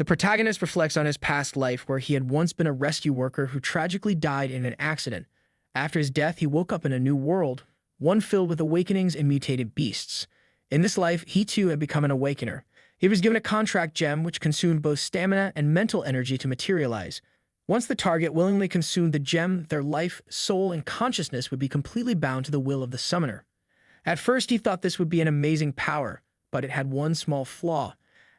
The protagonist reflects on his past life where he had once been a rescue worker who tragically died in an accident. After his death, he woke up in a new world, one filled with awakenings and mutated beasts. In this life, he too had become an awakener. He was given a contract gem which consumed both stamina and mental energy to materialize. Once the target willingly consumed the gem, their life, soul, and consciousness would be completely bound to the will of the summoner. At first, he thought this would be an amazing power, but it had one small flaw.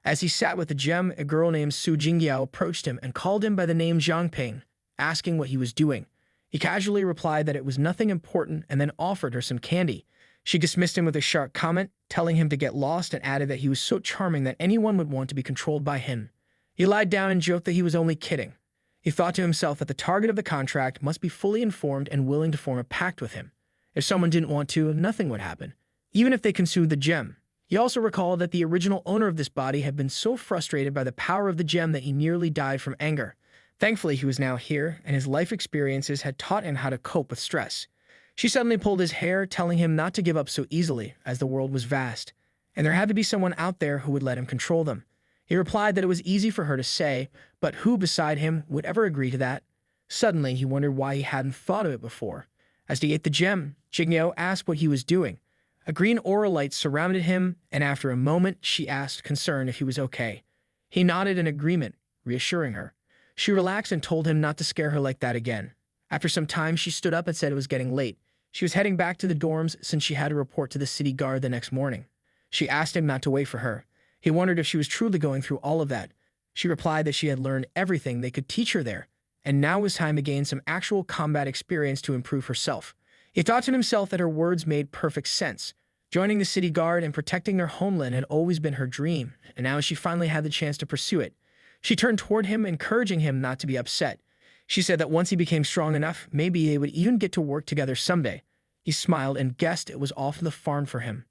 As he sat with the gem, a girl named Su Jingyao approached him and called him by the name Zhang Ping, asking what he was doing. He casually replied that it was nothing important and then offered her some candy. She dismissed him with a sharp comment, telling him to get lost, and added that he was so charming that anyone would want to be controlled by him. He lied down and joked that he was only kidding. He thought to himself that the target of the contract must be fully informed and willing to form a pact with him. If someone didn't want to, nothing would happen, even if they consumed the gem. He also recalled that the original owner of this body had been so frustrated by the power of the gem that he nearly died from anger. Thankfully, he was now here, and his life experiences had taught him how to cope with stress. She suddenly pulled his hair, telling him not to give up so easily, as the world was vast, and there had to be someone out there who would let him control them. He replied that it was easy for her to say, but who beside him would ever agree to that? Suddenly, he wondered why he hadn't thought of it before. As he ate the gem, Jingyao asked what he was doing. A green aura light surrounded him, and after a moment, she asked, concerned, if he was okay. He nodded in agreement, reassuring her. She relaxed and told him not to scare her like that again. After some time, she stood up and said it was getting late. She was heading back to the dorms since she had to report to the city guard the next morning. She asked him not to wait for her. He wondered if she was truly going through all of that. She replied that she had learned everything they could teach her there, and now was time to gain some actual combat experience to improve herself. He thought to himself that her words made perfect sense. Joining the city guard and protecting their homeland had always been her dream, and now she finally had the chance to pursue it. She turned toward him, encouraging him not to be upset. She said that once he became strong enough, maybe they would even get to work together someday. He smiled and guessed it was off in the farm for him.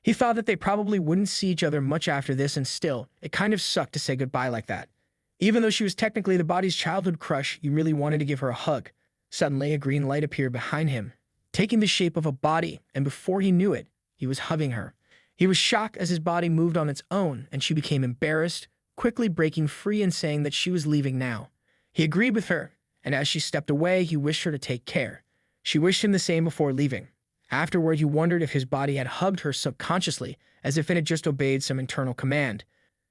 He thought that they probably wouldn't see each other much after this, and still, it kind of sucked to say goodbye like that. Even though she was technically the body's childhood crush, he really wanted to give her a hug. Suddenly, a green light appeared behind him, taking the shape of a body, and before he knew it, he was hugging her. He was shocked as his body moved on its own, and she became embarrassed, quickly breaking free and saying that she was leaving now. He agreed with her, and as she stepped away, he wished her to take care. She wished him the same before leaving. Afterward, he wondered if his body had hugged her subconsciously, as if it had just obeyed some internal command.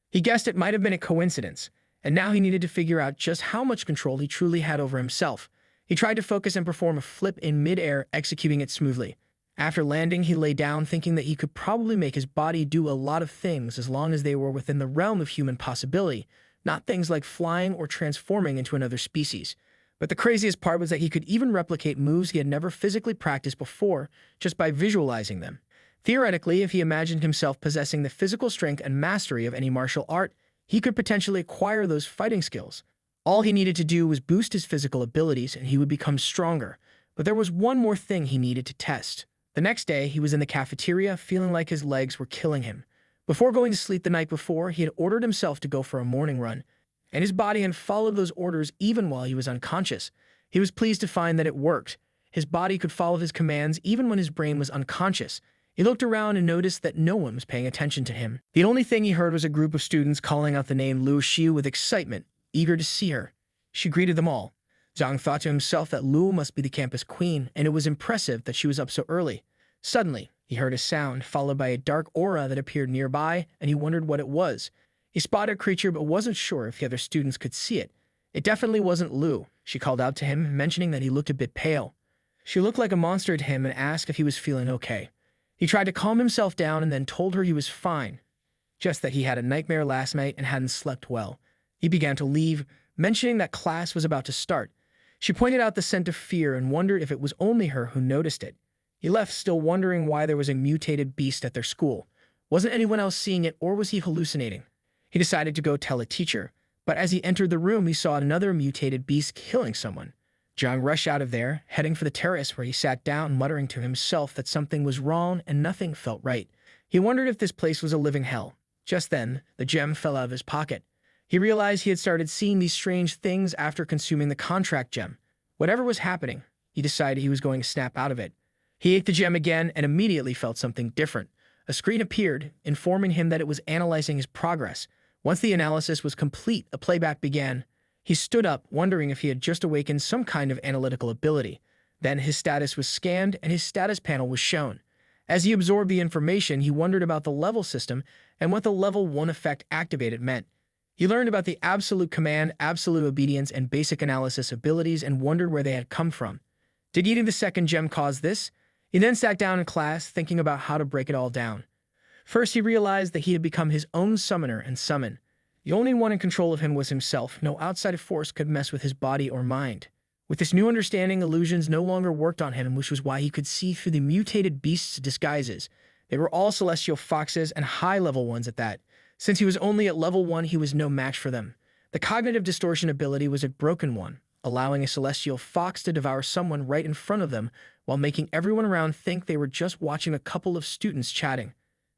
He guessed it might have been a coincidence, and now he needed to figure out just how much control he truly had over himself. He tried to focus and perform a flip in mid-air, executing it smoothly. After landing, he lay down, thinking that he could probably make his body do a lot of things as long as they were within the realm of human possibility, not things like flying or transforming into another species. But the craziest part was that he could even replicate moves he had never physically practiced before, just by visualizing them. Theoretically, if he imagined himself possessing the physical strength and mastery of any martial art, he could potentially acquire those fighting skills. All he needed to do was boost his physical abilities, and he would become stronger. But there was one more thing he needed to test. The next day, he was in the cafeteria, feeling like his legs were killing him. Before going to sleep the night before, he had ordered himself to go for a morning run, and his body had followed those orders even while he was unconscious. He was pleased to find that it worked. His body could follow his commands even when his brain was unconscious. He looked around and noticed that no one was paying attention to him. The only thing he heard was a group of students calling out the name Lu Xiu with excitement, eager to see her. She greeted them all. Zhang thought to himself that Lu must be the campus queen, and it was impressive that she was up so early. Suddenly, he heard a sound, followed by a dark aura that appeared nearby, and he wondered what it was. He spotted a creature but wasn't sure if the other students could see it. It definitely wasn't Lu. She called out to him, mentioning that he looked a bit pale. She looked like a monster to him and asked if he was feeling okay. He tried to calm himself down and then told her he was fine, just that he had a nightmare last night and hadn't slept well. He began to leave, mentioning that class was about to start. She pointed out the scent of fear and wondered if it was only her who noticed it. He left, still wondering why there was a mutated beast at their school. Wasn't anyone else seeing it, or was he hallucinating? He decided to go tell a teacher, but as he entered the room, he saw another mutated beast killing someone. Zhang rushed out of there, heading for the terrace where he sat down, muttering to himself that something was wrong and nothing felt right. He wondered if this place was a living hell. Just then, the gem fell out of his pocket. He realized he had started seeing these strange things after consuming the contract gem. Whatever was happening, he decided he was going to snap out of it. He ate the gem again and immediately felt something different. A screen appeared, informing him that it was analyzing his progress. Once the analysis was complete, a playback began. He stood up, wondering if he had just awakened some kind of analytical ability. Then his status was scanned, and his status panel was shown. As he absorbed the information, he wondered about the level system and what the level 1 effect activated meant. He learned about the absolute command, absolute obedience, and basic analysis abilities and wondered where they had come from. Did eating the second gem cause this? He then sat down in class, thinking about how to break it all down. First, he realized that he had become his own summoner and summon. The only one in control of him was himself. No outside force could mess with his body or mind. With this new understanding, illusions no longer worked on him, which was why he could see through the mutated beasts' disguises. They were all celestial foxes and high-level ones at that. Since he was only at level 1, he was no match for them. The cognitive distortion ability was a broken one, allowing a celestial fox to devour someone right in front of them while making everyone around think they were just watching a couple of students chatting.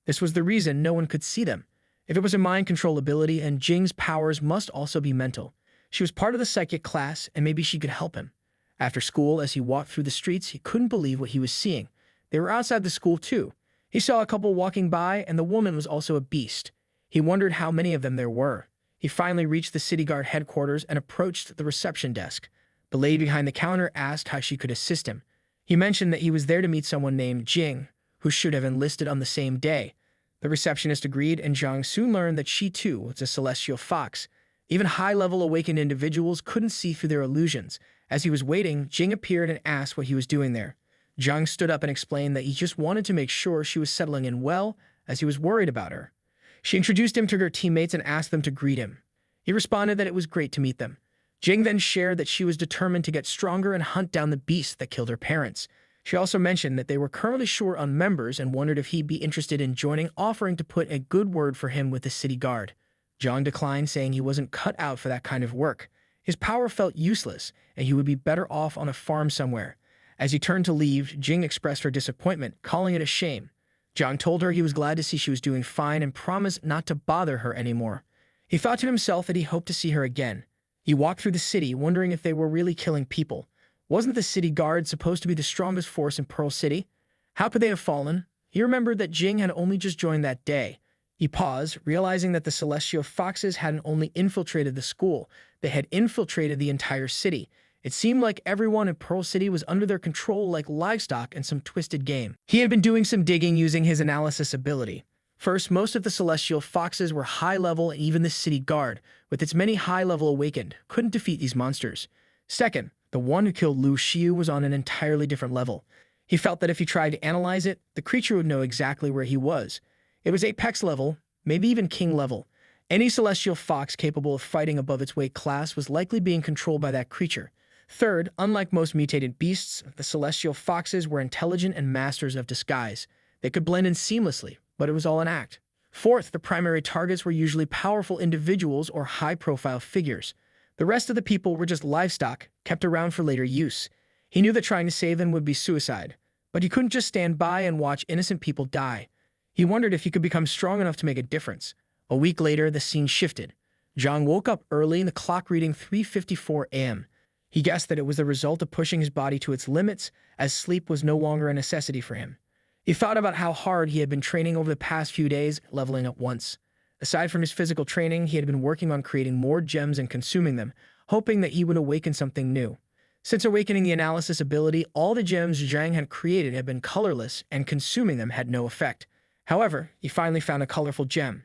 This was the reason no one could see them. If it was a mind control ability, and Jing's powers must also be mental. She was part of the psychic class, and maybe she could help him. After school, as he walked through the streets, he couldn't believe what he was seeing. They were outside the school too. He saw a couple walking by, and the woman was also a beast. He wondered how many of them there were. He finally reached the city guard headquarters and approached the reception desk. The lady behind the counter asked how she could assist him. He mentioned that he was there to meet someone named Jing, who should have enlisted on the same day. The receptionist agreed, and Zhang soon learned that she too was a celestial fox. Even high-level awakened individuals couldn't see through their illusions. As he was waiting, Jing appeared and asked what he was doing there. Zhang stood up and explained that he just wanted to make sure she was settling in well, as he was worried about her. She introduced him to her teammates and asked them to greet him. He responded that it was great to meet them. Jing then shared that she was determined to get stronger and hunt down the beast that killed her parents. She also mentioned that they were currently short on members and wondered if he'd be interested in joining, offering to put a good word for him with the city guard. Zhang declined, saying he wasn't cut out for that kind of work. His power felt useless, and he would be better off on a farm somewhere. As he turned to leave, Jing expressed her disappointment, calling it a shame. Zhang told her he was glad to see she was doing fine and promised not to bother her anymore. He thought to himself that he hoped to see her again. He walked through the city, wondering if they were really killing people. Wasn't the city guard supposed to be the strongest force in Pearl City? How could they have fallen? He remembered that Jing had only just joined that day. He paused, realizing that the celestial foxes hadn't only infiltrated the school, they had infiltrated the entire city. It seemed like everyone in Pearl City was under their control like livestock in some twisted game. He had been doing some digging using his analysis ability. First, most of the celestial foxes were high-level, and even the city guard, with its many high-level awakened, couldn't defeat these monsters. Second, the one who killed Lu Xiu was on an entirely different level. He felt that if he tried to analyze it, the creature would know exactly where he was. It was Apex level, maybe even King level. Any celestial fox capable of fighting above its weight class was likely being controlled by that creature. Third, unlike most mutated beasts, the celestial foxes were intelligent and masters of disguise. They could blend in seamlessly, but it was all an act. Fourth, the primary targets were usually powerful individuals or high-profile figures. The rest of the people were just livestock, kept around for later use. He knew that trying to save them would be suicide, but he couldn't just stand by and watch innocent people die. He wondered if he could become strong enough to make a difference. A week later, the scene shifted. Zhang woke up early, the clock reading 3:54 a.m. He guessed that it was the result of pushing his body to its limits, as sleep was no longer a necessity for him. He thought about how hard he had been training over the past few days, leveling up once. Aside from his physical training, he had been working on creating more gems and consuming them, hoping that he would awaken something new. Since awakening the analysis ability, all the gems Zhang had created had been colorless, and consuming them had no effect. However, he finally found a colorful gem.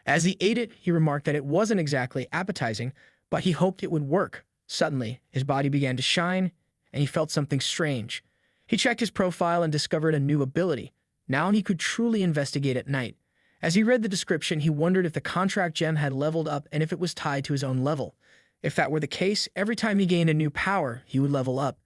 As he ate it, he remarked that it wasn't exactly appetizing, but he hoped it would work. Suddenly, his body began to shine, and he felt something strange. He checked his profile and discovered a new ability. Now he could truly investigate at night. As he read the description, he wondered if the contract gem had leveled up and if it was tied to his own level. If that were the case, every time he gained a new power, he would level up.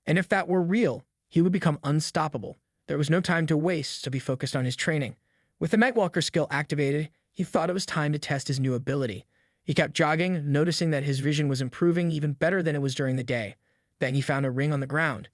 And if that were real, he would become unstoppable. There was no time to waste, so he focused on his training. With the Nightwalker skill activated, he thought it was time to test his new ability. He kept jogging, noticing that his vision was improving even better than it was during the day. Then he found a ring on the ground.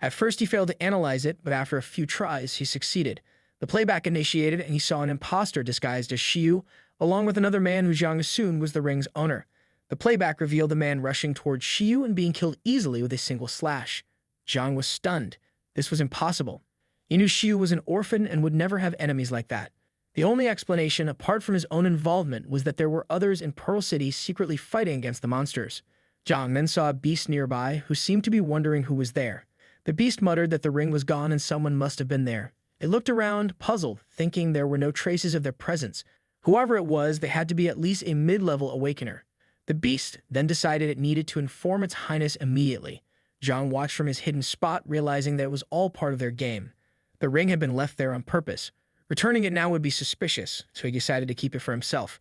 At first he failed to analyze it, but after a few tries, he succeeded. The playback initiated, and he saw an imposter disguised as Xiu, along with another man who Zhang assumed was the ring's owner. The playback revealed the man rushing towards Xiu and being killed easily with a single slash. Zhang was stunned. This was impossible. He knew Xiu was an orphan and would never have enemies like that. The only explanation, apart from his own involvement, was that there were others in Pearl City secretly fighting against the monsters. Zhang then saw a beast nearby who seemed to be wondering who was there. The beast muttered that the ring was gone and someone must have been there. It looked around, puzzled, thinking there were no traces of their presence. Whoever it was, they had to be at least a mid-level awakener. The beast then decided it needed to inform its highness immediately. Zhang watched from his hidden spot, realizing that it was all part of their game. The ring had been left there on purpose. Returning it now would be suspicious, so he decided to keep it for himself.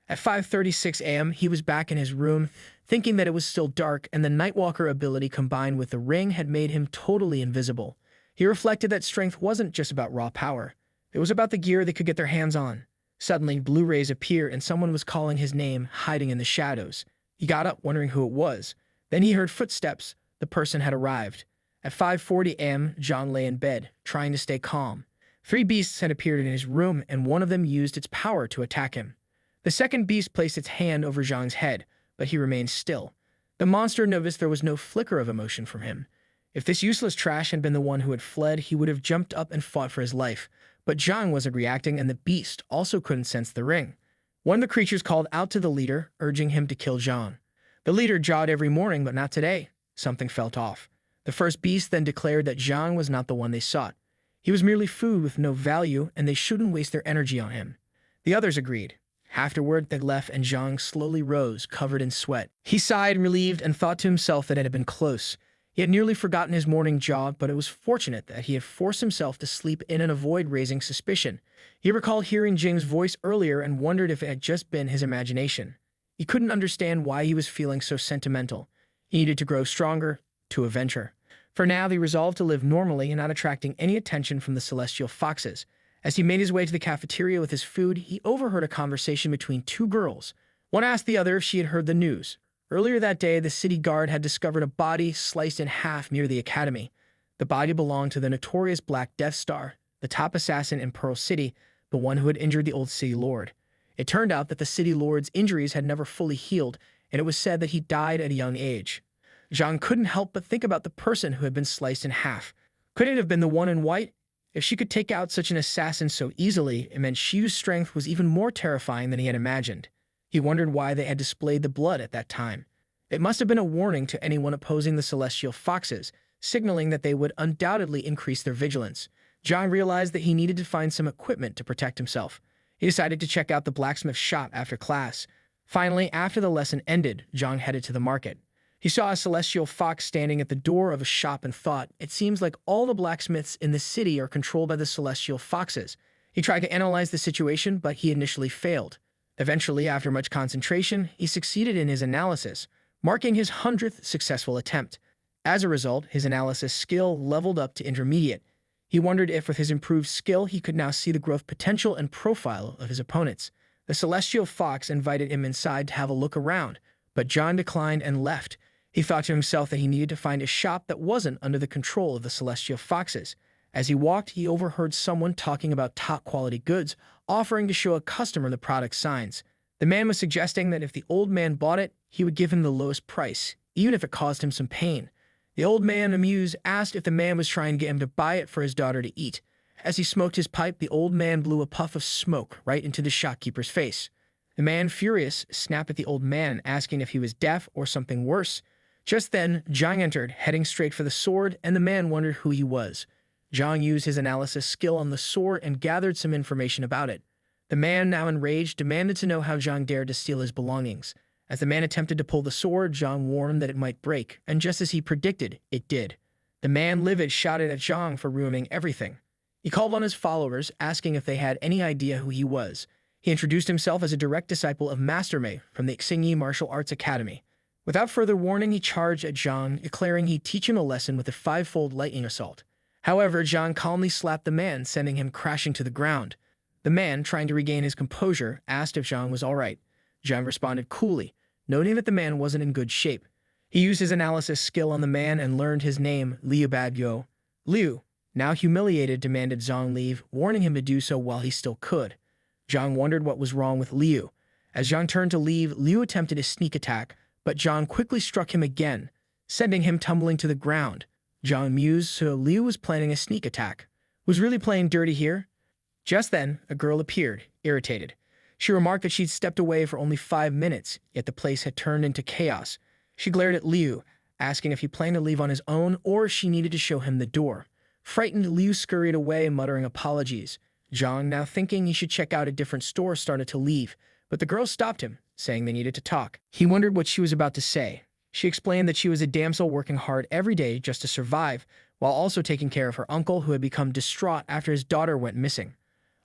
At 5:36 a.m., he was back in his room, thinking that it was still dark, and the Nightwalker ability combined with the ring had made him totally invisible. He reflected that strength wasn't just about raw power. It was about the gear they could get their hands on. Suddenly, blue rays appeared and someone was calling his name, hiding in the shadows. He got up, wondering who it was. Then he heard footsteps. The person had arrived. At 5:40 a.m., Zhang lay in bed, trying to stay calm. 3 beasts had appeared in his room, and one of them used its power to attack him. The second beast placed its hand over Zhang's head, but he remained still. The monster noticed there was no flicker of emotion from him. If this useless trash had been the one who had fled, he would have jumped up and fought for his life. But Zhang wasn't reacting, and the beast also couldn't sense the ring. One of the creatures called out to the leader, urging him to kill Zhang. The leader jawed every morning, but not today. Something felt off. The first beast then declared that Zhang was not the one they sought. He was merely food with no value, and they shouldn't waste their energy on him. The others agreed. Afterward, they left, and Zhang slowly rose, covered in sweat. He sighed, relieved, and thought to himself that it had been close. He had nearly forgotten his morning job, but it was fortunate that he had forced himself to sleep in and avoid raising suspicion. He recalled hearing Jing's voice earlier and wondered if it had just been his imagination. He couldn't understand why he was feeling so sentimental. He needed to grow stronger, to adventure. For now, he resolved to live normally and not attracting any attention from the celestial foxes. As he made his way to the cafeteria with his food, he overheard a conversation between 2 girls. One asked the other if she had heard the news. Earlier that day, the city guard had discovered a body sliced in half near the academy. The body belonged to the notorious Black Death Star, the top assassin in Pearl City, the one who had injured the old city lord. It turned out that the city lord's injuries had never fully healed, and it was said that he died at a young age. Zhang couldn't help but think about the person who had been sliced in half. Could it have been the one in white? If she could take out such an assassin so easily, it meant Xiu's strength was even more terrifying than he had imagined. He wondered why they had displayed the blood at that time. It must have been a warning to anyone opposing the celestial foxes, signaling that they would undoubtedly increase their vigilance. Zhang realized that he needed to find some equipment to protect himself. He decided to check out the blacksmith shop after class. Finally, after the lesson ended, Zhang headed to the market. He saw a celestial fox standing at the door of a shop and thought, it seems like all the blacksmiths in the city are controlled by the celestial foxes. He tried to analyze the situation, but he initially failed. Eventually, after much concentration, he succeeded in his analysis, marking his 100th successful attempt. As a result, his analysis skill leveled up to intermediate. He wondered if, with his improved skill, he could now see the growth potential and profile of his opponents. The celestial fox invited him inside to have a look around, but John declined and left. He thought to himself that he needed to find a shop that wasn't under the control of the celestial foxes. As he walked, he overheard someone talking about top-quality goods, offering to show a customer the product signs. The man was suggesting that if the old man bought it, he would give him the lowest price, even if it caused him some pain. The old man, amused, asked if the man was trying to get him to buy it for his daughter to eat. As he smoked his pipe, the old man blew a puff of smoke right into the shopkeeper's face. The man, furious, snapped at the old man, asking if he was deaf or something worse. Just then, Zhang entered, heading straight for the sword, and the man wondered who he was. Zhang used his analysis skill on the sword and gathered some information about it. The man, now enraged, demanded to know how Zhang dared to steal his belongings. As the man attempted to pull the sword, Zhang warned that it might break, and just as he predicted, it did. The man, livid, shouted at Zhang for ruining everything. He called on his followers, asking if they had any idea who he was. He introduced himself as a direct disciple of Master Mei from the Xingyi Martial Arts Academy. Without further warning, he charged at Zhang, declaring he'd teach him a lesson with a 5-fold lightning assault. However, Zhang calmly slapped the man, sending him crashing to the ground. The man, trying to regain his composure, asked if Zhang was all right. Zhang responded coolly, noting that the man wasn't in good shape. He used his analysis skill on the man and learned his name, Liu Badyo. Liu, now humiliated, demanded Zhang leave, warning him to do so while he still could. Zhang wondered what was wrong with Liu. As Zhang turned to leave, Liu attempted a sneak attack, but Zhang quickly struck him again, sending him tumbling to the ground. Zhang mused, so Liu was planning a sneak attack. Was really playing dirty here? Just then, a girl appeared, irritated. She remarked that she'd stepped away for only 5 minutes, yet the place had turned into chaos. She glared at Liu, asking if he planned to leave on his own or if she needed to show him the door. Frightened, Liu scurried away, muttering apologies. Zhang, now thinking he should check out a different store, started to leave, but the girl stopped him, saying they needed to talk. He wondered what she was about to say. She explained that she was a damsel working hard every day just to survive, while also taking care of her uncle who had become distraught after his daughter went missing.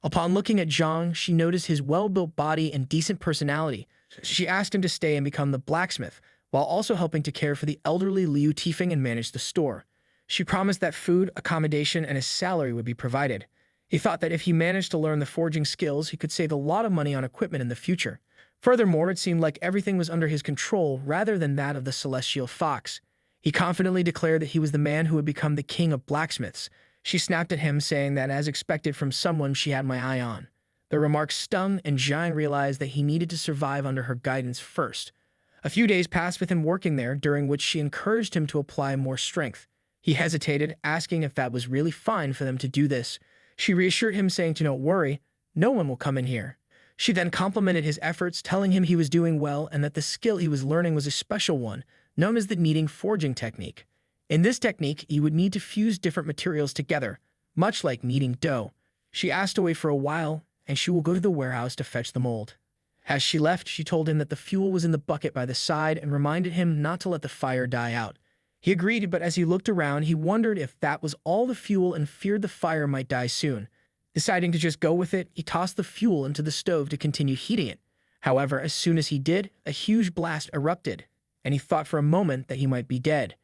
Upon looking at Zhang, she noticed his well-built body and decent personality. She asked him to stay and become the blacksmith, while also helping to care for the elderly Liu Tifeng and manage the store. She promised that food, accommodation, and his salary would be provided. He thought that if he managed to learn the forging skills, he could save a lot of money on equipment in the future. Furthermore, it seemed like everything was under his control rather than that of the celestial fox. He confidently declared that he was the man who would become the king of blacksmiths. She snapped at him, saying that as expected from someone she had my eye on. The remark stung, and Zhang realized that he needed to survive under her guidance first. A few days passed with him working there, during which she encouraged him to apply more strength. He hesitated, asking if that was really fine for them to do this. She reassured him, saying to not worry, no one will come in here. She then complimented his efforts, telling him he was doing well and that the skill he was learning was a special one, known as the kneading forging technique. In this technique, you would need to fuse different materials together, much like kneading dough. She asked to wait for a while, and she will go to the warehouse to fetch the mold. As she left, she told him that the fuel was in the bucket by the side and reminded him not to let the fire die out. He agreed, but as he looked around, he wondered if that was all the fuel and feared the fire might die soon. Deciding to just go with it, he tossed the fuel into the stove to continue heating it. However, as soon as he did, a huge blast erupted, and he thought for a moment that he might be dead.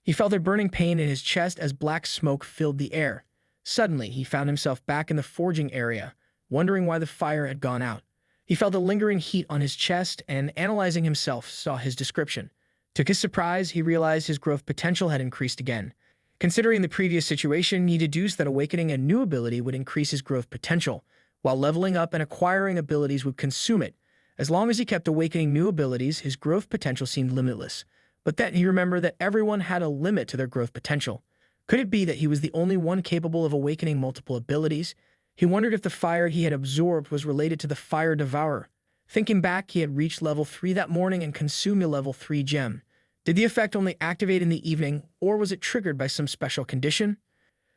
He felt a burning pain in his chest as black smoke filled the air. Suddenly, he found himself back in the forging area, wondering why the fire had gone out. He felt a lingering heat on his chest and, analyzing himself, saw his description. To his surprise, he realized his growth potential had increased again. Considering the previous situation, he deduced that awakening a new ability would increase his growth potential, while leveling up and acquiring abilities would consume it. As long as he kept awakening new abilities, his growth potential seemed limitless. But then he remembered that everyone had a limit to their growth potential. Could it be that he was the only one capable of awakening multiple abilities? He wondered if the fire he had absorbed was related to the Fire Devourer. Thinking back, he had reached level 3 that morning and consumed a level 3 gem. Did the effect only activate in the evening, or was it triggered by some special condition?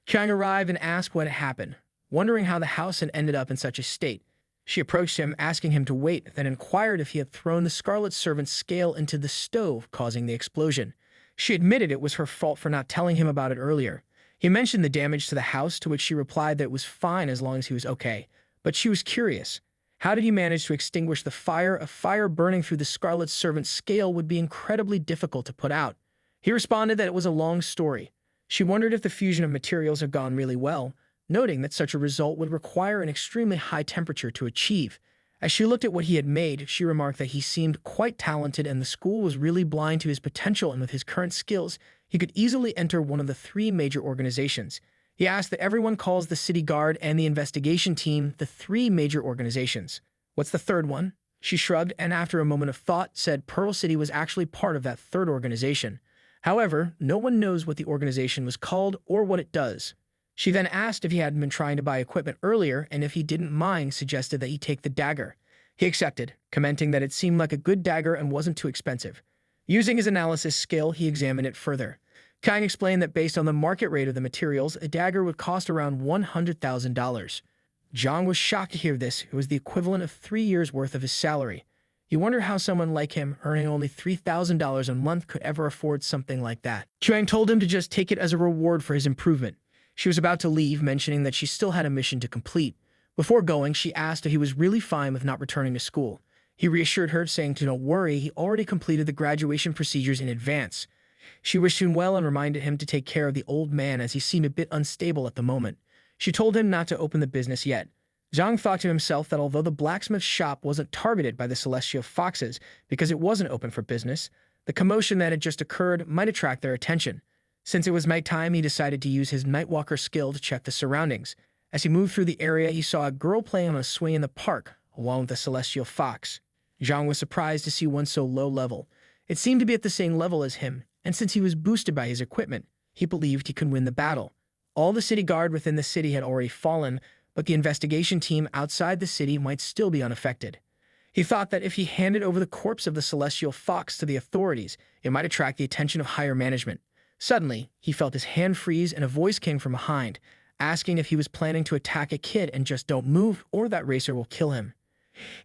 Chang arrived and asked what had happened, wondering how the house had ended up in such a state. She approached him, asking him to wait, then inquired if he had thrown the Scarlet Servant's scale into the stove, causing the explosion. She admitted it was her fault for not telling him about it earlier. He mentioned the damage to the house, to which she replied that it was fine as long as he was okay. But she was curious. How did he manage to extinguish the fire? A fire burning through the Scarlet Servant's scale would be incredibly difficult to put out. He responded that it was a long story. She wondered if the fusion of materials had gone really well, noting that such a result would require an extremely high temperature to achieve. As she looked at what he had made, she remarked that he seemed quite talented and the school was really blind to his potential, and with his current skills, he could easily enter one of the 3 major organizations. He asked that everyone calls the City Guard and the investigation team the 3 major organizations. What's the third one? She shrugged and after a moment of thought said Pearl City was actually part of that 3rd organization. However, no one knows what the organization was called or what it does. She then asked if he hadn't been trying to buy equipment earlier, and if he didn't mind, suggested that he take the dagger. He accepted, commenting that it seemed like a good dagger and wasn't too expensive. Using his analysis skill, he examined it further. Kang explained that based on the market rate of the materials, a dagger would cost around $100,000. Zhang was shocked to hear this. It was the equivalent of 3 years' worth of his salary. He wondered how someone like him, earning only $3,000 a month, could ever afford something like that. Chuang told him to just take it as a reward for his improvement. She was about to leave, mentioning that she still had a mission to complete. Before going, she asked if he was really fine with not returning to school. He reassured her, saying to don't worry, he already completed the graduation procedures in advance. She wished him well and reminded him to take care of the old man as he seemed a bit unstable at the moment. She told him not to open the business yet. Zhang thought to himself that although the blacksmith shop wasn't targeted by the celestial foxes because it wasn't open for business, the commotion that had just occurred might attract their attention. Since it was nighttime, he decided to use his Nightwalker skill to check the surroundings. As he moved through the area, he saw a girl playing on a swing in the park, along with a celestial fox. Zhang was surprised to see one so low level. It seemed to be at the same level as him, and since he was boosted by his equipment, he believed he could win the battle. All the city guard within the city had already fallen, but the investigation team outside the city might still be unaffected. He thought that if he handed over the corpse of the celestial fox to the authorities, it might attract the attention of higher management. Suddenly, he felt his hand freeze and a voice came from behind, asking if he was planning to attack a kid and just don't move or that racer will kill him.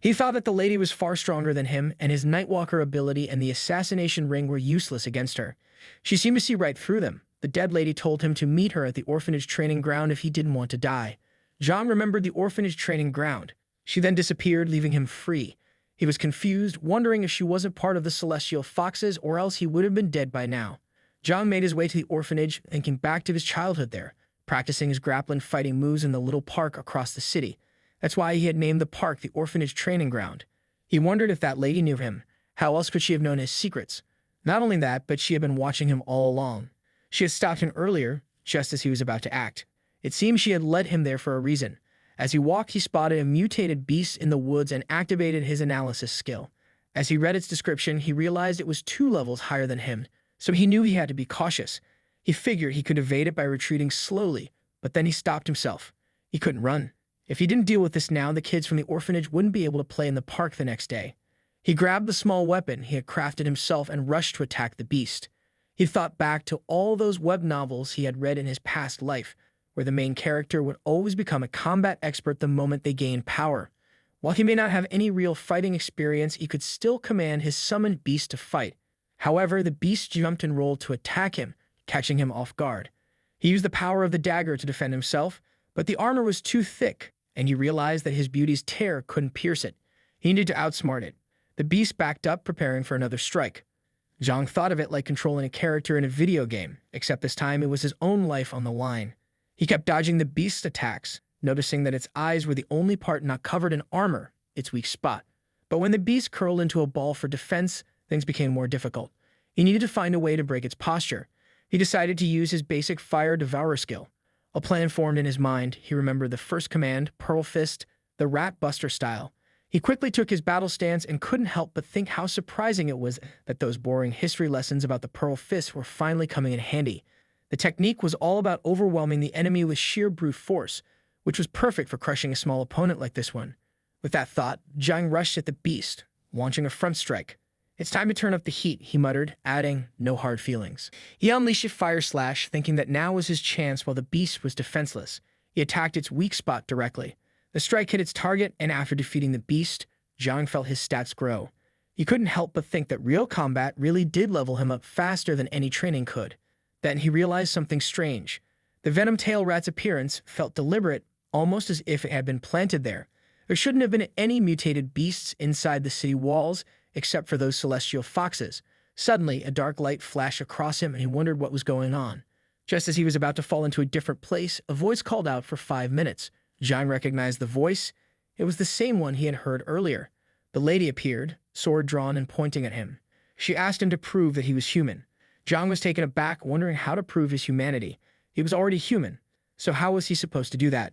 He thought that the lady was far stronger than him and his Nightwalker ability and the assassination ring were useless against her. She seemed to see right through them. The dead lady told him to meet her at the orphanage training ground if he didn't want to die. John remembered the orphanage training ground. She then disappeared, leaving him free. He was confused, wondering if she wasn't part of the celestial foxes or else he would have been dead by now. John made his way to the orphanage and came back to his childhood there, practicing his grappling fighting moves in the little park across the city. That's why he had named the park the orphanage training ground. He wondered if that lady knew him. How else could she have known his secrets? Not only that, but she had been watching him all along. She had stopped him earlier, just as he was about to act. It seemed she had led him there for a reason. As he walked, he spotted a mutated beast in the woods and activated his analysis skill. As he read its description, he realized it was 2 levels higher than him, so he knew he had to be cautious. He figured he could evade it by retreating slowly, but then he stopped himself. He couldn't run. If he didn't deal with this now, the kids from the orphanage wouldn't be able to play in the park the next day. He grabbed the small weapon he had crafted himself and rushed to attack the beast. He thought back to all those web novels he had read in his past life, where the main character would always become a combat expert the moment they gained power. While he may not have any real fighting experience, he could still command his summoned beast to fight. However, the beast jumped and rolled to attack him, catching him off guard. He used the power of the dagger to defend himself, but the armor was too thick, and he realized that his beauty's tear couldn't pierce it. He needed to outsmart it. The beast backed up, preparing for another strike. Zhang thought of it like controlling a character in a video game, except this time it was his own life on the line. He kept dodging the beast's attacks, noticing that its eyes were the only part not covered in armor, its weak spot. But when the beast curled into a ball for defense, things became more difficult. He needed to find a way to break its posture. He decided to use his basic Fire Devourer skill. A plan formed in his mind. He remembered the first command, Pearl Fist, the Rat Buster style. He quickly took his battle stance and couldn't help but think how surprising it was that those boring history lessons about the Pearl Fist were finally coming in handy. The technique was all about overwhelming the enemy with sheer brute force, which was perfect for crushing a small opponent like this one. With that thought, Zhang rushed at the beast, launching a front strike. "It's time to turn up the heat," he muttered, adding, "no hard feelings." He unleashed a fire slash, thinking that now was his chance while the beast was defenseless. He attacked its weak spot directly. The strike hit its target, and after defeating the beast, Zhang felt his stats grow. He couldn't help but think that real combat really did level him up faster than any training could. Then he realized something strange. The Venom Tail Rat's appearance felt deliberate, almost as if it had been planted there. There shouldn't have been any mutated beasts inside the city walls, except for those celestial foxes. Suddenly, a dark light flashed across him, and he wondered what was going on. Just as he was about to fall into a different place, a voice called out for 5 minutes. Zhang recognized the voice. It was the same one he had heard earlier. The lady appeared, sword drawn and pointing at him. She asked him to prove that he was human. Zhang was taken aback, wondering how to prove his humanity. He was already human, so how was he supposed to do that?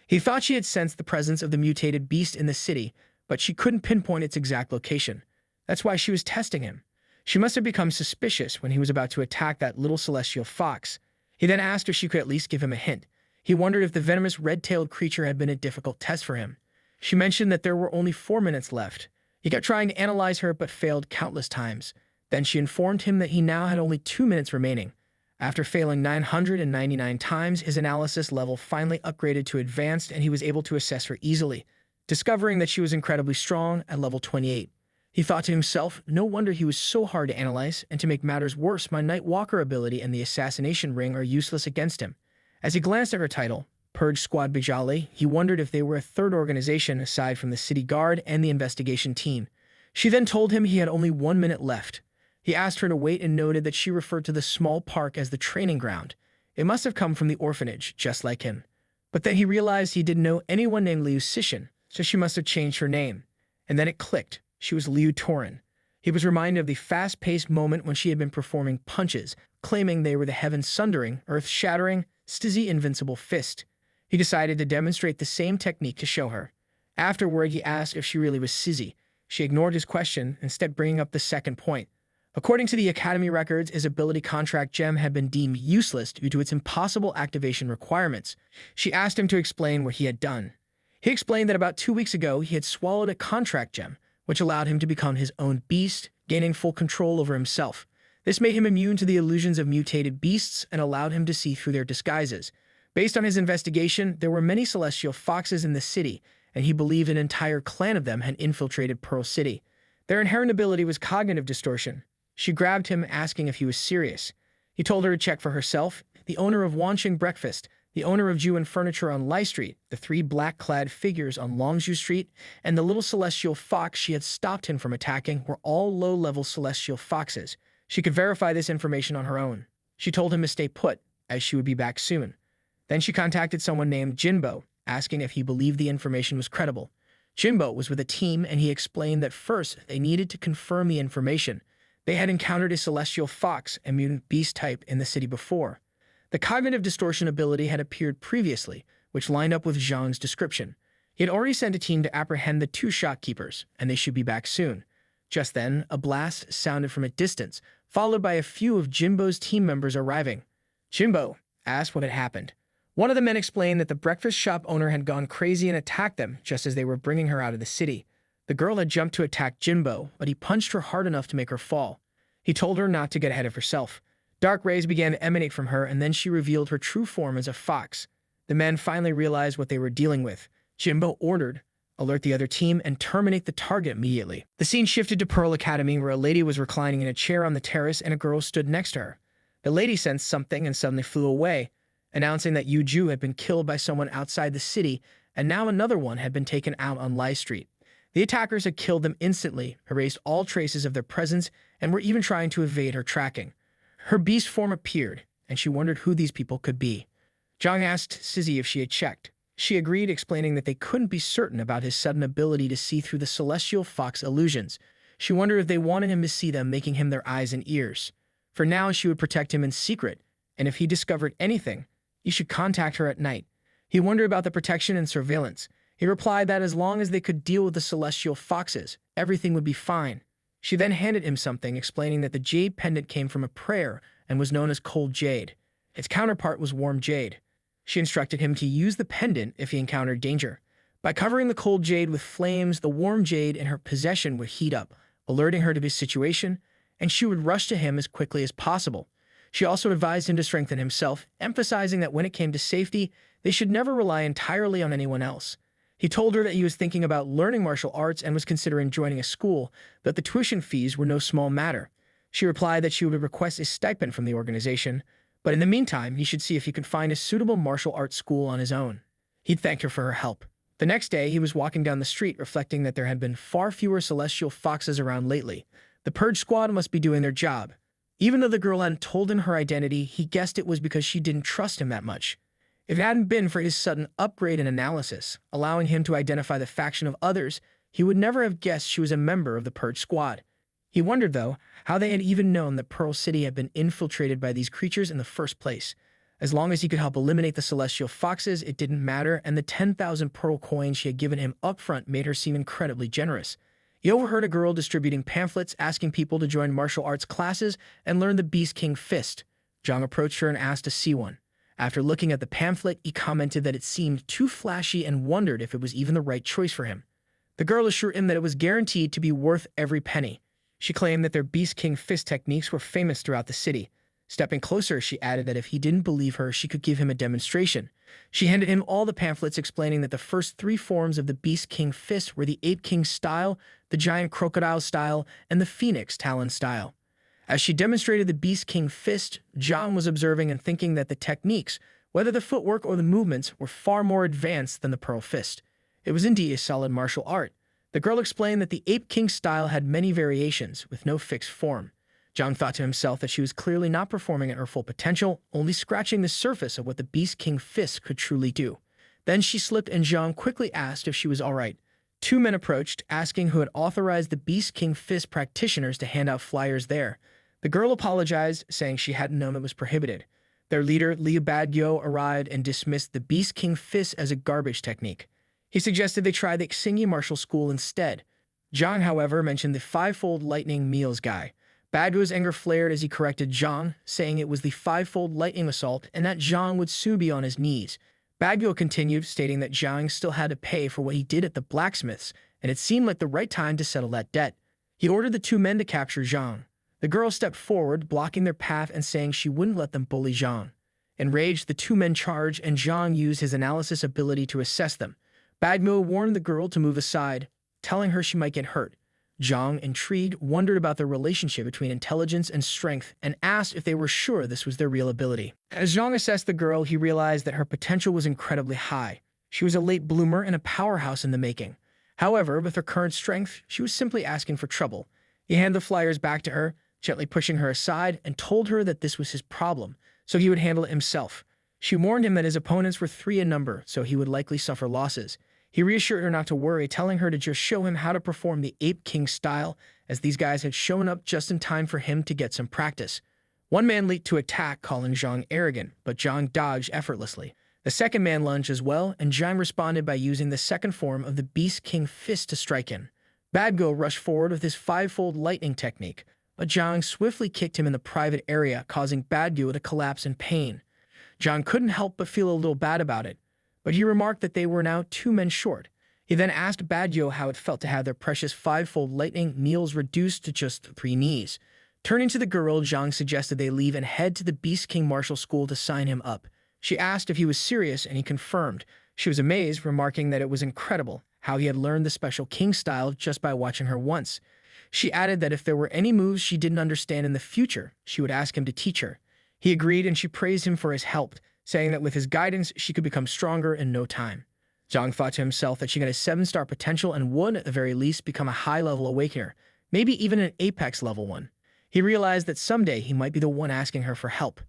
He thought she had sensed the presence of the mutated beast in the city, but she couldn't pinpoint its exact location. That's why she was testing him. She must have become suspicious when he was about to attack that little celestial fox. He then asked if she could at least give him a hint. He wondered if the venomous red-tailed creature had been a difficult test for him. She mentioned that there were only 4 minutes left. He kept trying to analyze her but failed countless times. Then she informed him that he now had only 2 minutes remaining. After failing 999 times, his analysis level finally upgraded to advanced and he was able to assess her easily, discovering that she was incredibly strong at level 28. He thought to himself, no wonder he was so hard to analyze, and to make matters worse, my Nightwalker ability and the assassination ring are useless against him. As he glanced at her title, Purge Squad Bijali, he wondered if they were a third organization aside from the city guard and the investigation team. She then told him he had only 1 minute left. He asked her to wait and noted that she referred to the small park as the training ground. It must have come from the orphanage, just like him. But then he realized he didn't know anyone named Liu Sishin, so she must have changed her name. And then it clicked. She was Liu Torin. He was reminded of the fast-paced moment when she had been performing punches, claiming they were the heaven-sundering, earth-shattering, stizzy invincible fist. He decided to demonstrate the same technique to show her. Afterward, he asked if she really was Sizzy. She ignored his question, instead bringing up the second point. According to the Academy records, his ability contract gem had been deemed useless due to its impossible activation requirements. She asked him to explain what he had done. He explained that about 2 weeks ago he had swallowed a contract gem, which allowed him to become his own beast, gaining full control over himself. This made him immune to the illusions of mutated beasts and allowed him to see through their disguises. Based on his investigation, there were many celestial foxes in the city, and he believed an entire clan of them had infiltrated Pearl City. Their inherent ability was cognitive distortion. She grabbed him, asking if he was serious. He told her to check for herself. The owner of Wanching Breakfast, the owner of Jew and Furniture on Lai Street, the 3 black-clad figures on Longzhu Street, and the little celestial fox she had stopped him from attacking were all low-level celestial foxes. She could verify this information on her own. She told him to stay put, as she would be back soon. Then she contacted someone named Jinbo, asking if he believed the information was credible. Jinbo was with a team, and he explained that first they needed to confirm the information. They had encountered a celestial fox, a mutant beast type, in the city before. The cognitive distortion ability had appeared previously, which lined up with Zhang's description. He had already sent a team to apprehend the 2 shopkeepers, and they should be back soon. Just then, a blast sounded from a distance, followed by a few of Jinbo's team members arriving. Jinbo asked what had happened. One of the men explained that the breakfast shop owner had gone crazy and attacked them just as they were bringing her out of the city. The girl had jumped to attack Jinbo, but he punched her hard enough to make her fall. He told her not to get ahead of herself. Dark rays began to emanate from her, and then she revealed her true form as a fox. The men finally realized what they were dealing with. Jinbo ordered, alert the other team, and terminate the target immediately. The scene shifted to Pearl Academy, where a lady was reclining in a chair on the terrace and a girl stood next to her. The lady sensed something and suddenly flew away, announcing that Yu Ju had been killed by someone outside the city, and now another one had been taken out on Lai Street. The attackers had killed them instantly, erased all traces of their presence, and were even trying to evade her tracking. Her beast form appeared, and she wondered who these people could be. Zhang asked Sizzy if she had checked. She agreed, explaining that they couldn't be certain about his sudden ability to see through the celestial fox illusions. She wondered if they wanted him to see them, making him their eyes and ears. For now, she would protect him in secret, and if he discovered anything, he should contact her at night. He wondered about the protection and surveillance. He replied that as long as they could deal with the celestial foxes, everything would be fine. She then handed him something, explaining that the jade pendant came from a prayer and was known as cold jade. Its counterpart was warm jade. She instructed him to use the pendant if he encountered danger. By covering the cold jade with flames, the warm jade in her possession would heat up, alerting her to his situation, and she would rush to him as quickly as possible. She also advised him to strengthen himself, emphasizing that when it came to safety, they should never rely entirely on anyone else. He told her that he was thinking about learning martial arts and was considering joining a school, but the tuition fees were no small matter. She replied that she would request a stipend from the organization, but in the meantime, he should see if he could find a suitable martial arts school on his own. He'd thank her for her help. The next day, he was walking down the street, reflecting that there had been far fewer celestial foxes around lately. The purge squad must be doing their job. Even though the girl hadn't told him her identity, he guessed it was because she didn't trust him that much. If it hadn't been for his sudden upgrade in analysis, allowing him to identify the faction of others, he would never have guessed she was a member of the Purge Squad. He wondered, though, how they had even known that Pearl City had been infiltrated by these creatures in the first place. As long as he could help eliminate the celestial foxes, it didn't matter, and the 10,000 pearl coins she had given him upfront made her seem incredibly generous. He overheard a girl distributing pamphlets asking people to join martial arts classes and learn the Beast King Fist. Zhang approached her and asked to see one. After looking at the pamphlet, he commented that it seemed too flashy and wondered if it was even the right choice for him. The girl assured him that it was guaranteed to be worth every penny. She claimed that their Beast King Fist techniques were famous throughout the city. Stepping closer, she added that if he didn't believe her, she could give him a demonstration. She handed him all the pamphlets, explaining that the first 3 forms of the Beast King Fist were the Ape King style, the Giant Crocodile style, and the Phoenix Talon style. As she demonstrated the Beast King Fist, Zhang was observing and thinking that the techniques, whether the footwork or the movements, were far more advanced than the Pearl Fist. It was indeed a solid martial art. The girl explained that the Ape King style had many variations, with no fixed form. Zhang thought to himself that she was clearly not performing at her full potential, only scratching the surface of what the Beast King Fist could truly do. Then she slipped, and Zhang quickly asked if she was all right. 2 men approached, asking who had authorized the Beast King Fist practitioners to hand out flyers there. The girl apologized, saying she hadn't known it was prohibited. Their leader, Liu Badgyo, arrived and dismissed the Beast King Fist as a garbage technique. He suggested they try the Xingyi Martial School instead. Zhang, however, mentioned the 5-fold Lightning Meals guy. Badgo's anger flared as he corrected Zhang, saying it was the fivefold lightning assault and that Zhang would soon be on his knees. Badgo continued, stating that Zhang still had to pay for what he did at the blacksmith's, and it seemed like the right time to settle that debt. He ordered the two men to capture Zhang. The girl stepped forward, blocking their path and saying she wouldn't let them bully Zhang. Enraged, the two men charged, and Zhang used his analysis ability to assess them. Badgo warned the girl to move aside, telling her she might get hurt. Zhang, intrigued, wondered about the relationship between intelligence and strength and asked if they were sure this was their real ability. As Zhang assessed the girl, he realized that her potential was incredibly high. She was a late bloomer and a powerhouse in the making. However, with her current strength, she was simply asking for trouble. He handed the flyers back to her, gently pushing her aside, and told her that this was his problem, so he would handle it himself. She warned him that his opponents were 3 in number, so he would likely suffer losses. He reassured her not to worry, telling her to just show him how to perform the Ape King style, as these guys had shown up just in time for him to get some practice. One man leaped to attack, calling Zhang arrogant, but Zhang dodged effortlessly. The second man lunged as well, and Zhang responded by using the second form of the Beast King fist to strike him. Badgo rushed forward with his fivefold lightning technique, but Zhang swiftly kicked him in the private area, causing Badgo to collapse in pain. Zhang couldn't help but feel a little bad about it, but he remarked that they were now 2 men short. He then asked Badgo how it felt to have their precious fivefold lightning kneels reduced to just 3 knees. Turning to the girl, Zhang suggested they leave and head to the Beast King Martial School to sign him up. She asked if he was serious, and he confirmed. She was amazed, remarking that it was incredible how he had learned the special king style just by watching her once. She added that if there were any moves she didn't understand in the future, she would ask him to teach her. He agreed, and she praised him for his help, saying that with his guidance, she could become stronger in no time. Zhang thought to himself that she had a 7-star potential and would, at the very least, become a high-level awakener, maybe even an apex level one. He realized that someday he might be the one asking her for help.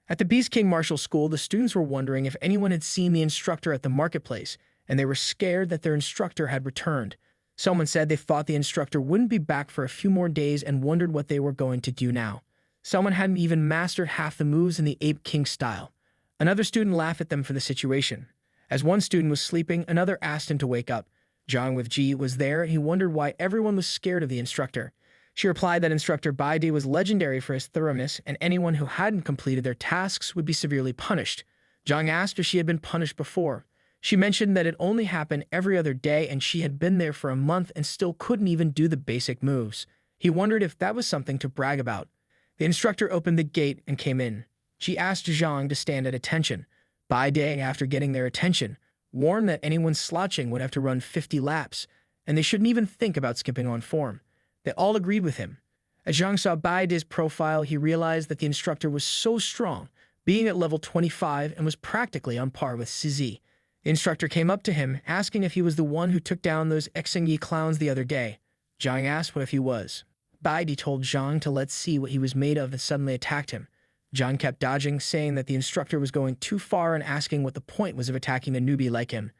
At the Beast King Martial School, the students were wondering if anyone had seen the instructor at the marketplace, and they were scared that their instructor had returned. Someone said they thought the instructor wouldn't be back for a few more days and wondered what they were going to do now. Someone hadn't even mastered half the moves in the Ape King style. Another student laughed at them for the situation. As one student was sleeping, another asked him to wake up. Zhang with Ji was there, and he wondered why everyone was scared of the instructor. She replied that Instructor Baidi was legendary for his thoroughness, and anyone who hadn't completed their tasks would be severely punished. Zhang asked if she had been punished before. She mentioned that it only happened every other day, and she had been there for a month and still couldn't even do the basic moves. He wondered if that was something to brag about. The instructor opened the gate and came in. She asked Zhang to stand at attention. Baidi, after getting their attention, warned that anyone slouching would have to run 50 laps, and they shouldn't even think about skipping on form. They all agreed with him. As Zhang saw Baidi's profile, he realized that the instructor was so strong, being at level 25 and was practically on par with Cizi. The instructor came up to him, asking if he was the one who took down those Exengi clowns the other day. Zhang asked what if he was. Baidi told Zhang to let's see what he was made of and suddenly attacked him. Zhang kept dodging, saying that the instructor was going too far and asking what the point was of attacking a newbie like him.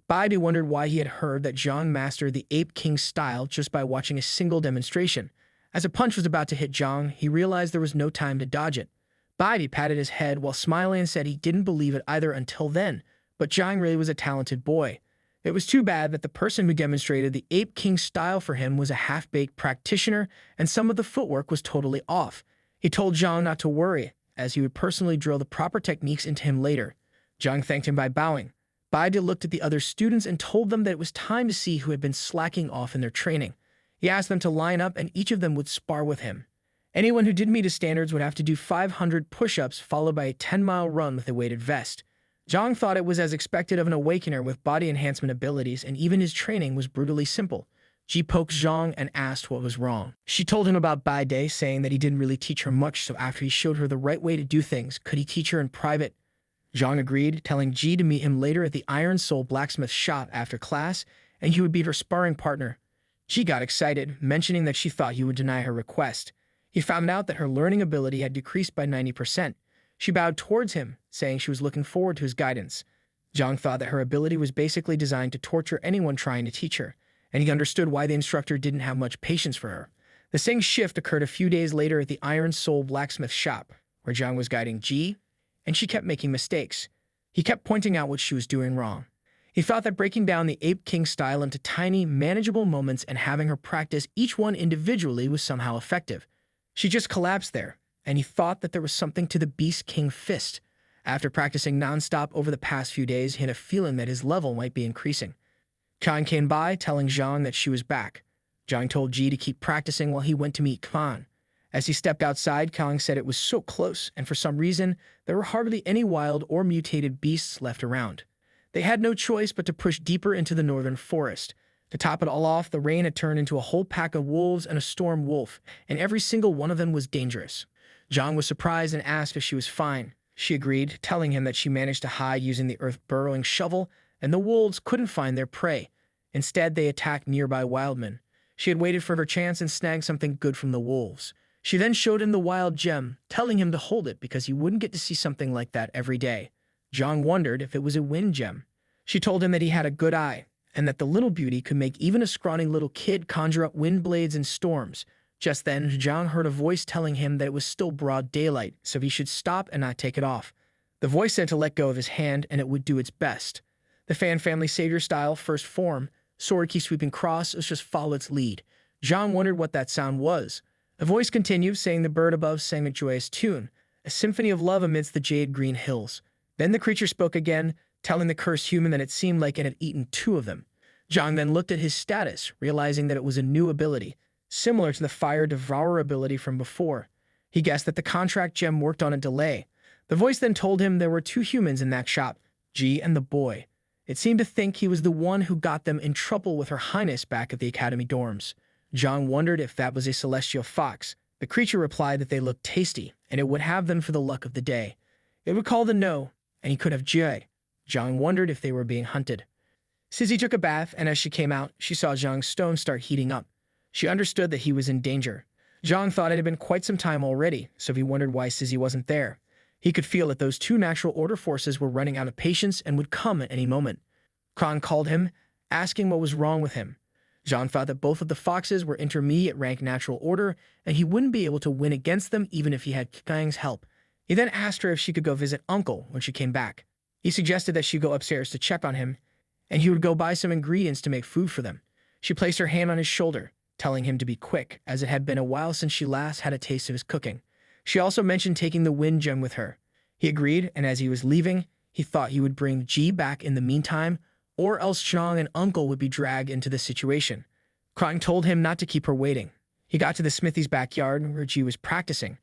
Baidi wondered why he had heard that Zhang mastered the Ape King style just by watching a single demonstration. As a punch was about to hit Zhang, he realized there was no time to dodge it. Baidi patted his head while smiling and said he didn't believe it either until then, but Zhang really was a talented boy. It was too bad that the person who demonstrated the Ape King style for him was a half-baked practitioner, and some of the footwork was totally off. He told Zhang not to worry, as he would personally drill the proper techniques into him later. Zhang thanked him by bowing. Baidi looked at the other students and told them that it was time to see who had been slacking off in their training. He asked them to line up and each of them would spar with him. Anyone who didn't meet his standards would have to do 500 push-ups followed by a 10-mile run with a weighted vest. Zhang thought it was as expected of an awakener with body enhancement abilities, and even his training was brutally simple. Ji poked Zhang and asked what was wrong. She told him about Baidi, saying that he didn't really teach her much, so after he showed her the right way to do things, could he teach her in private? Zhang agreed, telling Ji to meet him later at the Iron Soul blacksmith shop after class, and he would be her sparring partner. Ji got excited, mentioning that she thought he would deny her request. He found out that her learning ability had decreased by 90%. She bowed towards him, saying she was looking forward to his guidance. Zhang thought that her ability was basically designed to torture anyone trying to teach her, and he understood why the instructor didn't have much patience for her. The same shift occurred a few days later at the Iron Soul blacksmith shop, where Zhang was guiding Ji, and she kept making mistakes. He kept pointing out what she was doing wrong. He thought that breaking down the Ape King style into tiny, manageable moments and having her practice each one individually was somehow effective. She just collapsed there, and he thought that there was something to the Beast King fist. After practicing nonstop over the past few days, he had a feeling that his level might be increasing. Kang came by, telling Zhang that she was back. Zhang told Ji to keep practicing while he went to meet Kang. As he stepped outside, Kang said it was so close, and for some reason, there were hardly any wild or mutated beasts left around. They had no choice but to push deeper into the northern forest. To top it all off, the rain had turned into a whole pack of wolves and a storm wolf, and every single one of them was dangerous. Zhang was surprised and asked if she was fine. She agreed, telling him that she managed to hide using the earth-burrowing shovel, and the wolves couldn't find their prey. Instead, they attacked nearby wildmen. She had waited for her chance and snagged something good from the wolves. She then showed him the wild gem, telling him to hold it because he wouldn't get to see something like that every day. Zhang wondered if it was a wind gem. She told him that he had a good eye, and that the little beauty could make even a scrawny little kid conjure up wind blades and storms. Just then, Zhang heard a voice telling him that it was still broad daylight, so he should stop and not take it off. The voice said to let go of his hand, and it would do its best. The fan family savior-style first form, sword key sweeping cross, was just follow its lead. Zhang wondered what that sound was. The voice continued, saying the bird above sang a joyous tune, a symphony of love amidst the jade green hills. Then the creature spoke again, telling the cursed human that it seemed like it had eaten two of them. Zhang then looked at his status, realizing that it was a new ability, similar to the Fire Devourer ability from before. He guessed that the contract gem worked on a delay. The voice then told him there were two humans in that shop, Ji and the boy. It seemed to think he was the one who got them in trouble with Her Highness back at the academy dorms. Zhang wondered if that was a celestial fox. The creature replied that they looked tasty, and it would have them for the luck of the day. It would call the no, and he could have Jie. Zhang wondered if they were being hunted. Sizzy took a bath, and as she came out, she saw Zhang's stone start heating up. She understood that he was in danger. Zhang thought it had been quite some time already, so he wondered why Sizzy wasn't there. He could feel that those two natural order forces were running out of patience and would come at any moment. Kang called him, asking what was wrong with him. Zhang thought that both of the foxes were intermediate rank natural order, and he wouldn't be able to win against them even if he had Kang's help. He then asked her if she could go visit Uncle when she came back. He suggested that she go upstairs to check on him, and he would go buy some ingredients to make food for them. She placed her hand on his shoulder, telling him to be quick, as it had been a while since she last had a taste of his cooking. She also mentioned taking the wind gem with her. He agreed, and as he was leaving, he thought he would bring Ji back in the meantime, or else Zhang and Uncle would be dragged into the situation. Kang told him not to keep her waiting. He got to the smithy's backyard, where Ji was practicing.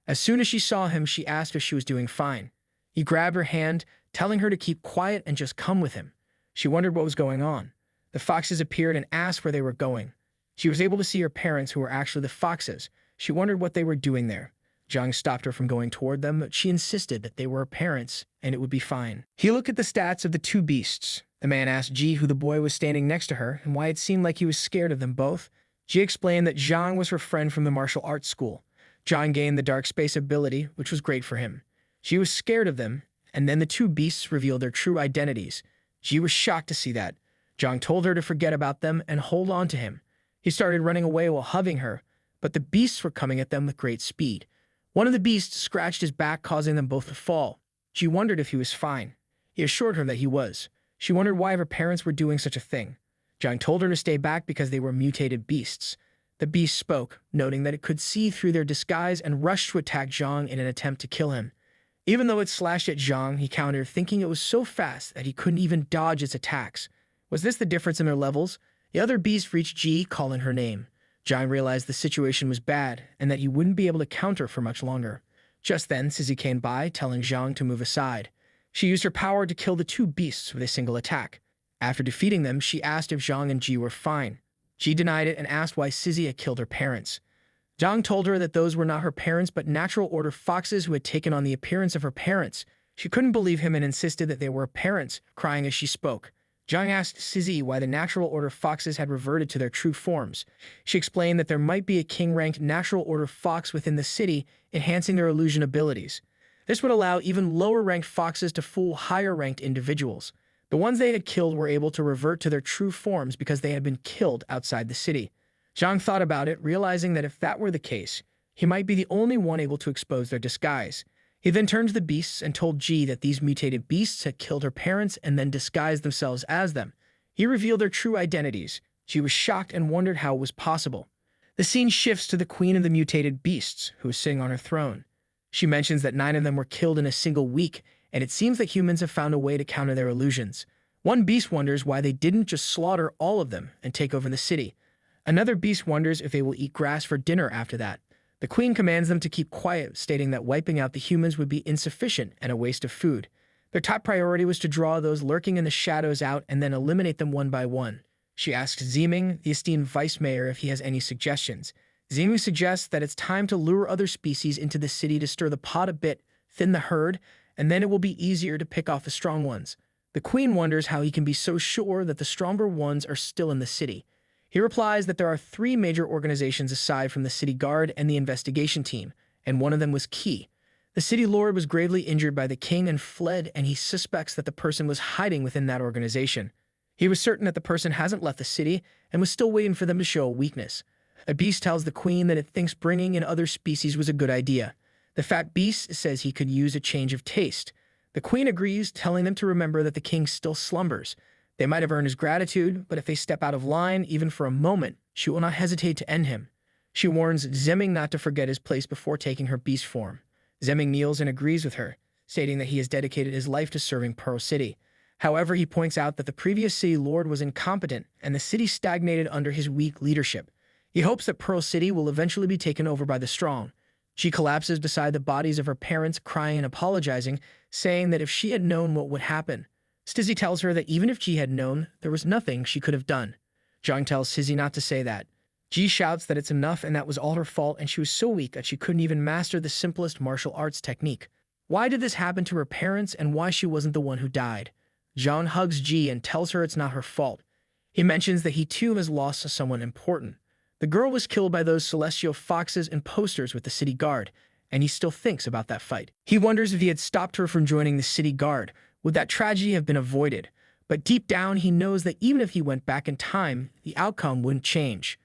As soon as she saw him, she asked if she was doing fine. He grabbed her hand, telling her to keep quiet and just come with him. She wondered what was going on. The foxes appeared and asked where they were going. She was able to see her parents, who were actually the foxes. She wondered what they were doing there. Zhang stopped her from going toward them, but she insisted that they were her parents, and it would be fine. He looked at the stats of the two beasts. The man asked Ji who the boy was standing next to her, and why it seemed like he was scared of them both. Ji explained that Zhang was her friend from the martial arts school. Zhang gained the dark space ability, which was great for him. She was scared of them, and then the two beasts revealed their true identities. Ji was shocked to see that. Zhang told her to forget about them and hold on to him. He started running away while hugging her, but the beasts were coming at them with great speed. One of the beasts scratched his back, causing them both to fall. She wondered if he was fine. He assured her that he was. She wondered why her parents were doing such a thing. Zhang told her to stay back because they were mutated beasts. The beast spoke, noting that it could see through their disguise and rushed to attack Zhang in an attempt to kill him. Even though it slashed at Zhang, he countered, thinking it was so fast that he couldn't even dodge its attacks. Was this the difference in their levels? The other beast reached Ji, calling her name. Zhang realized the situation was bad, and that he wouldn't be able to counter for much longer. Just then, Sizzy came by, telling Zhang to move aside. She used her power to kill the two beasts with a single attack. After defeating them, she asked if Zhang and Ji were fine. Ji denied it and asked why Sizzy had killed her parents. Zhang told her that those were not her parents but natural order foxes who had taken on the appearance of her parents. She couldn't believe him and insisted that they were her parents, crying as she spoke. Zhang asked Sizzy why the natural order foxes had reverted to their true forms. She explained that there might be a king-ranked natural order fox within the city, enhancing their illusion abilities. This would allow even lower-ranked foxes to fool higher-ranked individuals. The ones they had killed were able to revert to their true forms because they had been killed outside the city. Zhang thought about it, realizing that if that were the case, he might be the only one able to expose their disguise. He then turned to the beasts and told Ji that these mutated beasts had killed her parents and then disguised themselves as them. He revealed their true identities. Ji was shocked and wondered how it was possible. The scene shifts to the queen of the mutated beasts, who is sitting on her throne. She mentions that 9 of them were killed in a single week, and it seems that humans have found a way to counter their illusions. One beast wonders why they didn't just slaughter all of them and take over the city. Another beast wonders if they will eat grass for dinner after that. The queen commands them to keep quiet, stating that wiping out the humans would be insufficient and a waste of food. Their top priority was to draw those lurking in the shadows out and then eliminate them one by one. She asks Zeeming, the esteemed vice mayor, if he has any suggestions. Zeeming suggests that it's time to lure other species into the city to stir the pot a bit, thin the herd, and then it will be easier to pick off the strong ones. The queen wonders how he can be so sure that the stronger ones are still in the city. He replies that there are 3 major organizations aside from the city guard and the investigation team, and one of them was key. The city lord was gravely injured by the king and fled, and he suspects that the person was hiding within that organization. He was certain that the person hasn't left the city and was still waiting for them to show a weakness. A beast tells the queen that it thinks bringing in other species was a good idea. The fat beast says he could use a change of taste. The queen agrees, telling them to remember that the king still slumbers. They might have earned his gratitude, but if they step out of line, even for a moment, she will not hesitate to end him. She warns Zeeming not to forget his place before taking her beast form. Zeeming kneels and agrees with her, stating that he has dedicated his life to serving Pearl City. However, he points out that the previous city lord was incompetent and the city stagnated under his weak leadership. He hopes that Pearl City will eventually be taken over by the strong. She collapses beside the bodies of her parents, crying and apologizing, saying that if she had known what would happen. Stizzy tells her that even if Ji had known, there was nothing she could have done. Zhang tells Stizzy not to say that. Ji shouts that it's enough and that was all her fault, and she was so weak that she couldn't even master the simplest martial arts technique. Why did this happen to her parents and why she wasn't the one who died? Zhang hugs Ji and tells her it's not her fault. He mentions that he too has lost someone important. The girl was killed by those celestial foxes and posters with the city guard, and he still thinks about that fight. He wonders if he had stopped her from joining the city guard, would that tragedy have been avoided? But deep down, he knows that even if he went back in time, the outcome wouldn't change.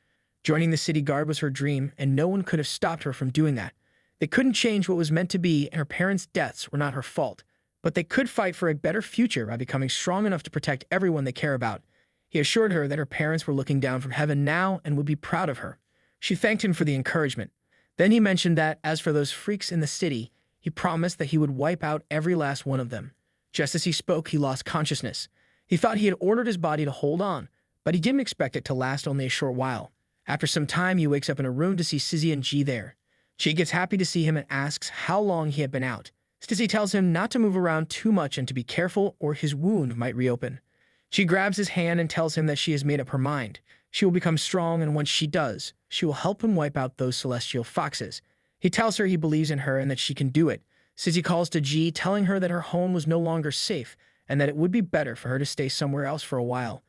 Joining the city guard was her dream, and no one could have stopped her from doing that. They couldn't change what was meant to be, and her parents' deaths were not her fault. But they could fight for a better future by becoming strong enough to protect everyone they care about. He assured her that her parents were looking down from heaven now and would be proud of her. She thanked him for the encouragement. Then he mentioned that, as for those freaks in the city, he promised that he would wipe out every last one of them. Just as he spoke, he lost consciousness. He thought he had ordered his body to hold on, but he didn't expect it to last only a short while. After some time, he wakes up in a room to see Stizzy and Ji there. Ji gets happy to see him and asks how long he had been out. Stizzy tells him not to move around too much and to be careful or his wound might reopen. She grabs his hand and tells him that she has made up her mind. She will become strong, and once she does, she will help him wipe out those celestial foxes. He tells her he believes in her and that she can do it. Stizzy calls to Ji, telling her that her home was no longer safe and that it would be better for her to stay somewhere else for a while.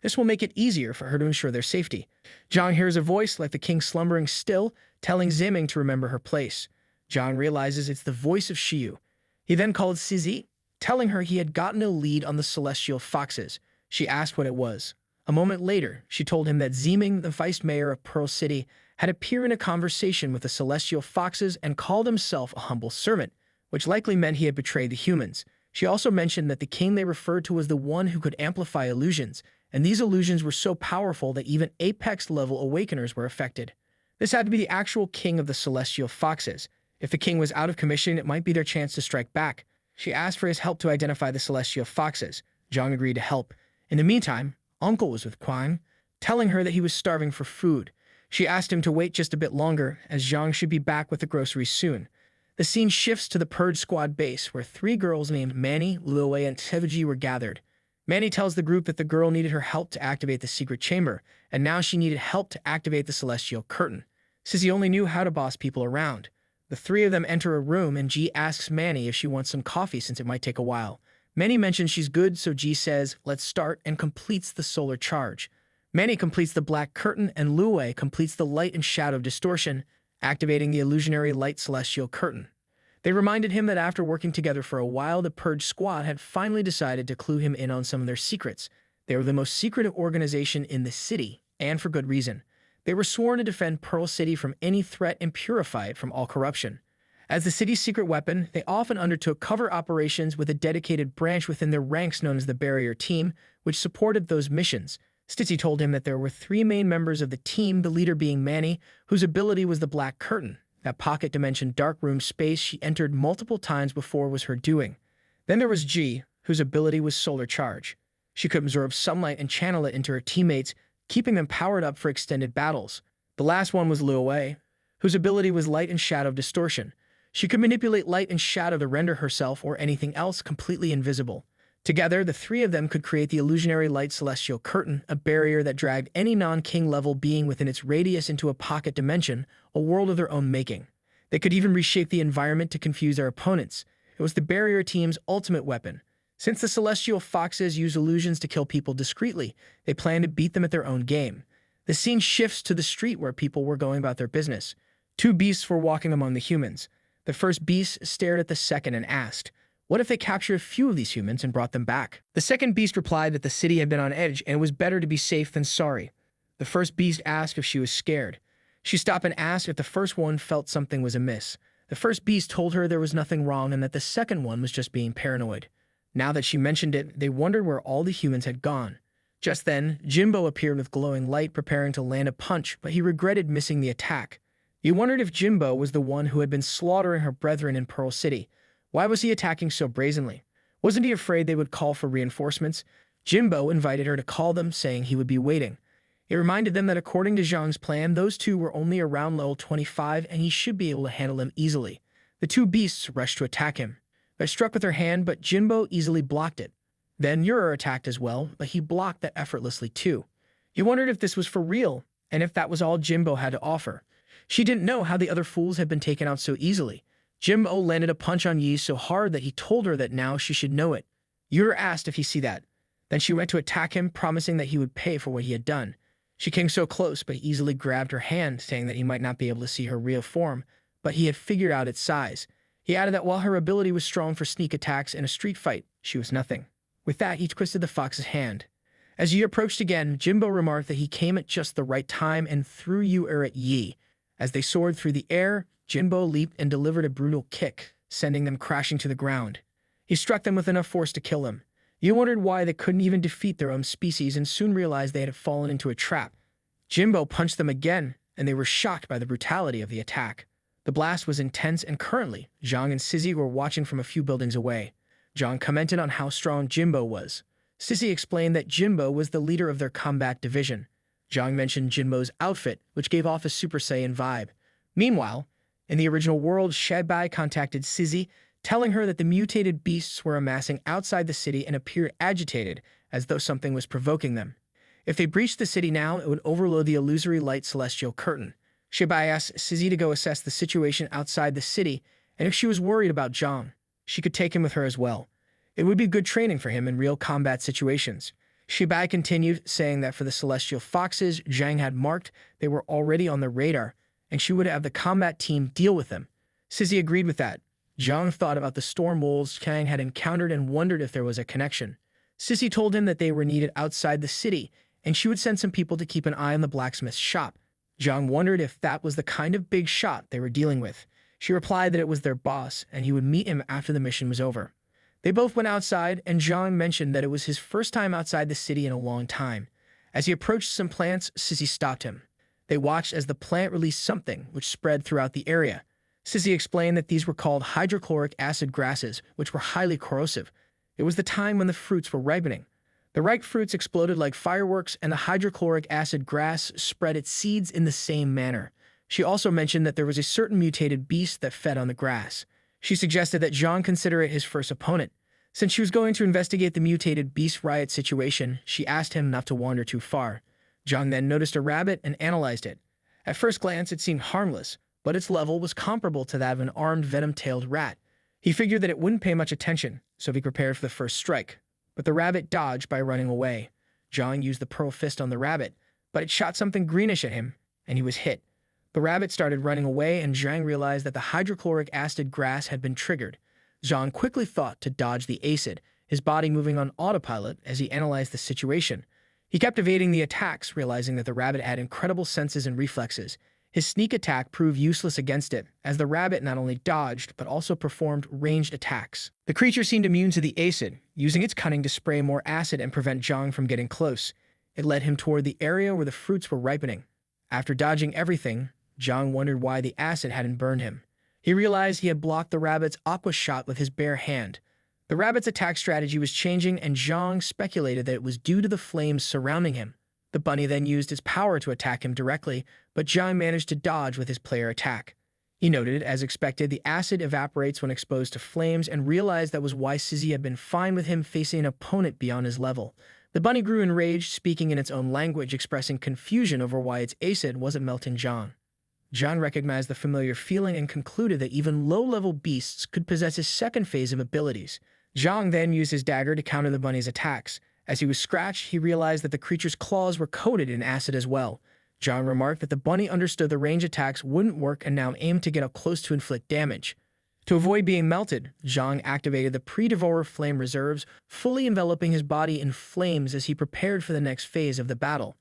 This will make it easier for her to ensure their safety. Zhang hears a voice like the king slumbering still, telling Zeeming to remember her place. Zhang realizes it's the voice of Shiyu. He then called Stizzy, telling her he had gotten a lead on the celestial foxes. She asked what it was. A moment later, she told him that Zeeming, the vice mayor of Pearl City, had appeared in a conversation with the celestial foxes and called himself a humble servant, which likely meant he had betrayed the humans. She also mentioned that the king they referred to was the one who could amplify illusions, and these illusions were so powerful that even apex-level awakeners were affected. This had to be the actual king of the celestial foxes. If the king was out of commission, it might be their chance to strike back. She asked for his help to identify the celestial foxes. Zhang agreed to help. In the meantime, Uncle was with Quang, telling her that he was starving for food. She asked him to wait just a bit longer, as Zhang should be back with the groceries soon. The scene shifts to the Purge Squad base, where 3 girls named Manny, Luowei, and Sevuji were gathered. Manny tells the group that the girl needed her help to activate the secret chamber, and now she needed help to activate the celestial curtain. Sissy only knew how to boss people around. The 3 of them enter a room, and Ji asks Manny if she wants some coffee since it might take a while. Manny mentions she's good, so Ji says, let's start, and completes the solar charge. Manny completes the black curtain, and Luowei completes the light and shadow distortion, activating the illusionary light celestial curtain. They reminded him that after working together for a while, the Purge Squad had finally decided to clue him in on some of their secrets. They were the most secretive organization in the city, and for good reason. They were sworn to defend Pearl City from any threat and purify it from all corruption. As the city's secret weapon, they often undertook cover operations with a dedicated branch within their ranks known as the Barrier Team, which supported those missions. Stitzy told him that there were 3 main members of the team, the leader being Manny, whose ability was the Black Curtain. That pocket dimension dark room space she entered multiple times before was her doing. Then there was G, whose ability was Solar Charge. She could absorb sunlight and channel it into her teammates, keeping them powered up for extended battles. The last one was Luowei, whose ability was Light and Shadow Distortion. She could manipulate light and shadow to render herself or anything else completely invisible. Together, the 3 of them could create the illusionary light celestial curtain, a barrier that dragged any non-king level being within its radius into a pocket dimension, a world of their own making. They could even reshape the environment to confuse their opponents. It was the barrier team's ultimate weapon. Since the celestial foxes use illusions to kill people discreetly, they planned to beat them at their own game. The scene shifts to the street where people were going about their business. 2 beasts were walking among the humans. The first beast stared at the second and asked, "What if they captured a few of these humans and brought them back?" The second beast replied that the city had been on edge and it was better to be safe than sorry. The first beast asked if she was scared. She stopped and asked if the first one felt something was amiss. The first beast told her there was nothing wrong and that the second one was just being paranoid. Now that she mentioned it, they wondered where all the humans had gone. Just then, Jimbo appeared with glowing light, preparing to land a punch, but he regretted missing the attack. You wondered if Jimbo was the one who had been slaughtering her brethren in Pearl City. Why was he attacking so brazenly? Wasn't he afraid they would call for reinforcements? Jimbo invited her to call them, saying he would be waiting. It reminded them that according to Zhang's plan, those 2 were only around level 25 and he should be able to handle them easily. The 2 beasts rushed to attack him. They struck with her hand, but Jimbo easily blocked it. Then Yura attacked as well, but he blocked that effortlessly too. You wondered if this was for real, and if that was all Jimbo had to offer. She didn't know how the other fools had been taken out so easily. Jimbo landed a punch on Yi so hard that he told her that now she should know it. Yura asked if he see that. Then she went to attack him, promising that he would pay for what he had done. She came so close, but he easily grabbed her hand, saying that he might not be able to see her real form, but he had figured out its size. He added that while her ability was strong for sneak attacks in a street fight, she was nothing. With that, he twisted the fox's hand. As Yi approached again, Jimbo remarked that he came at just the right time and threw Yura at Yi. As they soared through the air, Jimbo leaped and delivered a brutal kick, sending them crashing to the ground. He struck them with enough force to kill them. You wondered why they couldn't even defeat their own species and soon realized they had fallen into a trap. Jimbo punched them again, and they were shocked by the brutality of the attack. The blast was intense, and currently, Zhang and Sizzy were watching from a few buildings away. Zhang commented on how strong Jimbo was. Sizzy explained that Jimbo was the leader of their combat division. Zhang mentioned Jimbo's outfit, which gave off a Super Saiyan vibe. Meanwhile, in the original world, Shadbai contacted Sizzy, telling her that the mutated beasts were amassing outside the city and appeared agitated, as though something was provoking them. If they breached the city now, it would overload the illusory light celestial curtain. Shadbai asked Sizzy to go assess the situation outside the city, and if she was worried about Zhang, she could take him with her as well. It would be good training for him in real combat situations. Shadbai continued, saying that for the celestial foxes Zhang had marked, they were already on the radar, and she would have the combat team deal with them. Sizzy agreed with that. Zhang thought about the storm wolves Kang had encountered and wondered if there was a connection. Sizzy told him that they were needed outside the city, and she would send some people to keep an eye on the blacksmith's shop. Zhang wondered if that was the kind of big shot they were dealing with. She replied that it was their boss, and he would meet him after the mission was over. They both went outside, and Zhang mentioned that it was his first time outside the city in a long time. As he approached some plants, Sizzy stopped him. They watched as the plant released something, which spread throughout the area. Sizzy explained that these were called hydrochloric acid grasses, which were highly corrosive. It was the time when the fruits were ripening. The ripe fruits exploded like fireworks, and the hydrochloric acid grass spread its seeds in the same manner. She also mentioned that there was a certain mutated beast that fed on the grass. She suggested that Zhang consider it his first opponent. Since she was going to investigate the mutated beast riot situation, she asked him not to wander too far. Zhang then noticed a rabbit and analyzed it. At first glance, it seemed harmless, but its level was comparable to that of an armed venom-tailed rat. He figured that it wouldn't pay much attention, so he prepared for the first strike. But the rabbit dodged by running away. Zhang used the pearl fist on the rabbit, but it shot something greenish at him, and he was hit. The rabbit started running away, and Zhang realized that the hydrochloric acid grass had been triggered. Zhang quickly thought to dodge the acid, his body moving on autopilot as he analyzed the situation. He kept evading the attacks, realizing that the rabbit had incredible senses and reflexes. His sneak attack proved useless against it, as the rabbit not only dodged, but also performed ranged attacks. The creature seemed immune to the acid, using its cunning to spray more acid and prevent Zhang from getting close. It led him toward the area where the fruits were ripening. After dodging everything, Zhang wondered why the acid hadn't burned him. He realized he had blocked the rabbit's aqua shot with his bare hand. The rabbit's attack strategy was changing, and Zhang speculated that it was due to the flames surrounding him. The bunny then used its power to attack him directly, but Zhang managed to dodge with his player attack. He noted, as expected, the acid evaporates when exposed to flames and realized that was why Sizzy had been fine with him facing an opponent beyond his level. The bunny grew enraged, speaking in its own language, expressing confusion over why its acid wasn't melting Zhang. Zhang recognized the familiar feeling and concluded that even low-level beasts could possess his second phase of abilities. Zhang then used his dagger to counter the bunny's attacks. As he was scratched, he realized that the creature's claws were coated in acid as well. Zhang remarked that the bunny understood the range attacks wouldn't work and now aimed to get up close to inflict damage. To avoid being melted, Zhang activated the pre-devourer flame reserves, fully enveloping his body in flames as he prepared for the next phase of the battle.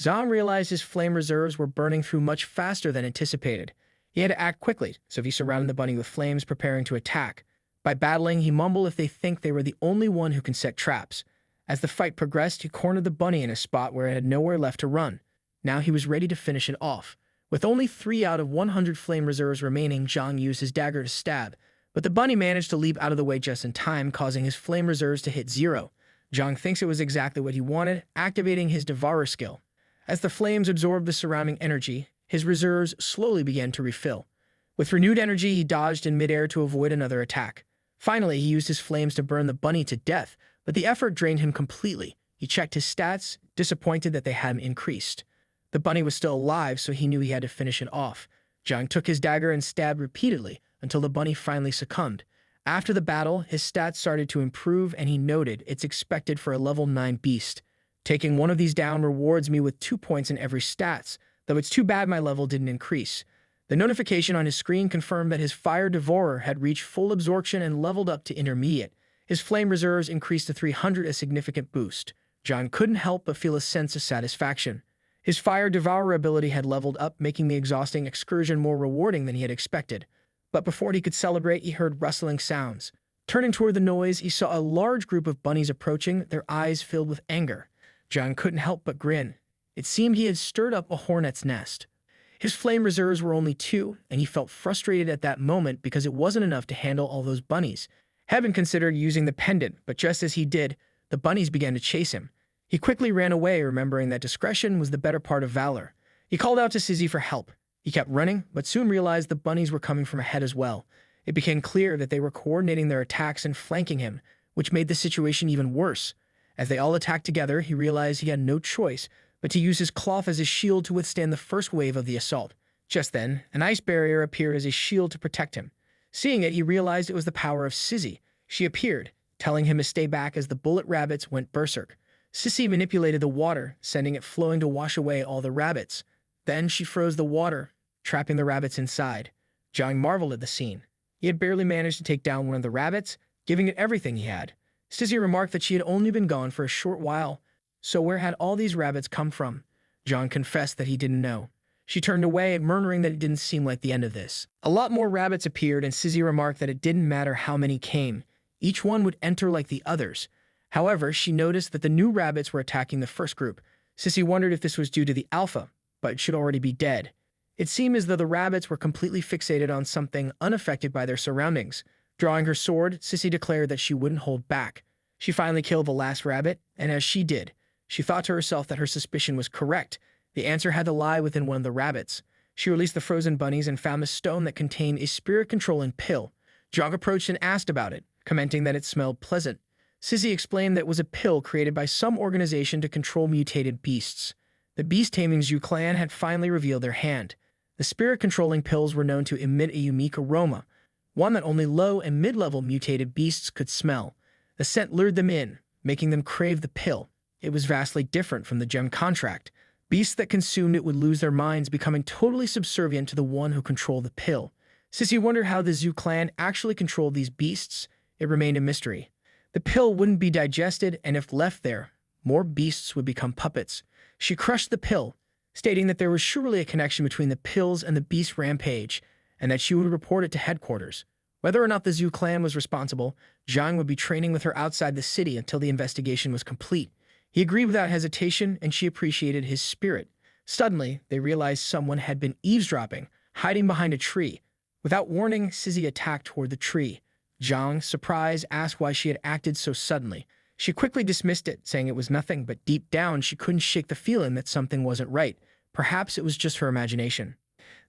Zhang realized his flame reserves were burning through much faster than anticipated. He had to act quickly, so he surrounded the bunny with flames, preparing to attack. By battling, he mumbled if they think they were the only one who can set traps. As the fight progressed, he cornered the bunny in a spot where it had nowhere left to run. Now he was ready to finish it off. With only 3 out of 100 flame reserves remaining, Zhang used his dagger to stab, but the bunny managed to leap out of the way just in time, causing his flame reserves to hit 0. Zhang thinks it was exactly what he wanted, activating his devourer skill. As the flames absorbed the surrounding energy, his reserves slowly began to refill. With renewed energy, he dodged in midair to avoid another attack. Finally, he used his flames to burn the bunny to death, but the effort drained him completely. He checked his stats, disappointed that they hadn't increased. The bunny was still alive, so he knew he had to finish it off. Zhang took his dagger and stabbed repeatedly until the bunny finally succumbed. After the battle, his stats started to improve, and he noted it's expected for a level 9 beast. Taking one of these down rewards me with 2 points in every stats, though it's too bad my level didn't increase. The notification on his screen confirmed that his Fire Devourer had reached full absorption and leveled up to intermediate. His flame reserves increased to 300, a significant boost. Zhang couldn't help but feel a sense of satisfaction. His Fire Devourer ability had leveled up, making the exhausting excursion more rewarding than he had expected. But before he could celebrate, he heard rustling sounds. Turning toward the noise, he saw a large group of bunnies approaching, their eyes filled with anger. Zhang couldn't help but grin. It seemed he had stirred up a hornet's nest. His flame reserves were only 2, and he felt frustrated at that moment because it wasn't enough to handle all those bunnies. Heaven considered using the pendant, but just as he did, the bunnies began to chase him. He quickly ran away, remembering that discretion was the better part of valor. He called out to Sizzy for help. He kept running, but soon realized the bunnies were coming from ahead as well. It became clear that they were coordinating their attacks and flanking him, which made the situation even worse. As they all attacked together, he realized he had no choice but to use his cloth as a shield to withstand the first wave of the assault. Just then, an ice barrier appeared as a shield to protect him. Seeing it, he realized it was the power of Sizzy. She appeared, telling him to stay back as the bullet rabbits went berserk. Sissy manipulated the water, sending it flowing to wash away all the rabbits. Then she froze the water, trapping the rabbits inside. Zhang marveled at the scene. He had barely managed to take down one of the rabbits, giving it everything he had. Sissy remarked that she had only been gone for a short while, so where had all these rabbits come from? Zhang confessed that he didn't know. She turned away, murmuring that it didn't seem like the end of this. A lot more rabbits appeared, and Sissy remarked that it didn't matter how many came. Each one would enter like the others. However, she noticed that the new rabbits were attacking the first group. Sissy wondered if this was due to the alpha, but it should already be dead. It seemed as though the rabbits were completely fixated on something, unaffected by their surroundings. Drawing her sword, Sissy declared that she wouldn't hold back. She finally killed the last rabbit, and as she did, she thought to herself that her suspicion was correct. The answer had to lie within one of the rabbits. She released the frozen bunnies and found a stone that contained a spirit-controlling pill. Zhang approached and asked about it, commenting that it smelled pleasant. Sissy explained that it was a pill created by some organization to control mutated beasts. The beast-taming Zhu clan had finally revealed their hand. The spirit-controlling pills were known to emit a unique aroma, one that only low and mid-level mutated beasts could smell. The scent lured them in, making them crave the pill. It was vastly different from the gem contract. Beasts that consumed it would lose their minds, becoming totally subservient to the one who controlled the pill. Sissy wondered how the Zhu clan actually controlled these beasts. It remained a mystery. The pill wouldn't be digested, and if left there, more beasts would become puppets. She crushed the pill, stating that there was surely a connection between the pills and the beast rampage, and that she would report it to headquarters. Whether or not the Zhu clan was responsible, Zhang would be training with her outside the city until the investigation was complete. He agreed without hesitation, and she appreciated his spirit. Suddenly, they realized someone had been eavesdropping, hiding behind a tree. Without warning, Sizzy attacked toward the tree. Zhang, surprised, asked why she had acted so suddenly. She quickly dismissed it, saying it was nothing, but deep down she couldn't shake the feeling that something wasn't right. Perhaps it was just her imagination.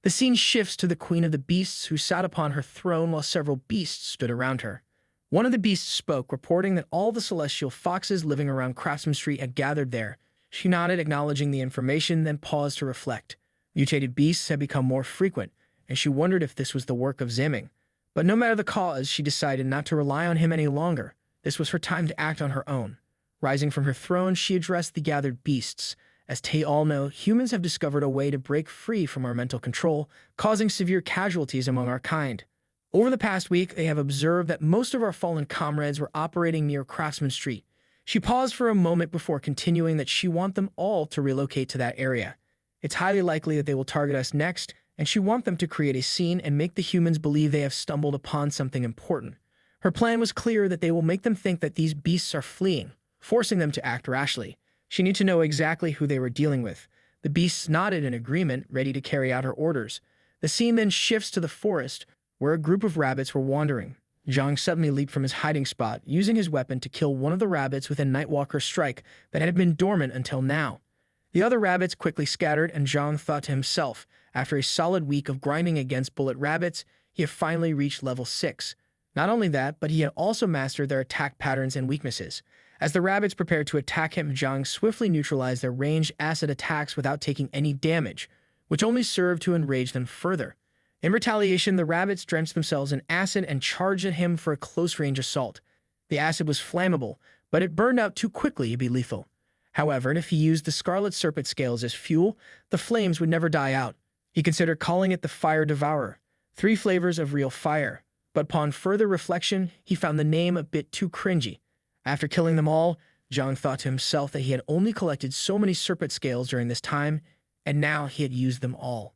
The scene shifts to the Queen of the Beasts, who sat upon her throne while several beasts stood around her. One of the beasts spoke, reporting that all the celestial foxes living around Craftsman Street had gathered there. She nodded, acknowledging the information, then paused to reflect. Mutated beasts had become more frequent, and she wondered if this was the work of Zimming. But no matter the cause, she decided not to rely on him any longer. This was her time to act on her own. Rising from her throne, she addressed the gathered beasts. As they all know, humans have discovered a way to break free from our mental control, causing severe casualties among our kind. Over the past week, they have observed that most of our fallen comrades were operating near Craftsman Street. She paused for a moment before continuing that she wants them all to relocate to that area. It's highly likely that they will target us next, and she wants them to create a scene and make the humans believe they have stumbled upon something important. Her plan was clear: that they will make them think that these beasts are fleeing, forcing them to act rashly. She needed to know exactly who they were dealing with. The beasts nodded in agreement, ready to carry out her orders. The scene then shifts to the forest, where a group of rabbits were wandering. Zhang suddenly leaped from his hiding spot, using his weapon to kill one of the rabbits with a Nightwalker strike that had been dormant until now. The other rabbits quickly scattered, and Zhang thought to himself, after a solid week of grinding against bullet rabbits, he had finally reached level 6. Not only that, but he had also mastered their attack patterns and weaknesses. As the rabbits prepared to attack him, Zhang swiftly neutralized their ranged acid attacks without taking any damage, which only served to enrage them further. In retaliation, the rabbits drenched themselves in acid and charged at him for a close-range assault. The acid was flammable, but it burned out too quickly to be lethal. However, if he used the Scarlet Serpent scales as fuel, the flames would never die out. He considered calling it the Fire Devourer, 3 flavors of real fire. But upon further reflection, he found the name a bit too cringy. After killing them all, Zhang thought to himself that he had only collected so many serpent scales during this time, and now he had used them all.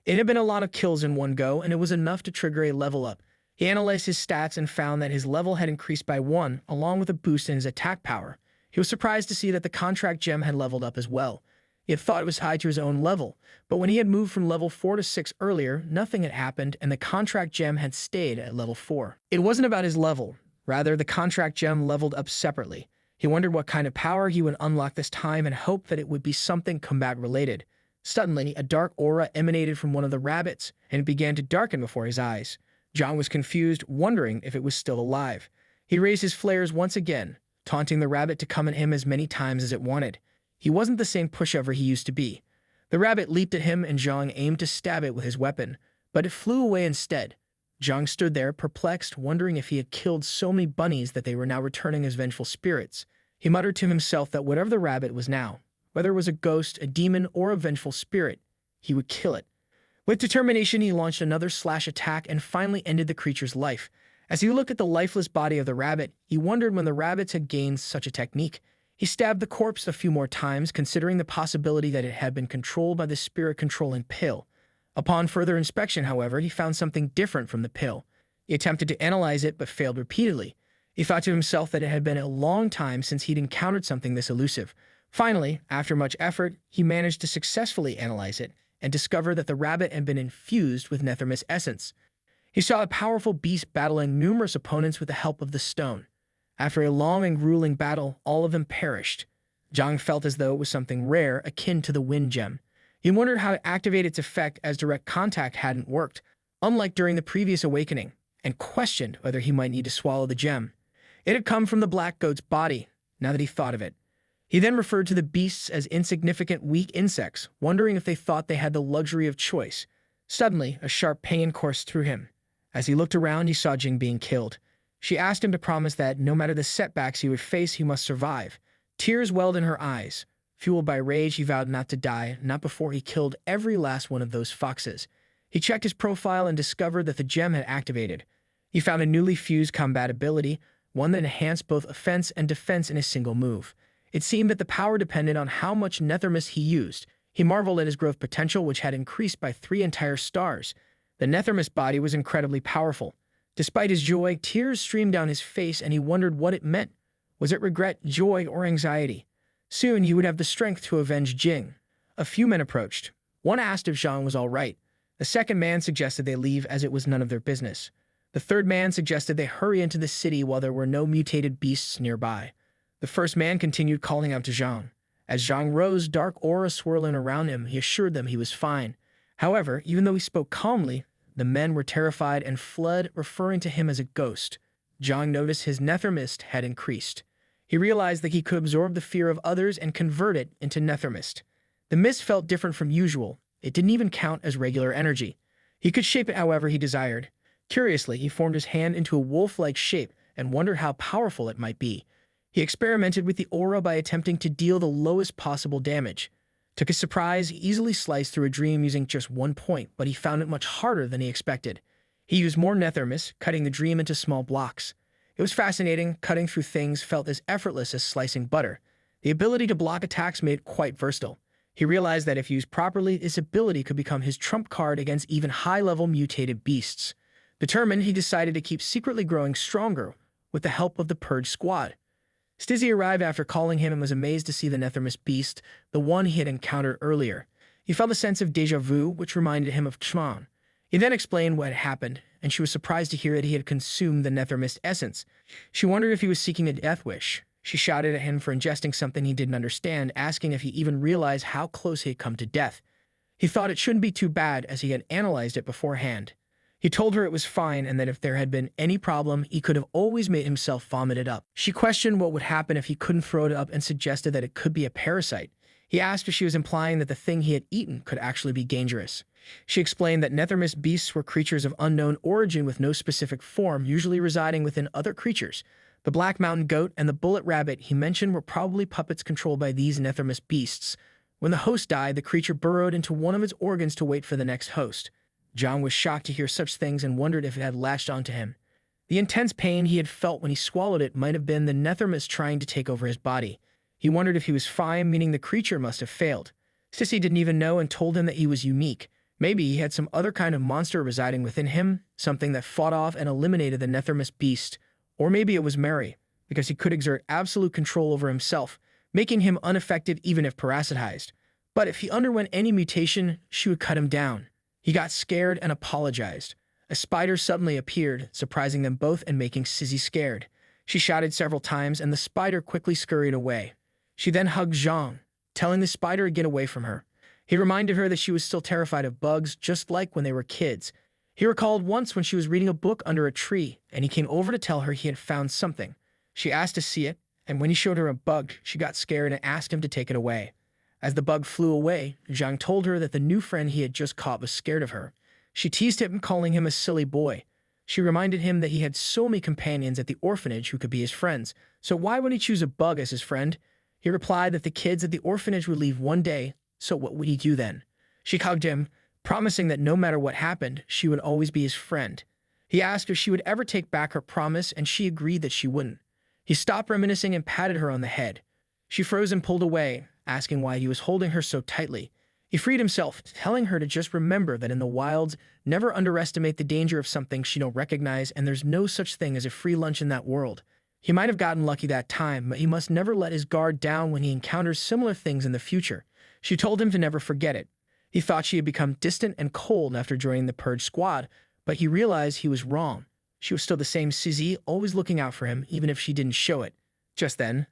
It had been a lot of kills in one go, and it was enough to trigger a level up. He analyzed his stats and found that his level had increased by 1, along with a boost in his attack power. He was surprised to see that the contract gem had leveled up as well. He had thought it was tied to his own level, but when he had moved from level 4 to 6 earlier, nothing had happened, and the contract gem had stayed at level 4. It wasn't about his level. Rather, the contract gem leveled up separately. He wondered what kind of power he would unlock this time and hoped that it would be something combat-related. Suddenly, a dark aura emanated from one of the rabbits, and it began to darken before his eyes. Zhang was confused, wondering if it was still alive. He raised his flares once again, taunting the rabbit to come at him as many times as it wanted. He wasn't the same pushover he used to be. The rabbit leaped at him, and Zhang aimed to stab it with his weapon, but it flew away instead. Zhang stood there, perplexed, wondering if he had killed so many bunnies that they were now returning as vengeful spirits. He muttered to himself that whatever the rabbit was now, whether it was a ghost, a demon, or a vengeful spirit, he would kill it. With determination, he launched another slash attack and finally ended the creature's life. As he looked at the lifeless body of the rabbit, he wondered when the rabbits had gained such a technique. He stabbed the corpse a few more times, considering the possibility that it had been controlled by the spirit-controlling pill. Upon further inspection, however, he found something different from the pill. He attempted to analyze it, but failed repeatedly. He thought to himself that it had been a long time since he'd encountered something this elusive. Finally, after much effort, he managed to successfully analyze it and discover that the rabbit had been infused with Nethermis essence. He saw a powerful beast battling numerous opponents with the help of the stone. After a long and grueling battle, all of them perished. Zhang felt as though it was something rare, akin to the wind gem. He wondered how to activate its effect, as direct contact hadn't worked, unlike during the previous awakening, and questioned whether he might need to swallow the gem. It had come from the black goat's body, now that he thought of it. He then referred to the beasts as insignificant, weak insects, wondering if they thought they had the luxury of choice. Suddenly, a sharp pain coursed through him. As he looked around, he saw Jing being killed. She asked him to promise that, no matter the setbacks he would face, he must survive. Tears welled in her eyes. Fueled by rage, he vowed not to die, not before he killed every last one of those foxes. He checked his profile and discovered that the gem had activated. He found a newly fused combat ability, one that enhanced both offense and defense in a single move. It seemed that the power depended on how much Nethermis he used. He marveled at his growth potential, which had increased by 3 entire stars. The Nethermis body was incredibly powerful. Despite his joy, tears streamed down his face, and he wondered what it meant. Was it regret, joy, or anxiety? Soon he would have the strength to avenge Jing. A few men approached. One asked if Zhang was all right. The second man suggested they leave as it was none of their business. The third man suggested they hurry into the city while there were no mutated beasts nearby. The first man continued calling out to Zhang. As Zhang rose, dark aura swirling around him, he assured them he was fine. However, even though he spoke calmly, the men were terrified and fled, referring to him as a ghost. Zhang noticed his nether mist had increased. He realized that he could absorb the fear of others and convert it into nether mist. The mist felt different from usual. It didn't even count as regular energy. He could shape it however he desired. Curiously, he formed his hand into a wolf-like shape and wondered how powerful it might be. He experimented with the aura by attempting to deal the lowest possible damage. To his surprise, he easily sliced through a dream using just 1 point, but he found it much harder than he expected. He used more nether mist, cutting the dream into small blocks. It was fascinating. Cutting through things felt as effortless as slicing butter. The ability to block attacks made it quite versatile. He realized that if used properly, this ability could become his trump card against even high-level mutated beasts. Determined, he decided to keep secretly growing stronger with the help of the Purge Squad. Stizzy arrived after calling him and was amazed to see the Nethermist beast, the one he had encountered earlier. He felt a sense of déjà vu, which reminded him of Chman. He then explained what had happened, and she was surprised to hear that he had consumed the Nethermist essence. She wondered if he was seeking a death wish. She shouted at him for ingesting something he didn't understand, asking if he even realized how close he had come to death. He thought it shouldn't be too bad, as he had analyzed it beforehand. He told her it was fine and that if there had been any problem, he could have always made himself vomit it up. She questioned what would happen if he couldn't throw it up and suggested that it could be a parasite. He asked if she was implying that the thing he had eaten could actually be dangerous. She explained that Nethermist beasts were creatures of unknown origin with no specific form, usually residing within other creatures. The Black Mountain Goat and the Bullet Rabbit he mentioned were probably puppets controlled by these Nethermist beasts. When the host died, the creature burrowed into one of its organs to wait for the next host. John was shocked to hear such things and wondered if it had latched onto him. The intense pain he had felt when he swallowed it might have been the Nethermist trying to take over his body. He wondered if he was fine, meaning the creature must have failed. Sissy didn't even know and told him that he was unique. Maybe he had some other kind of monster residing within him, something that fought off and eliminated the Nethermist beast. Or maybe it was Mary, because he could exert absolute control over himself, making him unaffected even if parasitized. But if he underwent any mutation, she would cut him down. He got scared and apologized. A spider suddenly appeared, surprising them both and making Sissy scared. She shouted several times, and the spider quickly scurried away. She then hugged Zhang, telling the spider to get away from her. He reminded her that she was still terrified of bugs, just like when they were kids. He recalled once when she was reading a book under a tree, and he came over to tell her he had found something. She asked to see it, and when he showed her a bug, she got scared and asked him to take it away. As the bug flew away, Zhang told her that the new friend he had just caught was scared of her. She teased him, calling him a silly boy. She reminded him that he had so many companions at the orphanage who could be his friends, so why would he choose a bug as his friend? He replied that the kids at the orphanage would leave one day, so what would he do then? She hugged him, promising that no matter what happened, she would always be his friend. He asked if she would ever take back her promise, and she agreed that she wouldn't. He stopped reminiscing and patted her on the head. She froze and pulled away, asking why he was holding her so tightly. He freed himself, telling her to just remember that in the wilds, never underestimate the danger of something she don't recognize, and there's no such thing as a free lunch in that world. He might have gotten lucky that time, but he must never let his guard down when he encounters similar things in the future. She told him to never forget it. He thought she had become distant and cold after joining the Purge Squad, but he realized he was wrong. She was still the same Sizzy, always looking out for him, even if she didn't show it. Just then,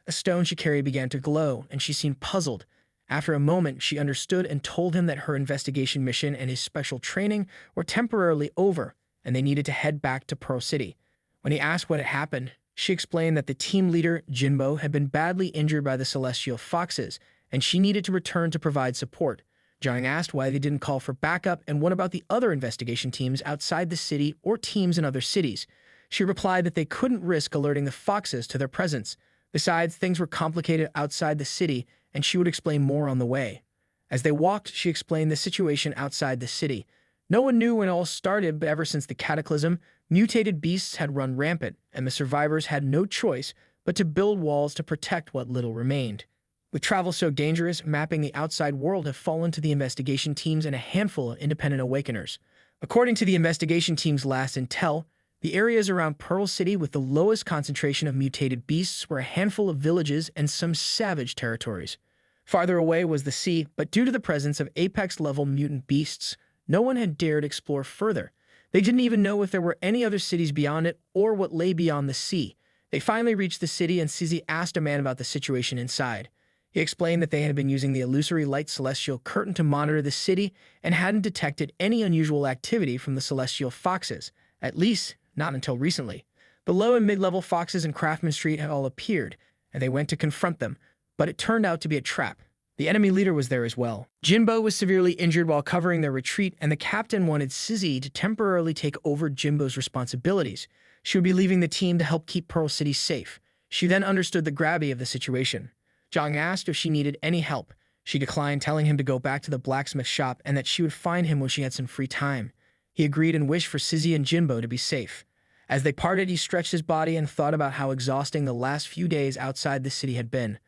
a stone she carried began to glow, and she seemed puzzled. After a moment, she understood and told him that her investigation mission and his special training were temporarily over, and they needed to head back to Pearl City. When he asked what had happened, she explained that the team leader, Jinbo, had been badly injured by the Celestial Foxes, and she needed to return to provide support. Zhang asked why they didn't call for backup and what about the other investigation teams outside the city or teams in other cities. She replied that they couldn't risk alerting the Foxes to their presence. Besides, things were complicated outside the city, and she would explain more on the way. As they walked, she explained the situation outside the city. No one knew when it all started, but ever since the cataclysm, mutated beasts had run rampant, and the survivors had no choice but to build walls to protect what little remained. With travel so dangerous, mapping the outside world have fallen to the investigation teams and a handful of independent awakeners. According to the investigation team's last intel, The areas around Pearl City with the lowest concentration of mutated beasts were a handful of villages and some savage territories. Farther away was the sea, but due to the presence of apex-level mutant beasts, no one had dared explore further. They didn't even know if there were any other cities beyond it or what lay beyond the sea. They finally reached the city, and Sizzy asked a man about the situation inside. He explained that they had been using the illusory light celestial curtain to monitor the city and hadn't detected any unusual activity from the celestial foxes, at least not until recently. The low and mid-level foxes in Craftsman Street had all appeared, and they went to confront them, but it turned out to be a trap. The enemy leader was there as well. Jinbo was severely injured while covering their retreat, and the captain wanted Sizzy to temporarily take over Jinbo's responsibilities. She would be leaving the team to help keep Pearl City safe. She then understood the gravity of the situation. Zhang asked if she needed any help. She declined, telling him to go back to the blacksmith shop and that she would find him when she had some free time. He agreed and wished for Sizzy and Jinbo to be safe. As they parted, he stretched his body and thought about how exhausting the last few days outside the city had been.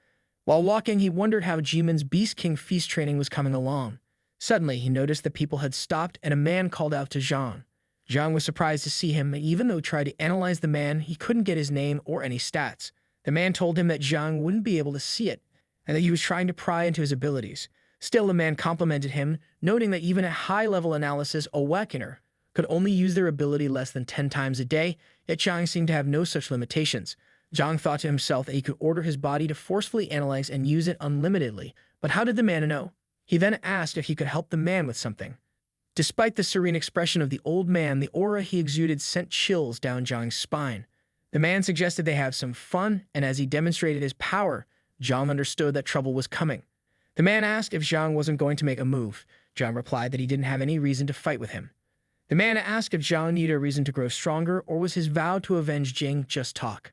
While walking, he wondered how Jimin's Beast King feast training was coming along. Suddenly, he noticed that people had stopped and a man called out to Zhang. Zhang was surprised to see him, and even though he tried to analyze the man, he couldn't get his name or any stats. The man told him that Zhang wouldn't be able to see it, and that he was trying to pry into his abilities. Still, the man complimented him, noting that even at high-level analysis, a Awakener could only use their ability less than 10 times a day, yet Zhang seemed to have no such limitations. Zhang thought to himself that he could order his body to forcefully analyze and use it unlimitedly, but how did the man know? He then asked if he could help the man with something. Despite the serene expression of the old man, the aura he exuded sent chills down Zhang's spine. The man suggested they have some fun, and as he demonstrated his power, Zhang understood that trouble was coming. The man asked if Zhang wasn't going to make a move. Zhang replied that he didn't have any reason to fight with him. The man asked if Zhang needed a reason to grow stronger, or was his vow to avenge Jing just talk.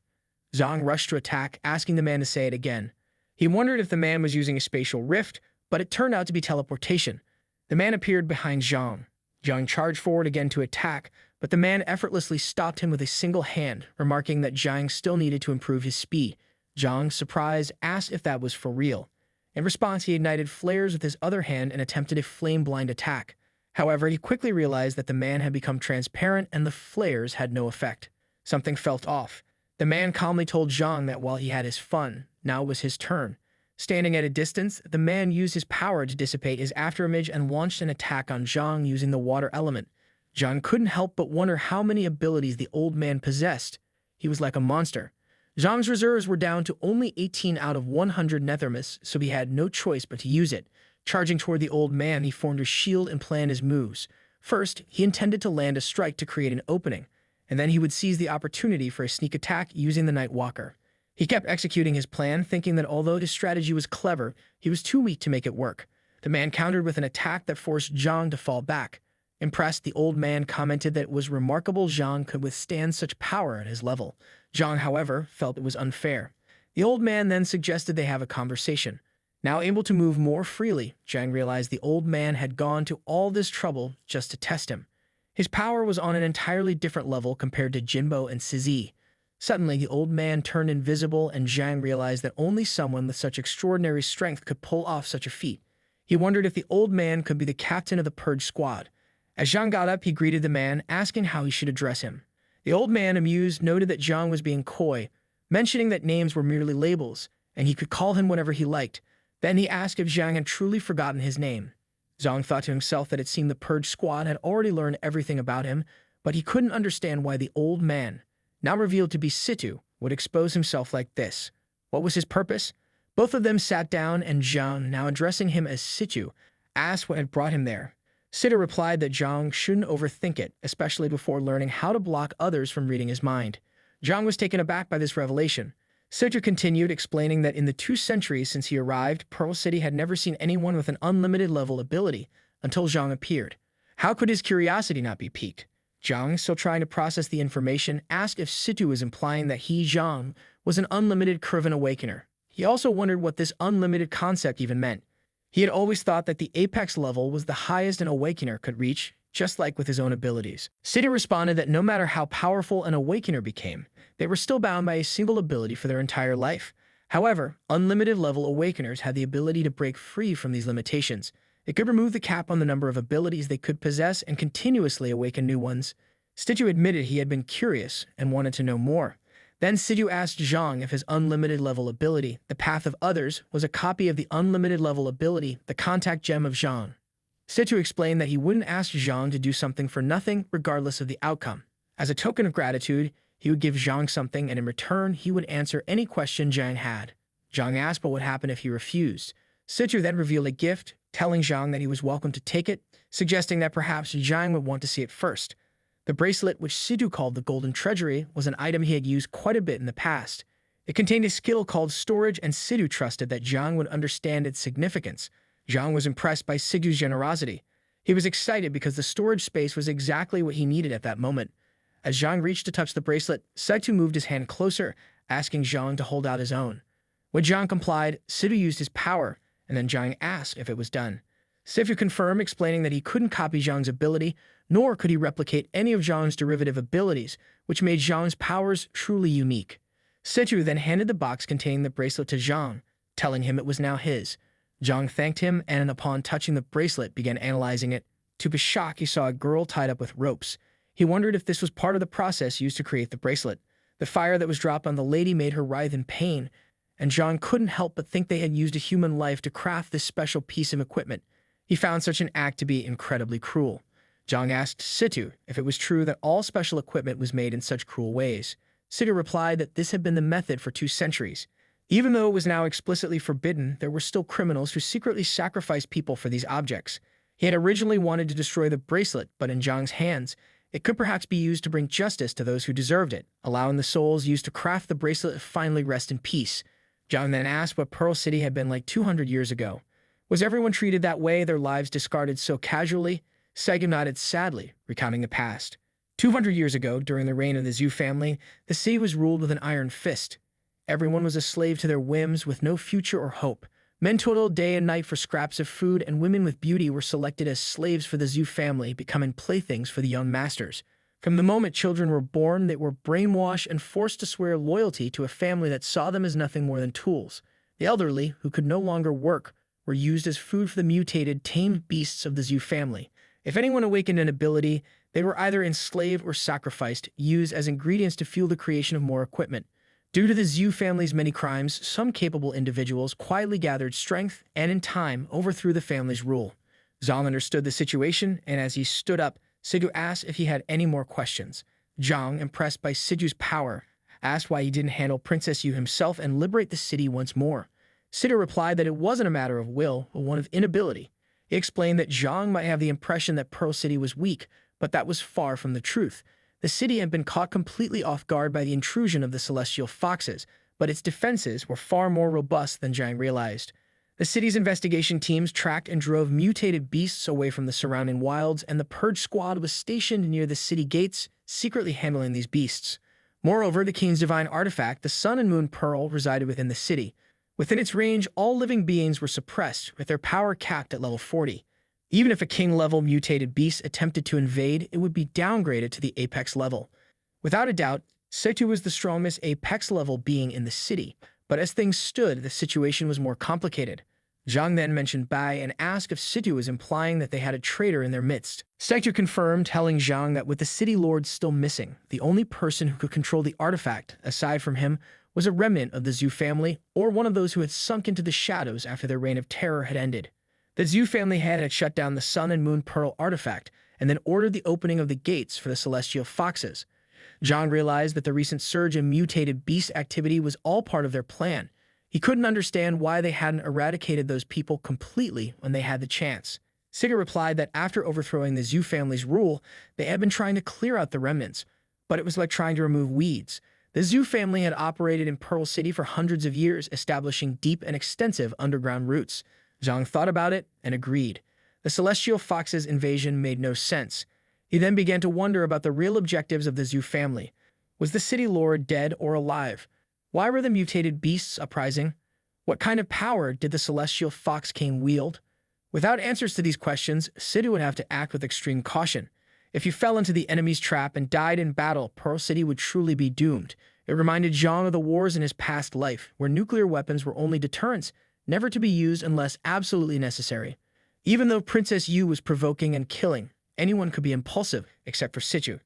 Zhang rushed to attack, asking the man to say it again. He wondered if the man was using a spatial rift, but it turned out to be teleportation. The man appeared behind Zhang. Zhang charged forward again to attack, but the man effortlessly stopped him with a single hand, remarking that Zhang still needed to improve his speed. Zhang, surprised, asked if that was for real. In response, he ignited flares with his other hand and attempted a flame-blind attack. However, he quickly realized that the man had become transparent and the flares had no effect. Something felt off. The man calmly told Zhang that while he had his fun, now was his turn. Standing at a distance, the man used his power to dissipate his afterimage and launched an attack on Zhang using the water element. Zhang couldn't help but wonder how many abilities the old man possessed. He was like a monster. Zhang's reserves were down to only 18 out of 100 nethermas, so he had no choice but to use it. Charging toward the old man, he formed a shield and planned his moves. First, he intended to land a strike to create an opening, and then he would seize the opportunity for a sneak attack using the Night Walker. He kept executing his plan, thinking that although his strategy was clever, he was too weak to make it work. The man countered with an attack that forced Zhang to fall back. Impressed, the old man commented that it was remarkable Zhang could withstand such power at his level. Zhang, however, felt it was unfair. The old man then suggested they have a conversation. Now able to move more freely, Zhang realized the old man had gone to all this trouble just to test him. His power was on an entirely different level compared to Jinbo and Sizzy. Suddenly, the old man turned invisible, and Zhang realized that only someone with such extraordinary strength could pull off such a feat. He wondered if the old man could be the captain of the Purge Squad. As Zhang got up, he greeted the man, asking how he should address him. The old man, amused, noted that Zhang was being coy, mentioning that names were merely labels, and he could call him whatever he liked. Then he asked if Zhang had truly forgotten his name. Zhang thought to himself that it seemed the Purge Squad had already learned everything about him, but he couldn't understand why the old man, now revealed to be Situ, would expose himself like this. What was his purpose? Both of them sat down, and Zhang, now addressing him as Situ, asked what had brought him there. Situ replied that Zhang shouldn't overthink it, especially before learning how to block others from reading his mind. Zhang was taken aback by this revelation. Situ continued, explaining that in the 2 centuries since he arrived, Pearl City had never seen anyone with an unlimited level ability until Zhang appeared. How could his curiosity not be piqued? Zhang, still trying to process the information, asked if Situ was implying that he, Zhang, was an unlimited Curvin Awakener. He also wondered what this unlimited concept even meant. He had always thought that the apex level was the highest an Awakener could reach, just like with his own abilities. Situ responded that no matter how powerful an Awakener became, they were still bound by a single ability for their entire life. However, unlimited level Awakeners had the ability to break free from these limitations. It could remove the cap on the number of abilities they could possess and continuously awaken new ones. Situ admitted he had been curious and wanted to know more. Then Situ asked Zhang if his unlimited level ability, the Path of Others, was a copy of the unlimited level ability, the Contact Gem of Zhang. Situ explained that he wouldn't ask Zhang to do something for nothing regardless of the outcome. As a token of gratitude, he would give Zhang something, and in return, he would answer any question Zhang had. Zhang asked what would happen if he refused. Situ then revealed a gift, telling Zhang that he was welcome to take it, suggesting that perhaps Zhang would want to see it first. The bracelet, which Situ called the Golden Treasury, was an item he had used quite a bit in the past. It contained a skill called Storage, and Situ trusted that Zhang would understand its significance. Zhang was impressed by Situ's generosity. He was excited because the storage space was exactly what he needed at that moment. As Zhang reached to touch the bracelet, Situ moved his hand closer, asking Zhang to hold out his own. When Zhang complied, Situ used his power, and then Zhang asked if it was done. Situ confirmed, explaining that he couldn't copy Zhang's ability, nor could he replicate any of Zhang's derivative abilities, which made Zhang's powers truly unique. Situ then handed the box containing the bracelet to Zhang, telling him it was now his. Zhang thanked him and, upon touching the bracelet, began analyzing it. To his shock, he saw a girl tied up with ropes. He wondered if this was part of the process used to create the bracelet. The fire that was dropped on the lady made her writhe in pain, and Zhang couldn't help but think they had used a human life to craft this special piece of equipment. He found such an act to be incredibly cruel. Zhang asked Situ if it was true that all special equipment was made in such cruel ways. Situ replied that this had been the method for 2 centuries. Even though it was now explicitly forbidden, there were still criminals who secretly sacrificed people for these objects. He had originally wanted to destroy the bracelet, but in Zhang's hands, it could perhaps be used to bring justice to those who deserved it, allowing the souls used to craft the bracelet to finally rest in peace. Zhang then asked what Pearl City had been like 200 years ago. Was everyone treated that way, their lives discarded so casually? Saigon nodded sadly, recounting the past. 200 years ago, during the reign of the Zhu family, the city was ruled with an iron fist. Everyone was a slave to their whims, with no future or hope. Men toiled day and night for scraps of food, and women with beauty were selected as slaves for the Zhu family, becoming playthings for the young masters. From the moment children were born, they were brainwashed and forced to swear loyalty to a family that saw them as nothing more than tools. The elderly, who could no longer work, were used as food for the mutated, tamed beasts of the Zhu family. If anyone awakened an ability, they were either enslaved or sacrificed, used as ingredients to fuel the creation of more equipment. Due to the Zhu family's many crimes, some capable individuals quietly gathered strength and, in time, overthrew the family's rule. Zhang understood the situation, and as he stood up, Situ asked if he had any more questions. Zhang, impressed by Situ's power, asked why he didn't handle Princess Yu himself and liberate the city once more. Situ replied that it wasn't a matter of will, but one of inability. He explained that Zhang might have the impression that Pearl City was weak, but that was far from the truth. The city had been caught completely off guard by the intrusion of the celestial foxes, but its defenses were far more robust than Zhang realized. The city's investigation teams tracked and drove mutated beasts away from the surrounding wilds, and the Purge Squad was stationed near the city gates, secretly handling these beasts. Moreover, the king's divine artifact, the Sun and Moon Pearl, resided within the city. Within its range, all living beings were suppressed, with their power capped at level 40. Even if a king-level mutated beast attempted to invade, it would be downgraded to the apex level. Without a doubt, Situ was the strongest apex-level being in the city, but as things stood, the situation was more complicated. Zhang then mentioned Bai and asked if Situ was implying that they had a traitor in their midst. Situ confirmed, telling Zhang that with the city lord still missing, the only person who could control the artifact, aside from him, was a remnant of the Zhu family, or one of those who had sunk into the shadows after their reign of terror had ended. The Zhu family had shut down the Sun and Moon Pearl artifact, and then ordered the opening of the gates for the celestial foxes. Zhang realized that the recent surge in mutated beast activity was all part of their plan. He couldn't understand why they hadn't eradicated those people completely when they had the chance. Situ replied that after overthrowing the Zhu family's rule, they had been trying to clear out the remnants, but it was like trying to remove weeds. The Zhu family had operated in Pearl City for hundreds of years, establishing deep and extensive underground roots. Zhang thought about it and agreed. The Celestial Fox's invasion made no sense. He then began to wonder about the real objectives of the Zhu family. Was the city lord dead or alive? Why were the mutated beasts uprising? What kind of power did the Celestial Fox King wield? Without answers to these questions, Situ would have to act with extreme caution. If he fell into the enemy's trap and died in battle, Pearl City would truly be doomed. It reminded Zhang of the wars in his past life, where nuclear weapons were only deterrents, never to be used unless absolutely necessary. Even though Princess Yu was provoking and killing, anyone could be impulsive, except for Situ.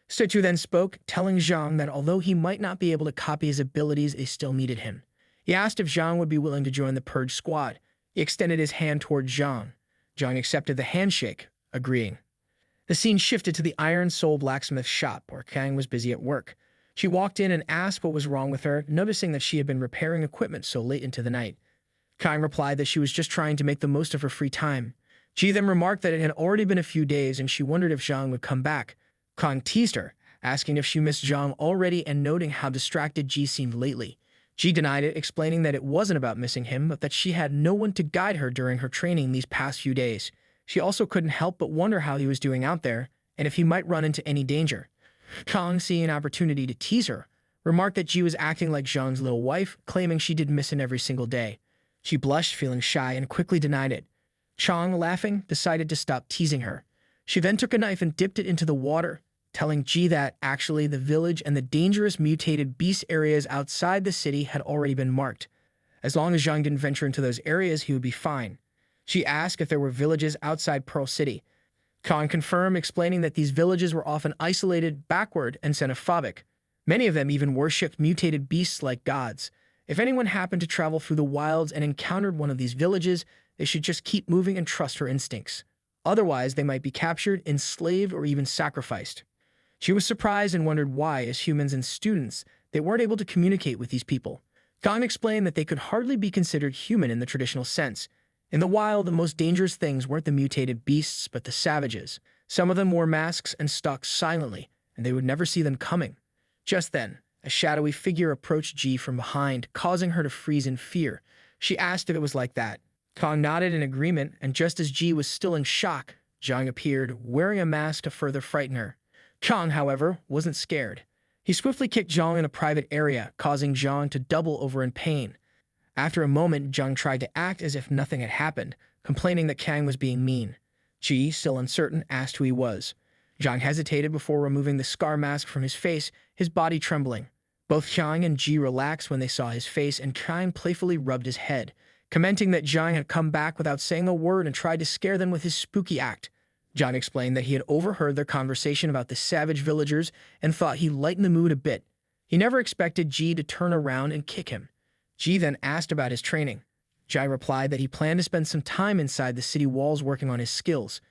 Situ then spoke, telling Zhang that although he might not be able to copy his abilities, they still needed him. He asked if Zhang would be willing to join the Purge squad. He extended his hand toward Zhang. Zhang accepted the handshake, agreeing. The scene shifted to the Iron Soul blacksmith shop, where Kang was busy at work. She walked in and asked what was wrong with her, noticing that she had been repairing equipment so late into the night. Kang replied that she was just trying to make the most of her free time. Ji then remarked that it had already been a few days and she wondered if Zhang would come back. Kang teased her, asking if she missed Zhang already and noting how distracted Ji seemed lately. Ji denied it, explaining that it wasn't about missing him, but that she had no one to guide her during her training these past few days. She also couldn't help but wonder how he was doing out there and if he might run into any danger. Kang, seeing an opportunity to tease her, remarked that Ji was acting like Zhang's little wife, claiming she did miss him every single day. She blushed, feeling shy, and quickly denied it. Chang, laughing, decided to stop teasing her. She then took a knife and dipped it into the water, telling Ji that, actually, the village and the dangerous mutated beast areas outside the city had already been marked. As long as Zhang didn't venture into those areas, he would be fine. She asked if there were villages outside Pearl City. Khan confirmed, explaining that these villages were often isolated, backward, and xenophobic. Many of them even worshipped mutated beasts like gods. If anyone happened to travel through the wilds and encountered one of these villages, they should just keep moving and trust her instincts. Otherwise, they might be captured, enslaved, or even sacrificed. She was surprised and wondered why, as humans and students, they weren't able to communicate with these people. Khan explained that they could hardly be considered human in the traditional sense. In the wild, the most dangerous things weren't the mutated beasts, but the savages. Some of them wore masks and stalked silently, and they would never see them coming. Just then, a shadowy figure approached Ji from behind, causing her to freeze in fear. She asked if it was like that. Kang nodded in agreement, and just as Ji was still in shock, Zhang appeared, wearing a mask to further frighten her. Kang, however, wasn't scared. He swiftly kicked Zhang in a private area, causing Zhang to double over in pain. After a moment, Zhang tried to act as if nothing had happened, complaining that Kang was being mean. Ji, still uncertain, asked who he was. Zhang hesitated before removing the scar mask from his face, his body trembling. Both Kang and Ji relaxed when they saw his face, and Kang playfully rubbed his head, commenting that Zhang had come back without saying a word and tried to scare them with his spooky act. Zhang explained that he had overheard their conversation about the savage villagers and thought he lightened the mood a bit. He never expected Ji to turn around and kick him. Ji then asked about his training. Jai replied that he planned to spend some time inside the city walls working on his skills.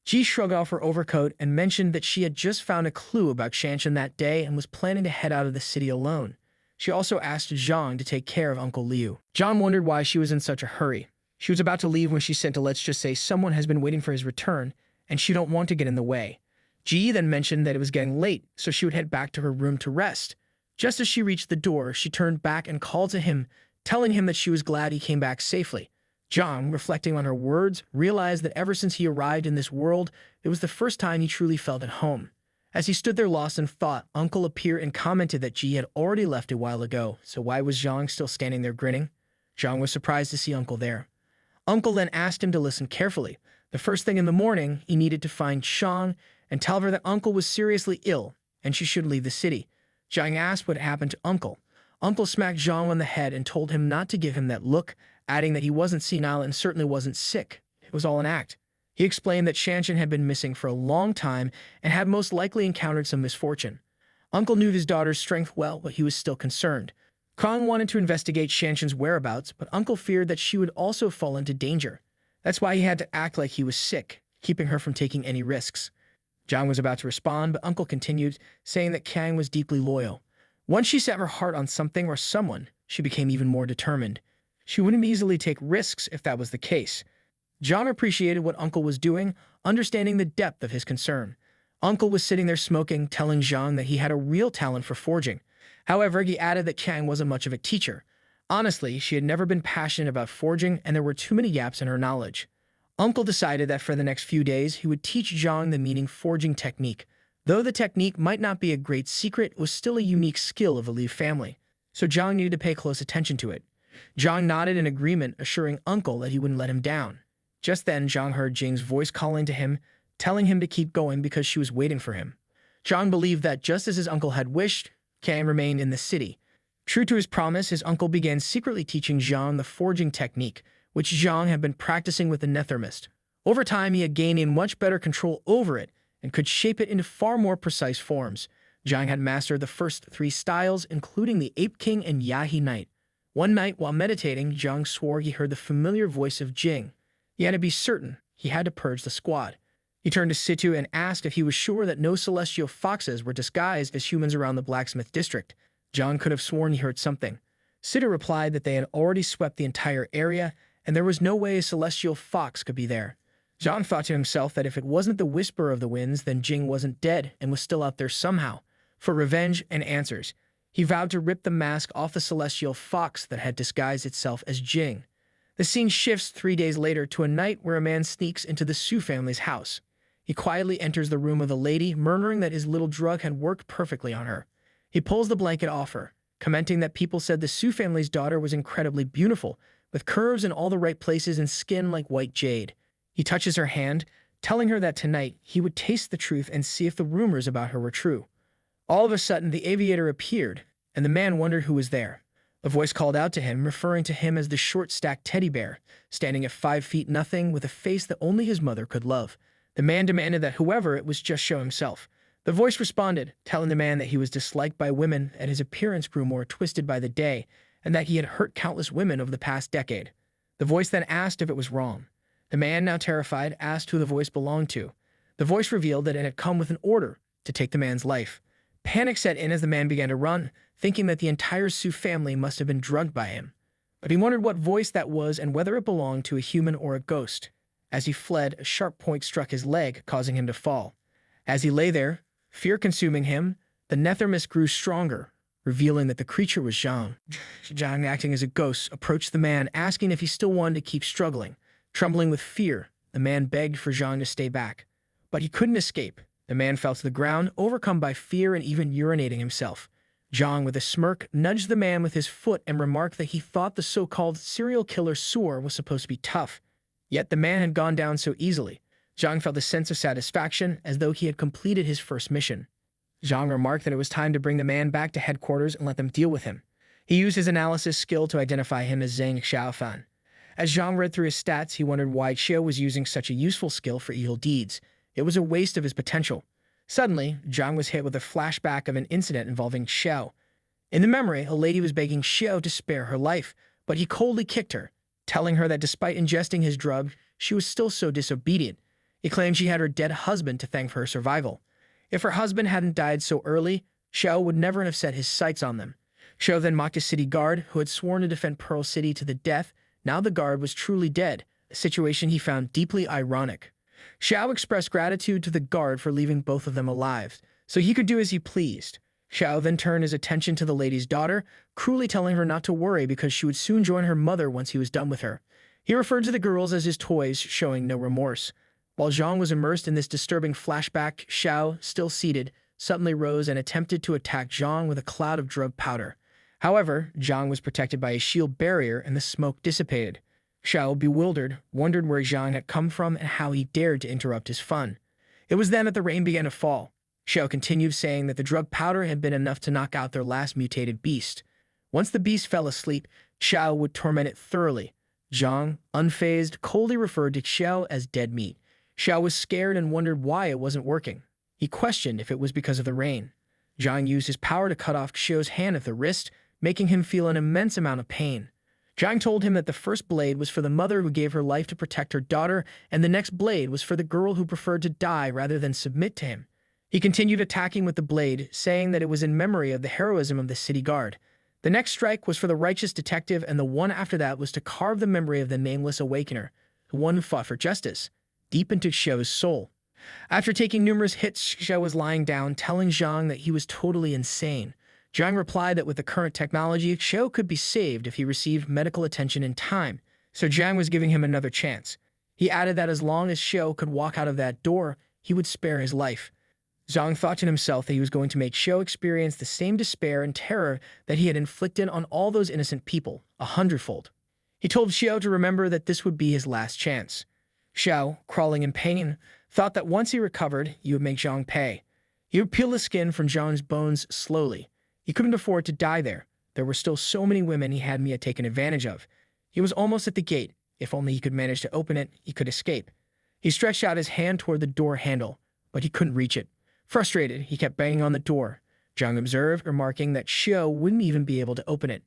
Ji shrugged off her overcoat and mentioned that she had just found a clue about Shanshan that day and was planning to head out of the city alone. She also asked Zhang to take care of Uncle Liu. Zhang wondered why she was in such a hurry. She was about to leave when she sent a let's just say someone has been waiting for his return, and she don't want to get in the way. Ji then mentioned that it was getting late, so she would head back to her room to rest. Just as she reached the door, she turned back and called to him, telling him that she was glad he came back safely. Zhang, reflecting on her words, realized that ever since he arrived in this world, it was the first time he truly felt at home. As he stood there lost in thought, Uncle appeared and commented that Ji had already left a while ago, so why was Zhang still standing there grinning? Zhang was surprised to see Uncle there. Uncle then asked him to listen carefully. The first thing in the morning, he needed to find Zhang and tell her that Uncle was seriously ill and she should leave the city. Zhang asked what happened to Uncle. Uncle smacked Zhang on the head and told him not to give him that look, adding that he wasn't senile and certainly wasn't sick. It was all an act. He explained that Shanshan had been missing for a long time and had most likely encountered some misfortune. Uncle knew his daughter's strength well, but he was still concerned. Kong wanted to investigate Shanshan's whereabouts, but Uncle feared that she would also fall into danger. That's why he had to act like he was sick, keeping her from taking any risks. Zhang was about to respond, but Uncle continued, saying that Kang was deeply loyal. Once she set her heart on something or someone, she became even more determined. She wouldn't easily take risks if that was the case. Zhang appreciated what Uncle was doing, understanding the depth of his concern. Uncle was sitting there smoking, telling Zhang that he had a real talent for forging. However, he added that Kang wasn't much of a teacher. Honestly, she had never been passionate about forging, and there were too many gaps in her knowledge. Uncle decided that for the next few days, he would teach Zhang the meaning forging technique. Though the technique might not be a great secret, it was still a unique skill of the Li family, so Zhang needed to pay close attention to it. Zhang nodded in agreement, assuring Uncle that he wouldn't let him down. Just then, Zhang heard Jing's voice calling to him, telling him to keep going because she was waiting for him. Zhang believed that just as his uncle had wished, Kang remained in the city. True to his promise, his uncle began secretly teaching Zhang the forging technique, which Zhang had been practicing with the Nethermist. Over time, he had gained much better control over it, and could shape it into far more precise forms. Zhang had mastered the first 3 styles, including the Ape King and Yahi Knight. One night, while meditating, Zhang swore he heard the familiar voice of Jing. He had to be certain. He had to purge the squad. He turned to Situ and asked if he was sure that no celestial foxes were disguised as humans around the blacksmith district. Zhang could have sworn he heard something. Situ replied that they had already swept the entire area, and there was no way a celestial fox could be there. Zhang thought to himself that if it wasn't the whisper of the winds, then Jing wasn't dead and was still out there somehow. For revenge and answers, he vowed to rip the mask off the celestial fox that had disguised itself as Jing. The scene shifts 3 days later to a night where a man sneaks into the Su family's house. He quietly enters the room of the lady, murmuring that his little drug had worked perfectly on her. He pulls the blanket off her, commenting that people said the Su family's daughter was incredibly beautiful, with curves in all the right places and skin like white jade. He touches her hand, telling her that tonight he would taste the truth and see if the rumors about her were true. All of a sudden, the aviator appeared, and the man wondered who was there. A voice called out to him, referring to him as the short-stacked teddy bear, standing at 5 feet nothing with a face that only his mother could love. The man demanded that whoever it was just show himself. The voice responded, telling the man that he was disliked by women and his appearance grew more twisted by the day, and that he had hurt countless women over the past decade. The voice then asked if it was wrong. The man, now terrified, asked who the voice belonged to. The voice revealed that it had come with an order to take the man's life. Panic set in as the man began to run, thinking that the entire Su family must have been drugged by him. But he wondered what voice that was and whether it belonged to a human or a ghost. As he fled, a sharp point struck his leg, causing him to fall. As he lay there, fear consuming him, the nether mist grew stronger, revealing that the creature was Zhang. Zhang, acting as a ghost, approached the man, asking if he still wanted to keep struggling. Trembling with fear, the man begged for Zhang to stay back. But he couldn't escape. The man fell to the ground, overcome by fear and even urinating himself. Zhang, with a smirk, nudged the man with his foot and remarked that he thought the so-called serial killer Sur was supposed to be tough. Yet the man had gone down so easily. Zhang felt a sense of satisfaction, as though he had completed his first mission. Zhang remarked that it was time to bring the man back to headquarters and let them deal with him. He used his analysis skill to identify him as Zhang Xiaofan. As Zhang read through his stats, he wondered why Xiao was using such a useful skill for evil deeds. It was a waste of his potential. Suddenly, Zhang was hit with a flashback of an incident involving Xiao. In the memory, a lady was begging Xiao to spare her life, but he coldly kicked her, telling her that despite ingesting his drug, she was still so disobedient. He claimed she had her dead husband to thank for her survival. If her husband hadn't died so early, Xiao would never have set his sights on them. Xiao then mocked a city guard who had sworn to defend Pearl City to the death. Now the guard was truly dead, a situation he found deeply ironic. Xiao expressed gratitude to the guard for leaving both of them alive, so he could do as he pleased. Xiao then turned his attention to the lady's daughter, cruelly telling her not to worry because she would soon join her mother once he was done with her. He referred to the girls as his toys, showing no remorse. While Zhang was immersed in this disturbing flashback, Xiao, still seated, suddenly rose and attempted to attack Zhang with a cloud of drug powder. However, Zhang was protected by a shield barrier and the smoke dissipated. Xiao, bewildered, wondered where Zhang had come from and how he dared to interrupt his fun. It was then that the rain began to fall. Xiao continued, saying that the drug powder had been enough to knock out their last mutated beast. Once the beast fell asleep, Xiao would torment it thoroughly. Zhang, unfazed, coldly referred to Xiao as dead meat. Xiao was scared and wondered why it wasn't working. He questioned if it was because of the rain. Zhang used his power to cut off Xiao's hand at the wrist, making him feel an immense amount of pain. Zhang told him that the first blade was for the mother who gave her life to protect her daughter, and the next blade was for the girl who preferred to die rather than submit to him. He continued attacking with the blade, saying that it was in memory of the heroism of the city guard. The next strike was for the righteous detective, and the one after that was to carve the memory of the nameless awakener, the one who fought for justice, deep into Xiao's soul. After taking numerous hits, Xiao was lying down, telling Zhang that he was totally insane. Zhang replied that with the current technology, Xiao could be saved if he received medical attention in time, so Zhang was giving him another chance. He added that as long as Xiao could walk out of that door, he would spare his life. Zhang thought to himself that he was going to make Xiao experience the same despair and terror that he had inflicted on all those innocent people, 100-fold. He told Xiao to remember that this would be his last chance. Xiao, crawling in pain, thought that once he recovered, he would make Zhang pay. He would peel the skin from Zhang's bones slowly. He couldn't afford to die there. There were still so many women he had taken advantage of. He was almost at the gate. If only he could manage to open it, he could escape. He stretched out his hand toward the door handle. but he couldn't reach it. Frustrated, he kept banging on the door. Zhang observed, remarking that Xiao wouldn't even be able to open it.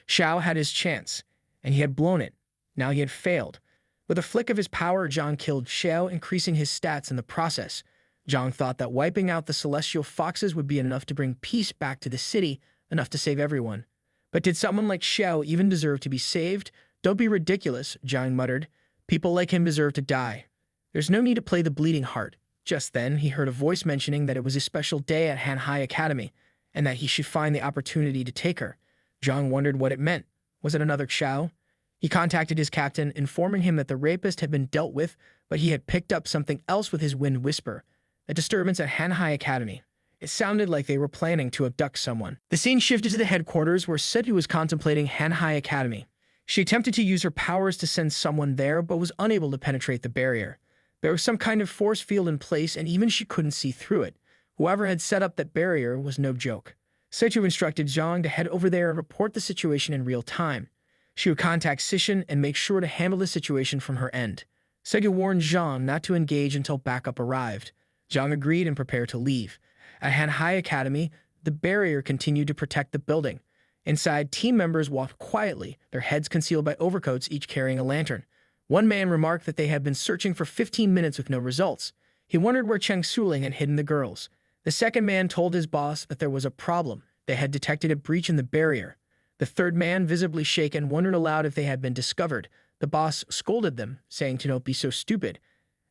Xiao had his chance, and he had blown it. Now he had failed. With a flick of his power, Zhang killed Xiao, increasing his stats in the process. Zhang thought that wiping out the celestial foxes would be enough to bring peace back to the city, enough to save everyone. But did someone like Xiao even deserve to be saved? Don't be ridiculous, Zhang muttered. People like him deserve to die. There's no need to play the bleeding heart. Just then, he heard a voice mentioning that it was a special day at Manhwa Academy, and that he should find the opportunity to take her. Zhang wondered what it meant. Was it another Xiao? He contacted his captain, informing him that the rapist had been dealt with, but he had picked up something else with his wind whisper. A disturbance at Manhwa Academy. It sounded like they were planning to abduct someone. The scene shifted to the headquarters, where Setu was contemplating Manhwa Academy. She attempted to use her powers to send someone there, but was unable to penetrate the barrier. There was some kind of force field in place, and even she couldn't see through it. Whoever had set up that barrier was no joke. Setu instructed Zhang to head over there and report the situation in real time. She would contact Sishin and make sure to handle the situation from her end. Setu warned Zhang not to engage until backup arrived. Zhang agreed and prepared to leave. At Manhwa Academy, the barrier continued to protect the building. Inside, team members walked quietly, their heads concealed by overcoats, each carrying a lantern. One man remarked that they had been searching for 15 minutes with no results. He wondered where Cheng Suling had hidden the girls. The second man told his boss that there was a problem. They had detected a breach in the barrier. The third man, visibly shaken, wondered aloud if they had been discovered. The boss scolded them, saying to not be so stupid.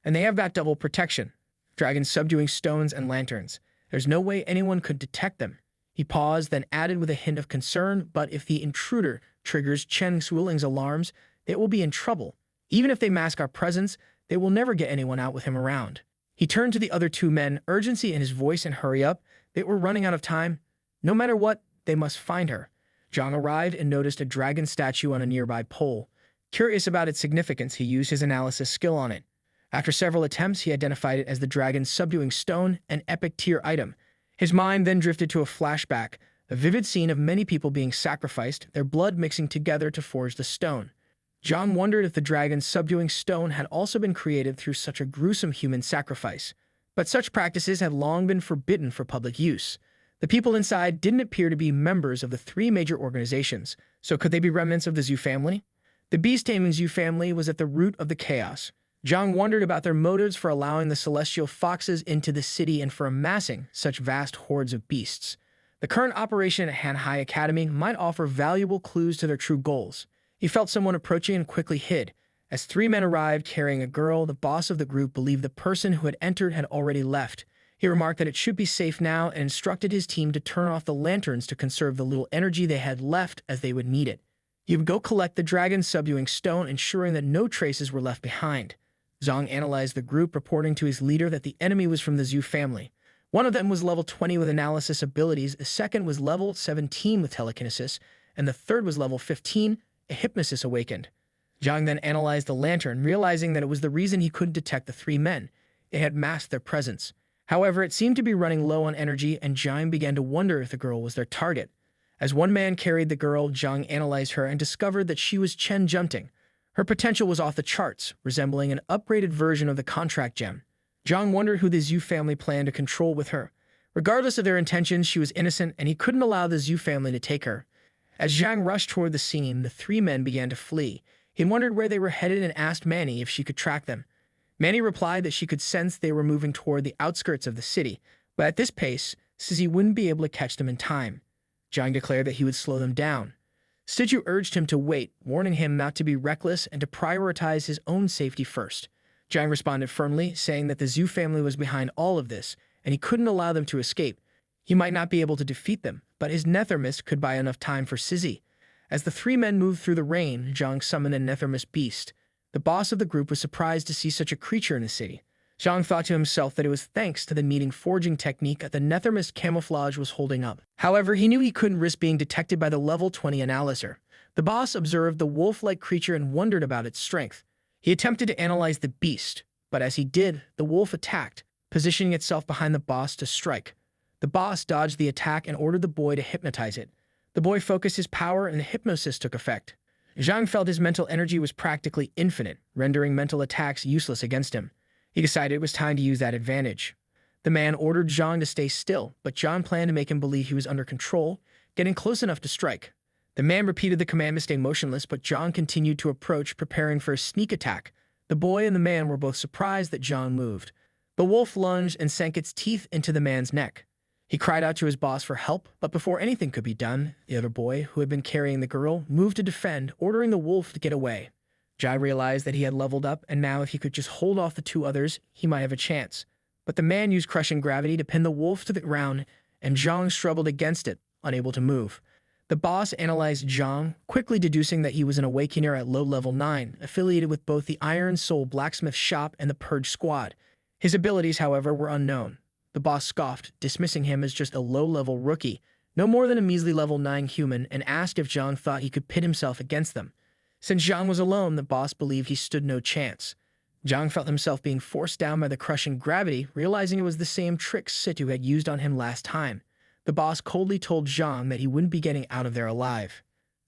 And they have that double protection. Dragons subduing stones and lanterns. There's no way anyone could detect them. He paused, then added with a hint of concern, but if the intruder triggers Cheng Suling's alarms, they will be in trouble. Even if they mask our presence, they will never get anyone out with him around. He turned to the other two men, urgency in his voice, and hurry up. They were running out of time. No matter what, they must find her. Zhang arrived and noticed a dragon statue on a nearby pole. Curious about its significance, he used his analysis skill on it. After several attempts, he identified it as the dragon's subduing stone, an epic tier item. His mind then drifted to a flashback, a vivid scene of many people being sacrificed, their blood mixing together to forge the stone. Zhang wondered if the dragon's subduing stone had also been created through such a gruesome human sacrifice. But such practices had long been forbidden for public use. The people inside didn't appear to be members of the three major organizations, so could they be remnants of the Zhu family? The beast-taming Zhu family was at the root of the chaos. Zhang wondered about their motives for allowing the celestial foxes into the city and for amassing such vast hordes of beasts. The current operation at Manhwa Academy might offer valuable clues to their true goals. He felt someone approaching and quickly hid. As three men arrived carrying a girl, the boss of the group believed the person who had entered had already left. He remarked that it should be safe now and instructed his team to turn off the lanterns to conserve the little energy they had left as they would need it. He would go collect the dragon's subduing stone, ensuring that no traces were left behind. Zhang analyzed the group, reporting to his leader that the enemy was from the Zhu family. One of them was level 20 with analysis abilities, the second was level 17 with telekinesis, and the third was level 15, a hypnosis awakened. Zhang then analyzed the lantern, realizing that it was the reason he couldn't detect the three men. It had masked their presence. However, it seemed to be running low on energy, and Zhang began to wonder if the girl was their target. As one man carried the girl, Zhang analyzed her and discovered that she was Chen Junting. Her potential was off the charts, resembling an upgraded version of the contract gem. Zhang wondered who the Zhu family planned to control with her. Regardless of their intentions, she was innocent, and he couldn't allow the Zhu family to take her. As Zhang rushed toward the scene, the three men began to flee. He wondered where they were headed and asked Manny if she could track them. Manny replied that she could sense they were moving toward the outskirts of the city, but at this pace, Sissy wouldn't be able to catch them in time. Zhang declared that he would slow them down. Siju urged him to wait, warning him not to be reckless and to prioritize his own safety first. Zhang responded firmly, saying that the Zhu family was behind all of this, and he couldn't allow them to escape. He might not be able to defeat them, but his Nethermist could buy enough time for Sizzy. As the three men moved through the rain, Zhang summoned a Nethermist beast. The boss of the group was surprised to see such a creature in the city. Zhang thought to himself that it was thanks to the meeting forging technique that the Nethermist camouflage was holding up. However, he knew he couldn't risk being detected by the level 20 analyzer. The boss observed the wolf-like creature and wondered about its strength. He attempted to analyze the beast, but as he did, the wolf attacked, positioning itself behind the boss to strike. The boss dodged the attack and ordered the boy to hypnotize it. The boy focused his power and the hypnosis took effect. Zhang felt his mental energy was practically infinite, rendering mental attacks useless against him. He decided it was time to use that advantage. The man ordered Zhang to stay still, but Zhang planned to make him believe he was under control, getting close enough to strike. The man repeated the command to stay motionless, but Zhang continued to approach, preparing for a sneak attack. The boy and the man were both surprised that Zhang moved. The wolf lunged and sank its teeth into the man's neck. He cried out to his boss for help, but before anything could be done, the other boy, who had been carrying the girl, moved to defend, ordering the wolf to get away. Zhang realized that he had leveled up, and now if he could just hold off the two others, he might have a chance. But the man used crushing gravity to pin the wolf to the ground, and Zhang struggled against it, unable to move. The boss analyzed Zhang, quickly deducing that he was an awakener at low level 9, affiliated with both the Iron Soul Blacksmith Shop and the Purge Squad. His abilities, however, were unknown. The boss scoffed, dismissing him as just a low-level rookie, no more than a measly level 9 human, and asked if Zhang thought he could pit himself against them. Since Zhang was alone, the boss believed he stood no chance. Zhang felt himself being forced down by the crushing gravity, realizing it was the same trick Situ had used on him last time. The boss coldly told Zhang that he wouldn't be getting out of there alive.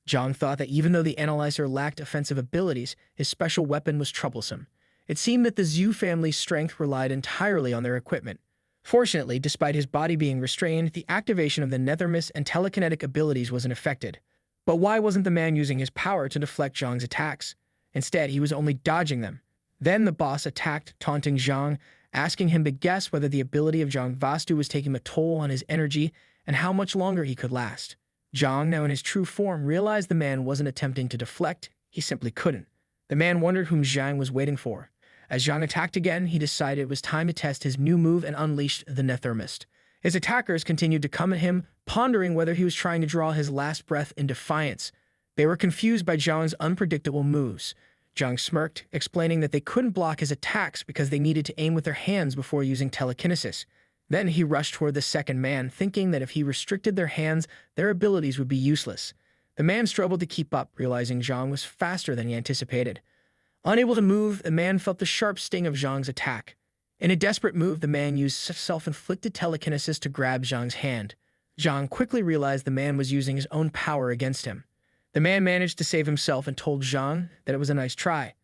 Zhang thought that even though the analyzer lacked offensive abilities, his special weapon was troublesome. It seemed that the Zhu family's strength relied entirely on their equipment. Fortunately, despite his body being restrained, the activation of the nethermist and telekinetic abilities wasn't affected. But why wasn't the man using his power to deflect Zhang's attacks? Instead, he was only dodging them. Then the boss attacked, taunting Zhang, asking him to guess whether the ability of Zhang Vastu was taking a toll on his energy and how much longer he could last. Zhang, now in his true form, realized the man wasn't attempting to deflect, he simply couldn't. The man wondered whom Zhang was waiting for. As Zhang attacked again, he decided it was time to test his new move and unleashed the nethermist. His attackers continued to come at him, pondering whether he was trying to draw his last breath in defiance. They were confused by Zhang's unpredictable moves. Zhang smirked, explaining that they couldn't block his attacks because they needed to aim with their hands before using telekinesis. Then he rushed toward the second man, thinking that if he restricted their hands, their abilities would be useless. The man struggled to keep up, realizing Zhang was faster than he anticipated. Unable to move, the man felt the sharp sting of Zhang's attack. In a desperate move, the man used self-inflicted telekinesis to grab Zhang's hand. Zhang quickly realized the man was using his own power against him. The man managed to save himself and told Zhang that it was a nice try.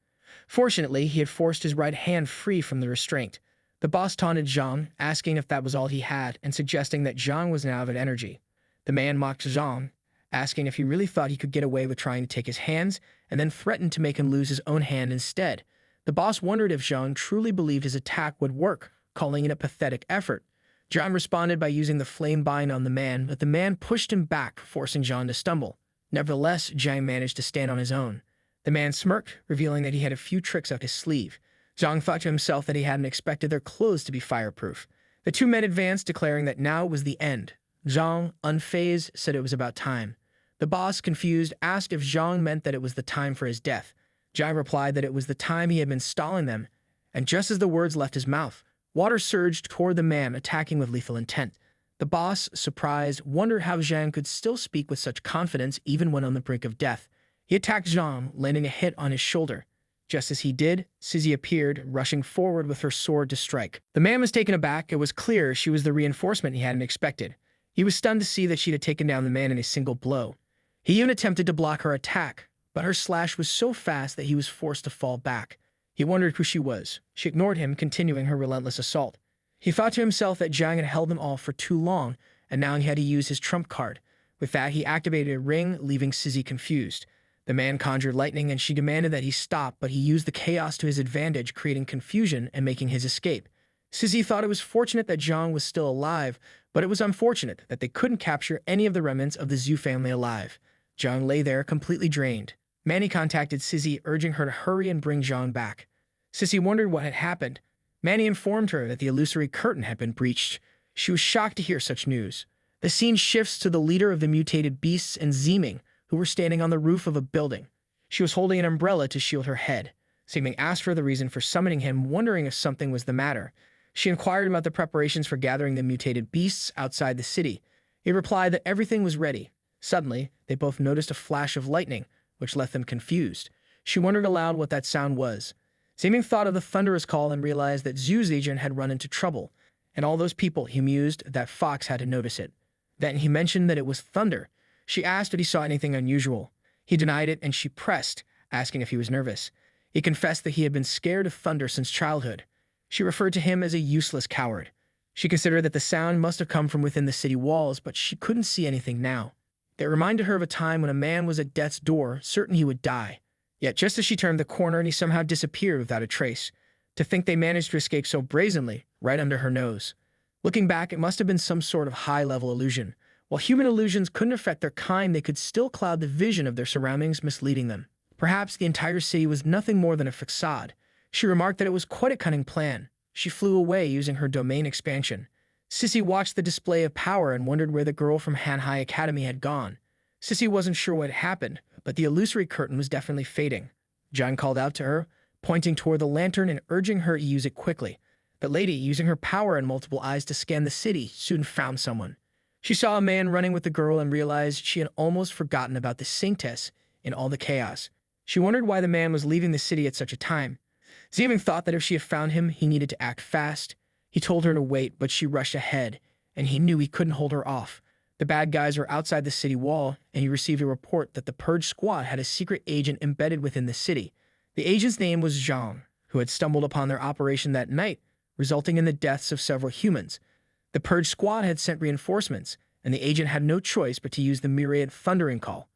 Fortunately, he had forced his right hand free from the restraint. The boss taunted Zhang, asking if that was all he had, and suggesting that Zhang was now out of energy. The man mocked Zhang, asking if he really thought he could get away with trying to take his hands, and then threatened to make him lose his own hand instead. The boss wondered if Zhang truly believed his attack would work, calling it a pathetic effort. Zhang responded by using the flame bind on the man, but the man pushed him back, forcing Zhang to stumble. Nevertheless, Zhang managed to stand on his own. The man smirked, revealing that he had a few tricks up his sleeve. Zhang thought to himself that he hadn't expected their clothes to be fireproof. The two men advanced, declaring that now was the end. Zhang, unfazed, said it was about time. The boss, confused, asked if Zhang meant that it was the time for his death. Zhang replied that it was the time he had been stalling them, and just as the words left his mouth, water surged toward the man, attacking with lethal intent. The boss, surprised, wondered how Zhang could still speak with such confidence even when on the brink of death. He attacked Zhang, landing a hit on his shoulder. Just as he did, Sizzy appeared, rushing forward with her sword to strike. The man was taken aback. It was clear she was the reinforcement he hadn't expected. He was stunned to see that she had taken down the man in a single blow. He even attempted to block her attack, but her slash was so fast that he was forced to fall back. He wondered who she was. She ignored him, continuing her relentless assault. He thought to himself that Zhang had held them all for too long, and now he had to use his trump card. With that, he activated a ring, leaving Sizzy confused. The man conjured lightning, and she demanded that he stop, but he used the chaos to his advantage, creating confusion and making his escape. Sizzy thought it was fortunate that Zhang was still alive, but it was unfortunate that they couldn't capture any of the remnants of the Zhu family alive. Zhang lay there, completely drained. Manny contacted Sizzy, urging her to hurry and bring Zhang back. Sizzy wondered what had happened. Manny informed her that the illusory curtain had been breached. She was shocked to hear such news. The scene shifts to the leader of the mutated beasts and Zeeming, who were standing on the roof of a building. She was holding an umbrella to shield her head. Zeeming asked her the reason for summoning him, wondering if something was the matter. She inquired about the preparations for gathering the mutated beasts outside the city. He replied that everything was ready. Suddenly, they both noticed a flash of lightning, which left them confused. She wondered aloud what that sound was. Zeeming thought of the thunderous call and realized that Zhu's agent had run into trouble, and all those people, he mused, that Fox had to notice it. Then he mentioned that it was thunder. She asked if he saw anything unusual. He denied it, and she pressed, asking if he was nervous. He confessed that he had been scared of thunder since childhood. She referred to him as a useless coward. She considered that the sound must have come from within the city walls, but she couldn't see anything now. It reminded her of a time when a man was at death's door, certain he would die. Yet just as she turned the corner, he somehow disappeared without a trace. To think they managed to escape so brazenly, right under her nose. Looking back, it must have been some sort of high-level illusion. While human illusions couldn't affect their kind, they could still cloud the vision of their surroundings, misleading them. Perhaps the entire city was nothing more than a facade. She remarked that it was quite a cunning plan. She flew away using her domain expansion. Sissy watched the display of power and wondered where the girl from Manhwa Academy had gone. Sissy wasn't sure what had happened, but the illusory curtain was definitely fading. John called out to her, pointing toward the lantern and urging her to use it quickly. The lady, using her power and multiple eyes to scan the city, soon found someone. She saw a man running with the girl and realized she had almost forgotten about the Saintess in all the chaos. She wondered why the man was leaving the city at such a time. Zieming thought that if she had found him, he needed to act fast. He told her to wait, but she rushed ahead, and he knew he couldn't hold her off. The bad guys were outside the city wall, and he received a report that the Purge Squad had a secret agent embedded within the city. The agent's name was Zhang, who had stumbled upon their operation that night, resulting in the deaths of several humans. The Purge Squad had sent reinforcements, and the agent had no choice but to use the myriad thundering call.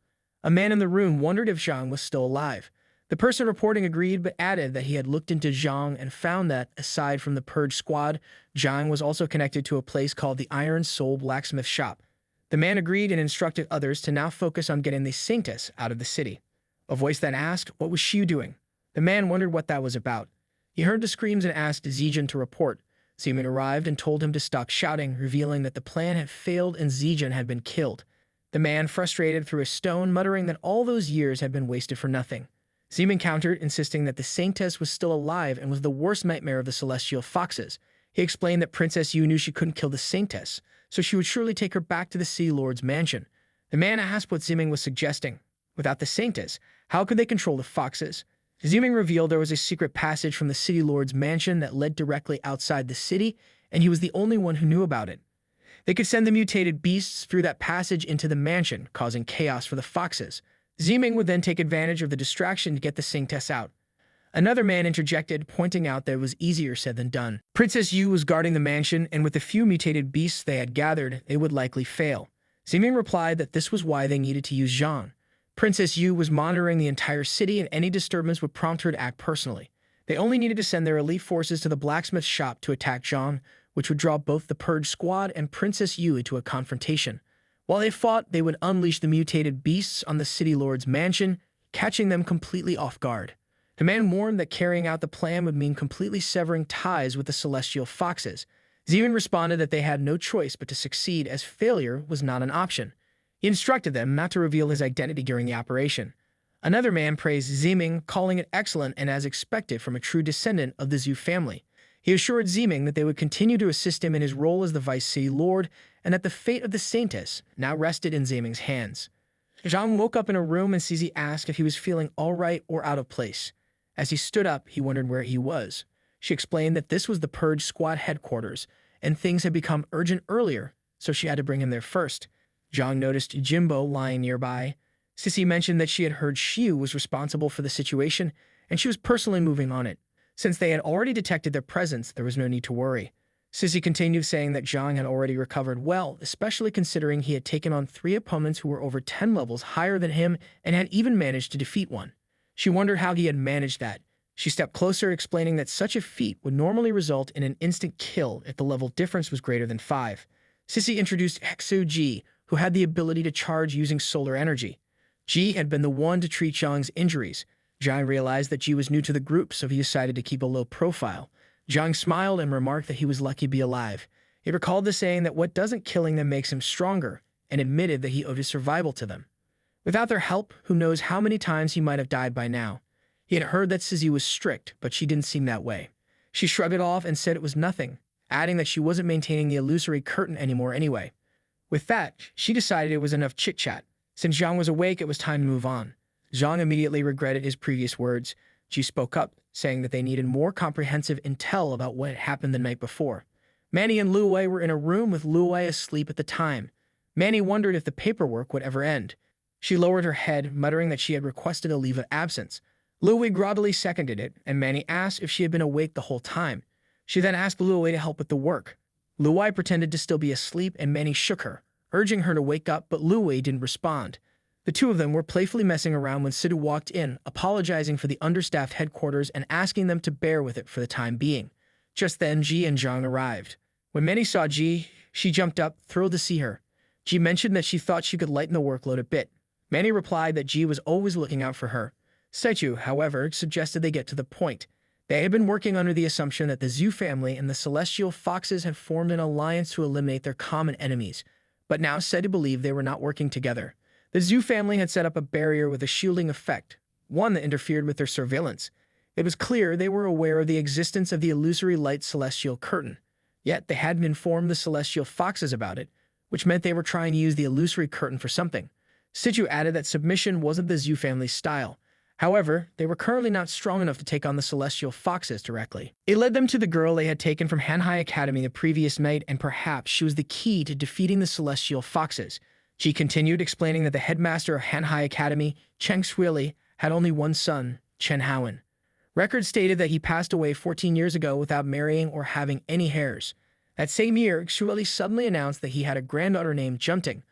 A man in the room wondered if Zhang was still alive. The person reporting agreed, but added that he had looked into Zhang and found that, aside from the Purge Squad, Zhang was also connected to a place called the Iron Soul Blacksmith Shop. The man agreed and instructed others to now focus on getting the Saintess out of the city. A voice then asked, what was she doing? The man wondered what that was about. He heard the screams and asked Zijin to report. Zeman arrived and told him to stop shouting, revealing that the plan had failed and Zijin had been killed. The man, frustrated, threw a stone, muttering that all those years had been wasted for nothing. Zeman countered, insisting that the Saintess was still alive and was the worst nightmare of the Celestial Foxes. He explained that Princess Yu knew she couldn't kill the Saintess, so she would surely take her back to the Sea Lord's mansion. The man asked what Zeman was suggesting. Without the Saintess, how could they control the Foxes? Zeman revealed there was a secret passage from the City Lord's mansion that led directly outside the city, and he was the only one who knew about it. They could send the mutated beasts through that passage into the mansion, causing chaos for the Foxes. Zeman would then take advantage of the distraction to get the Saintess out. Another man interjected, pointing out that it was easier said than done. Princess Yu was guarding the mansion, and with the few mutated beasts they had gathered, they would likely fail. Zeman replied that this was why they needed to use Zhang. Princess Yu was monitoring the entire city, and any disturbance would prompt her to act personally. They only needed to send their elite forces to the blacksmith shop to attack Zhang, which would draw both the Purge Squad and Princess Yu into a confrontation. While they fought, they would unleash the mutated beasts on the City Lord's mansion, catching them completely off guard. The man warned that carrying out the plan would mean completely severing ties with the Celestial Foxes. Zeman responded that they had no choice but to succeed, as failure was not an option. He instructed them not to reveal his identity during the operation. Another man praised Zeman, calling it excellent and as expected from a true descendant of the Zhu family. He assured Zeman that they would continue to assist him in his role as the Vice City Lord, and that the fate of the Saintess now rested in Zeman's hands. Zhang woke up in a room, and Zizi asked if he was feeling all right or out of place. As he stood up, he wondered where he was. She explained that this was the Purge Squad headquarters, and things had become urgent earlier, so she had to bring him there first. Zhang noticed Jimbo lying nearby. Sissy mentioned that she had heard Xiu was responsible for the situation, and she was personally moving on it. Since they had already detected their presence, there was no need to worry. Sissy continued, saying that Zhang had already recovered well, especially considering he had taken on 3 opponents who were over 10 levels higher than him and had even managed to defeat one. She wondered how he had managed that. She stepped closer, explaining that such a feat would normally result in an instant kill if the level difference was greater than 5. Sissy introduced Hexu Ji, who had the ability to charge using solar energy. Ji had been the one to treat Zhang's injuries. Zhang realized that Ji was new to the group, so he decided to keep a low profile. Zhang smiled and remarked that he was lucky to be alive. He recalled the saying that what doesn't killing them makes him stronger, and admitted that he owed his survival to them. Without their help, who knows how many times he might have died by now. He had heard that Sissy was strict, but she didn't seem that way. She shrugged it off and said it was nothing, adding that she wasn't maintaining the illusory curtain anymore anyway. With that, she decided it was enough chit-chat. Since Zhang was awake, it was time to move on. Zhang immediately regretted his previous words. Ji spoke up, saying that they needed more comprehensive intel about what had happened the night before. Manny and Lu Wei were in a room with Lu Wei asleep at the time. Manny wondered if the paperwork would ever end. She lowered her head, muttering that she had requested a leave of absence. Lu Wei groggily seconded it, and Manny asked if she had been awake the whole time. She then asked Lu Wei to help with the work. Luwei pretended to still be asleep and Manny shook her, urging her to wake up, but Luwei didn't respond. The two of them were playfully messing around when Sidhu walked in, apologizing for the understaffed headquarters and asking them to bear with it for the time being. Just then, Ji and Zhang arrived. When Manny saw Ji, she jumped up, thrilled to see her. Ji mentioned that she thought she could lighten the workload a bit. Manny replied that Ji was always looking out for her. Seichu, however, suggested they get to the point. They had been working under the assumption that the Zhu family and the Celestial Foxes had formed an alliance to eliminate their common enemies, but now said to believe they were not working together. The Zhu family had set up a barrier with a shielding effect, one that interfered with their surveillance. It was clear they were aware of the existence of the illusory light celestial curtain, yet they hadn't informed the Celestial Foxes about it, which meant they were trying to use the illusory curtain for something. Seichu added that submission wasn't the Zhu family's style. However, they were currently not strong enough to take on the Celestial Foxes directly. It led them to the girl they had taken from Hanhai Academy the previous night, and perhaps she was the key to defeating the Celestial Foxes. She continued, explaining that the headmaster of Hanhai Academy, Cheng Xueli, had only one son, Chen Haowen. Records stated that he passed away 14 years ago without marrying or having any heirs. That same year, Xueli suddenly announced that he had a granddaughter named Junting.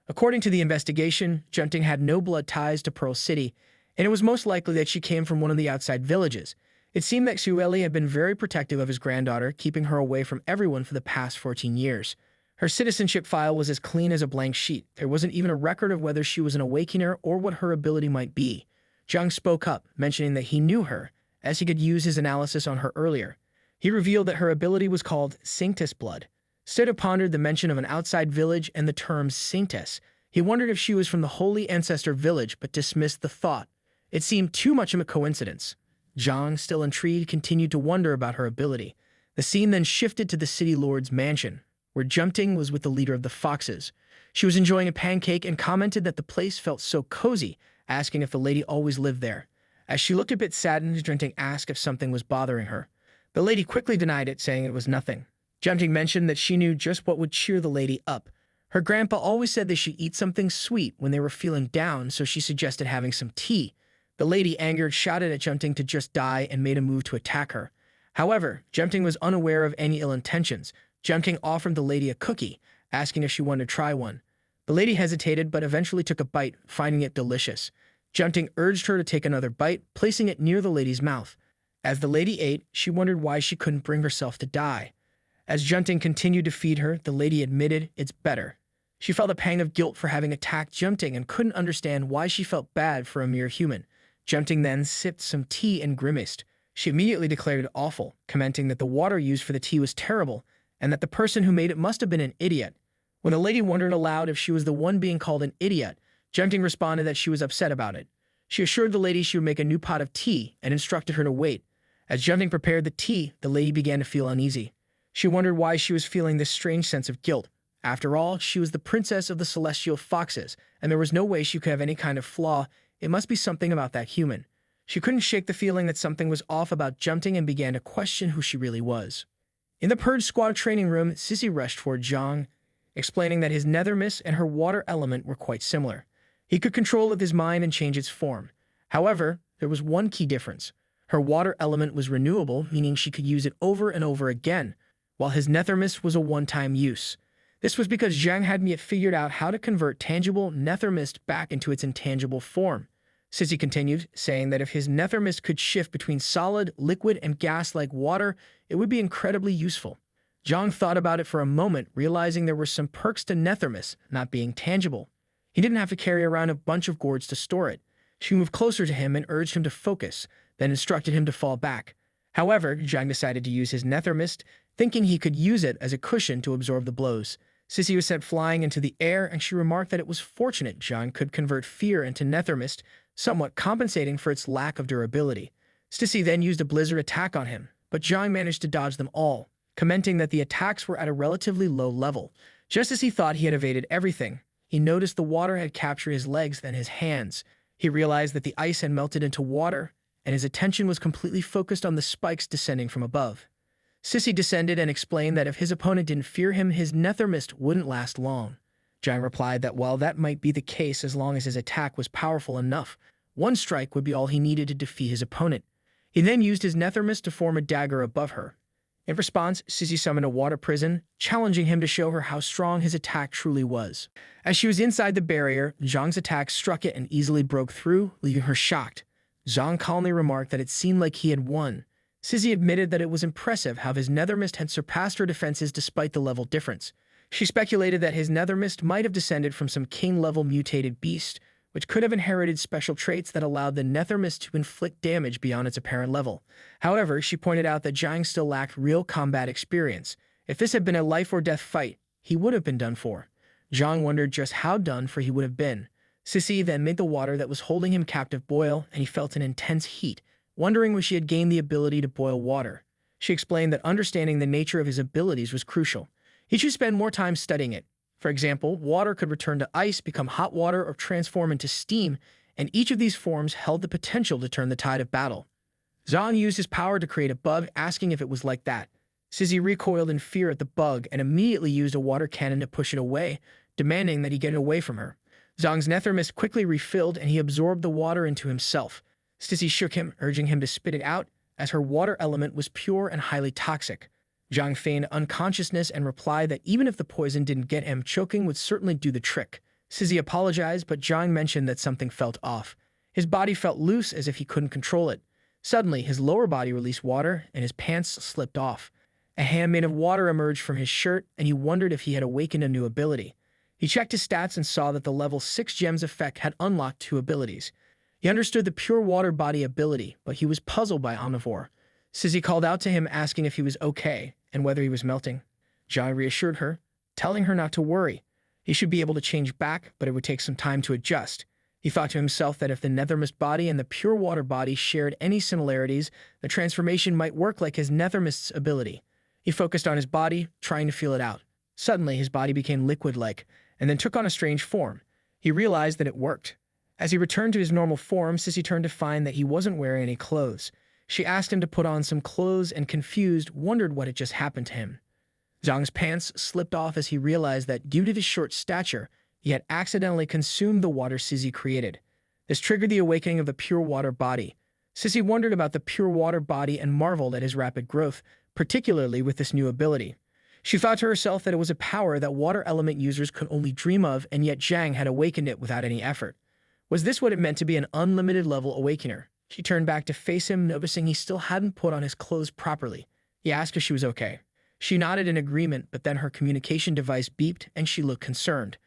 According to the investigation, Junting had no blood ties to Pearl City, and it was most likely that she came from one of the outside villages. It seemed that Xueli had been very protective of his granddaughter, keeping her away from everyone for the past 14 years. Her citizenship file was as clean as a blank sheet. There wasn't even a record of whether she was an awakener or what her ability might be. Zhang spoke up, mentioning that he knew her, as he could use his analysis on her earlier. He revealed that her ability was called Sanctus Blood. Sidhu pondered the mention of an outside village and the term Sanctus. He wondered if she was from the Holy Ancestor village, but dismissed the thought. It seemed too much of a coincidence. Zhang, still intrigued, continued to wonder about her ability. The scene then shifted to the city lord's mansion, where Junting was with the leader of the Foxes. She was enjoying a pancake and commented that the place felt so cozy, asking if the lady always lived there. As she looked a bit saddened, Junting asked if something was bothering her. The lady quickly denied it, saying it was nothing. Junting mentioned that she knew just what would cheer the lady up. Her grandpa always said they should eat something sweet when they were feeling down, so she suggested having some tea. The lady, angered, shouted at Junting to just die and made a move to attack her. However, Junting was unaware of any ill intentions. Junting offered the lady a cookie, asking if she wanted to try one. The lady hesitated, but eventually took a bite, finding it delicious. Junting urged her to take another bite, placing it near the lady's mouth. As the lady ate, she wondered why she couldn't bring herself to die. As Junting continued to feed her, the lady admitted it's better. She felt a pang of guilt for having attacked Junting and couldn't understand why she felt bad for a mere human. Junting then sipped some tea and grimaced. She immediately declared it awful, commenting that the water used for the tea was terrible and that the person who made it must have been an idiot. When the lady wondered aloud if she was the one being called an idiot, Junting responded that she was upset about it. She assured the lady she would make a new pot of tea and instructed her to wait. As Junting prepared the tea, the lady began to feel uneasy. She wondered why she was feeling this strange sense of guilt. After all, she was the princess of the Celestial Foxes, and there was no way she could have any kind of flaw. It must be something about that human. She couldn't shake the feeling that something was off about Junting and began to question who she really was. In the Purge Squad training room, Sissy rushed toward Zhang, explaining that his nether mist and her water element were quite similar. He could control it with his mind and change its form. However, there was one key difference. Her water element was renewable, meaning she could use it over and over again, while his nether mist was a one-time use. This was because Zhang hadn't yet figured out how to convert tangible nether mist back into its intangible form. Sissy continued, saying that if his nether mist could shift between solid, liquid, and gas like water, it would be incredibly useful. Zhang thought about it for a moment, realizing there were some perks to nether mist not being tangible. He didn't have to carry around a bunch of gourds to store it. She moved closer to him and urged him to focus, then instructed him to fall back. However, Zhang decided to use his nether mist, thinking he could use it as a cushion to absorb the blows. Sissy was sent flying into the air, and she remarked that it was fortunate Zhang could convert fear into nether mist, somewhat compensating for its lack of durability. Sissy then used a blizzard attack on him, but Zhang managed to dodge them all, commenting that the attacks were at a relatively low level. Just as he thought he had evaded everything, he noticed the water had captured his legs, then his hands. He realized that the ice had melted into water, and his attention was completely focused on the spikes descending from above. Sissy descended and explained that if his opponent didn't fear him, his nether mist wouldn't last long. Zhang replied that while that might be the case as long as his attack was powerful enough, one strike would be all he needed to defeat his opponent. He then used his nether mist to form a dagger above her. In response, Sissy summoned a water prison, challenging him to show her how strong his attack truly was. As she was inside the barrier, Zhang's attack struck it and easily broke through, leaving her shocked. Zhang calmly remarked that it seemed like he had won. Sissy admitted that it was impressive how his nether mist had surpassed her defenses despite the level difference. She speculated that his nether mist might have descended from some king-level mutated beast, which could have inherited special traits that allowed the nether mist to inflict damage beyond its apparent level. However, she pointed out that Zhang still lacked real combat experience. If this had been a life-or-death fight, he would have been done for. Zhang wondered just how done for he would have been. Sissy then made the water that was holding him captive boil, and he felt an intense heat, wondering if she had gained the ability to boil water. She explained that understanding the nature of his abilities was crucial. He should spend more time studying it. For example, water could return to ice, become hot water, or transform into steam, and each of these forms held the potential to turn the tide of battle. Zhang used his power to create a bug, asking if it was like that. Sissy recoiled in fear at the bug and immediately used a water cannon to push it away, demanding that he get it away from her. Zhang's nether mist quickly refilled and he absorbed the water into himself. Sissy shook him, urging him to spit it out, as her water element was pure and highly toxic. Zhang feigned unconsciousness and replied that even if the poison didn't get him, choking would certainly do the trick. Sissy apologized, but Zhang mentioned that something felt off. His body felt loose as if he couldn't control it. Suddenly, his lower body released water and his pants slipped off. A hand made of water emerged from his shirt, and he wondered if he had awakened a new ability. He checked his stats and saw that the level 6 gems effect had unlocked 2 abilities. He understood the pure water body ability, but he was puzzled by Omnivore. Sissy called out to him asking if he was okay and whether he was melting. Zhang reassured her, telling her not to worry. He should be able to change back, but it would take some time to adjust. He thought to himself that if the nether mist body and the pure water body shared any similarities, the transformation might work like his nether mist's ability. He focused on his body, trying to feel it out. Suddenly, his body became liquid-like, and then took on a strange form. He realized that it worked. As he returned to his normal form, Sissy turned to find that he wasn't wearing any clothes. She asked him to put on some clothes and, confused, wondered what had just happened to him. Zhang's pants slipped off as he realized that, due to his short stature, he had accidentally consumed the water Sissy created. This triggered the awakening of the pure water body. Sissy wondered about the pure water body and marveled at his rapid growth, particularly with this new ability. She thought to herself that it was a power that water element users could only dream of, and yet Zhang had awakened it without any effort. Was this what it meant to be an unlimited level awakener? She turned back to face him, noticing he still hadn't put on his clothes properly. He asked if she was okay. She nodded in agreement, but then her communication device beeped and she looked concerned.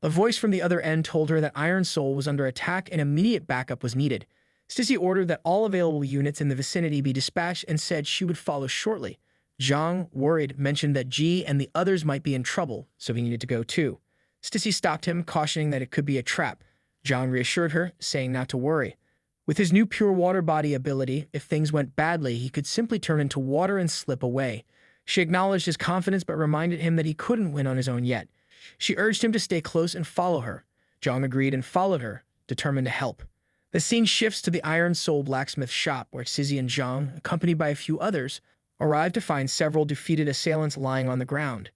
A voice from the other end told her that Iron Soul was under attack and immediate backup was needed. Sissy ordered that all available units in the vicinity be dispatched and said she would follow shortly. Zhang, worried, mentioned that Ji and the others might be in trouble, so he needed to go too. Sissy stopped him, cautioning that it could be a trap. Zhang reassured her, saying not to worry. With his new pure water body ability, if things went badly, he could simply turn into water and slip away. She acknowledged his confidence but reminded him that he couldn't win on his own yet. She urged him to stay close and follow her. Zhang agreed and followed her, determined to help. The scene shifts to the Iron Soul blacksmith shop where Sissy and Zhang, accompanied by a few others, arrive to find several defeated assailants lying on the ground.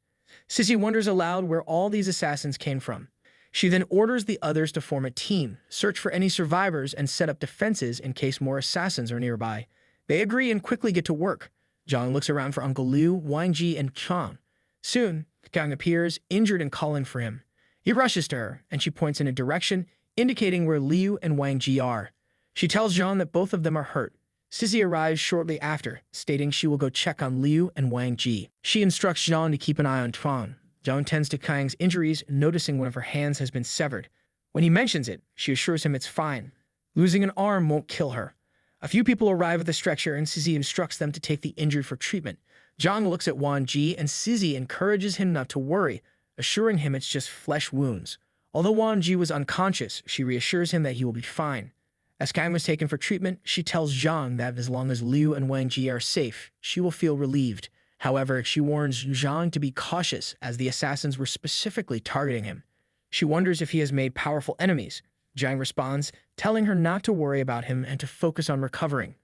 Sissy wonders aloud where all these assassins came from. She then orders the others to form a team, search for any survivors, and set up defenses in case more assassins are nearby. They agree and quickly get to work. Zhang looks around for Uncle Liu, Wang Ji, and Chang. Soon, Kang appears, injured and calling for him. He rushes to her, and she points in a direction, indicating where Liu and Wang Ji are. She tells Zhang that both of them are hurt. Sissy arrives shortly after, stating she will go check on Liu and Wang Ji. She instructs Zhang to keep an eye on Chuan. Zhang tends to Kang's injuries, noticing one of her hands has been severed. When he mentions it, she assures him it's fine. Losing an arm won't kill her. A few people arrive at the stretcher and Sissy instructs them to take the injured for treatment. Zhang looks at Wang Ji and Sissy encourages him not to worry, assuring him it's just flesh wounds. Although Wang Ji was unconscious, she reassures him that he will be fine. As Kang was taken for treatment, she tells Zhang that as long as Liu and Wang Ji are safe, she will feel relieved. However, she warns Zhang to be cautious as the assassins were specifically targeting him. She wonders if he has made powerful enemies. Zhang responds, telling her not to worry about him and to focus on recovering.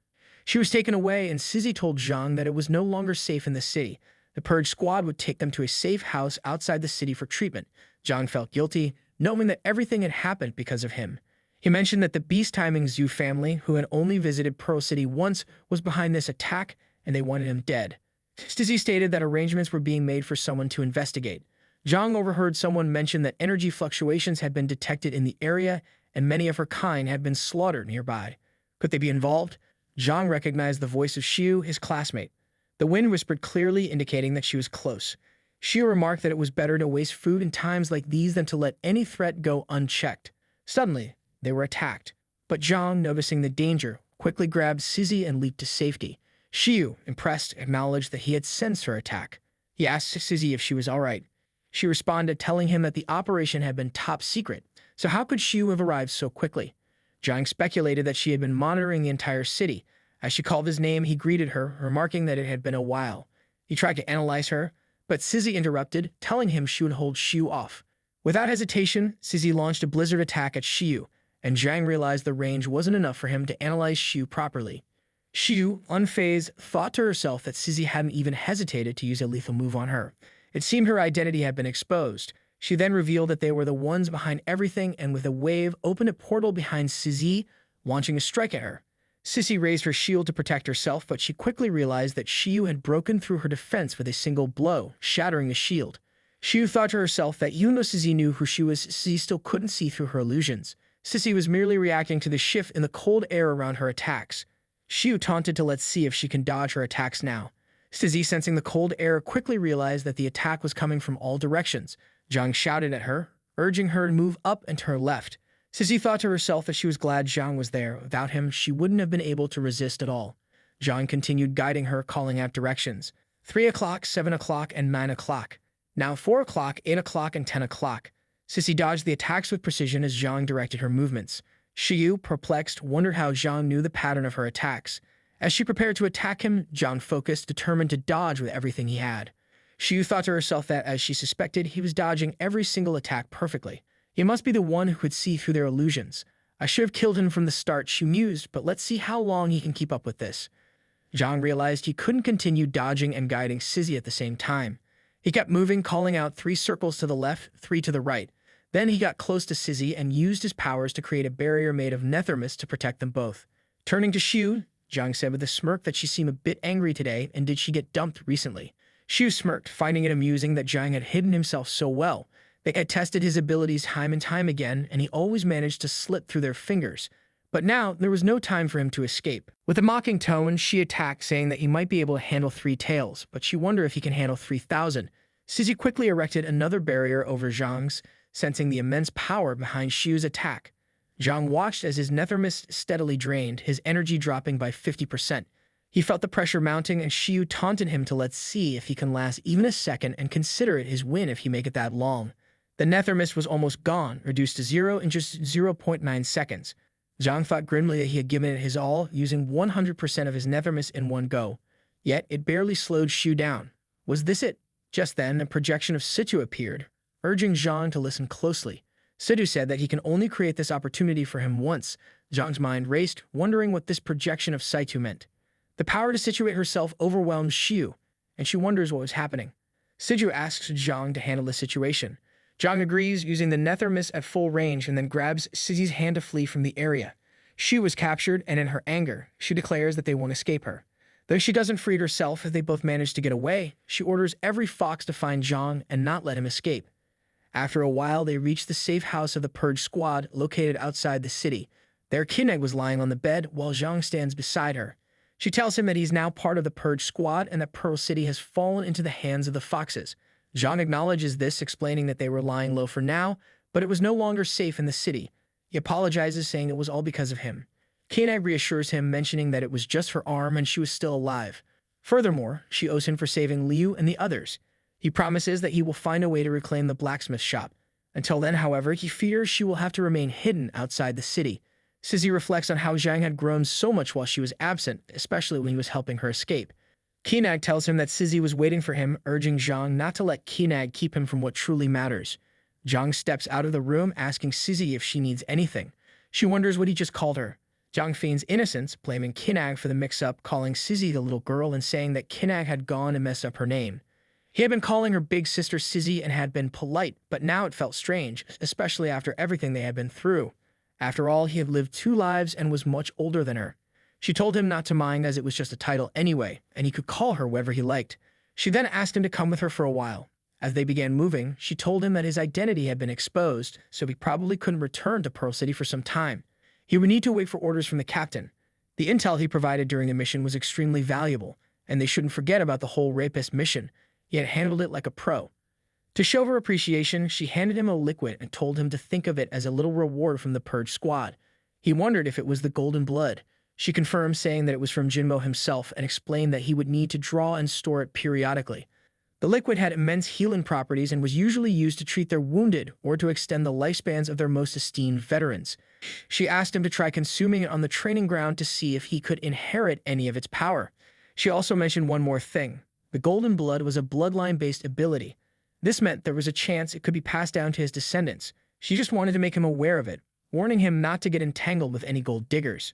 She was taken away and Sissy told Zhang that it was no longer safe in the city. The Purge squad would take them to a safe house outside the city for treatment. Zhang felt guilty, knowing that everything had happened because of him. He mentioned that the beast-timing Zhu family, who had only visited Pearl City once, was behind this attack, and they wanted him dead. Stizzy stated that arrangements were being made for someone to investigate. Zhang overheard someone mention that energy fluctuations had been detected in the area and many of her kind had been slaughtered nearby. Could they be involved? Zhang recognized the voice of Xiu, his classmate. The wind whispered clearly, indicating that she was close. Xiu remarked that it was better to waste food in times like these than to let any threat go unchecked. Suddenly, they were attacked. But Zhang, noticing the danger, quickly grabbed Sizzy and leaped to safety. Xiu, impressed, acknowledged that he had sensed her attack. He asked Sizzy if she was all right. She responded, telling him that the operation had been top secret, so how could Xiu have arrived so quickly? Zhang speculated that she had been monitoring the entire city. As she called his name, he greeted her, remarking that it had been a while. He tried to analyze her, but Sizzy interrupted, telling him she would hold Xiu off. Without hesitation, Sizzy launched a blizzard attack at Xiu, and Zhang realized the range wasn't enough for him to analyze Xiu properly. Xiu, unfazed, thought to herself that Sizzy hadn't even hesitated to use a lethal move on her. It seemed her identity had been exposed. She then revealed that they were the ones behind everything and with a wave opened a portal behind Sizzy, launching a strike at her. Sissy raised her shield to protect herself, but she quickly realized that Xiu had broken through her defense with a single blow, shattering the shield. Xiu thought to herself that even though Sissy knew who she was, Sissy still couldn't see through her illusions. Sissy was merely reacting to the shift in the cold air around her attacks. Xiu taunted to let's see if she can dodge her attacks now. Sissy, sensing the cold air, quickly realized that the attack was coming from all directions. Zhang shouted at her, urging her to move up and to her left. Sissy thought to herself that she was glad Zhang was there. Without him, she wouldn't have been able to resist at all. Zhang continued guiding her, calling out directions. 3 o'clock, 7 o'clock, and 9 o'clock. Now 4 o'clock, 8 o'clock, and 10 o'clock. Sissy dodged the attacks with precision as Zhang directed her movements. Xiu, perplexed, wondered how Zhang knew the pattern of her attacks. As she prepared to attack him, Zhang focused, determined to dodge with everything he had. Xiu thought to herself that, as she suspected, he was dodging every single attack perfectly. He must be the one who could see through their illusions. I should have killed him from the start, she mused, but let's see how long he can keep up with this. Zhang realized he couldn't continue dodging and guiding Sizzy at the same time. He kept moving, calling out 3 circles to the left, 3 to the right. Then he got close to Sizzy and used his powers to create a barrier made of nethermist to protect them both. Turning to Xiu, Zhang said with a smirk that she seemed a bit angry today, and did she get dumped recently? Xiu smirked, finding it amusing that Zhang had hidden himself so well. They had tested his abilities time and time again, and he always managed to slip through their fingers. But now, there was no time for him to escape. With a mocking tone, she attacked, saying that he might be able to handle 3 tails, but she wondered if he can handle 3,000. Sizzy quickly erected another barrier over Zhang's, sensing the immense power behind Xiu's attack. Zhang watched as his nethermist steadily drained, his energy dropping by 50%. He felt the pressure mounting, and Xiu taunted him to let's see if he can last even a second and consider it his win if he make it that long. The nethermist was almost gone, reduced to 0 in just 0.9 seconds. Zhang thought grimly that he had given it his all, using 100% of his nethermist in one go. Yet, it barely slowed Xiu down. Was this it? Just then, a projection of Situ appeared, urging Zhang to listen closely. Situ said that he can only create this opportunity for him once. Zhang's mind raced, wondering what this projection of Situ meant. The power to situate herself overwhelmed Xiu, and she wonders what was happening. Situ asks Zhang to handle the situation. Zhang agrees, using the nethermist at full range, and then grabs Sizzy's hand to flee from the area. Xiu was captured, and in her anger, she declares that they won't escape her. Though she doesn't free herself as they both manage to get away, she orders every fox to find Zhang and not let him escape. After a while, they reach the safe house of the Purge Squad, located outside the city. There, Kineg was lying on the bed, while Zhang stands beside her. She tells him that he's now part of the Purge Squad and that Pearl City has fallen into the hands of the foxes. Zhang acknowledges this, explaining that they were lying low for now, but it was no longer safe in the city. He apologizes, saying it was all because of him. Kineg reassures him, mentioning that it was just her arm and she was still alive. Furthermore, she owes him for saving Liu and the others. He promises that he will find a way to reclaim the blacksmith shop. Until then, however, he fears she will have to remain hidden outside the city. Sizzy reflects on how Zhang had grown so much while she was absent, especially when he was helping her escape. Kinag tells him that Sizzy was waiting for him, urging Zhang not to let Kinag keep him from what truly matters. Zhang steps out of the room, asking Sizzy if she needs anything. She wonders what he just called her. Zhang feigns innocence, blaming Kinag for the mix-up, calling Sizzy the little girl and saying that Kinag had gone and messed up her name. He had been calling her big sister Sizzy and had been polite, but now it felt strange, especially after everything they had been through. After all, he had lived 2 lives and was much older than her. She told him not to mind as it was just a title anyway, and he could call her whatever he liked. She then asked him to come with her for a while. As they began moving, she told him that his identity had been exposed, so he probably couldn't return to Pearl City for some time. He would need to wait for orders from the captain. The intel he provided during the mission was extremely valuable, and they shouldn't forget about the whole rapist mission. He had handled it like a pro. To show her appreciation, she handed him a liquid and told him to think of it as a little reward from the Purge Squad. He wondered if it was the golden blood. She confirmed, saying that it was from Jinmo himself, and explained that he would need to draw and store it periodically. The liquid had immense healing properties and was usually used to treat their wounded or to extend the lifespans of their most esteemed veterans. She asked him to try consuming it on the training ground to see if he could inherit any of its power. She also mentioned one more thing. The golden blood was a bloodline-based ability. This meant there was a chance it could be passed down to his descendants. She just wanted to make him aware of it, warning him not to get entangled with any gold diggers.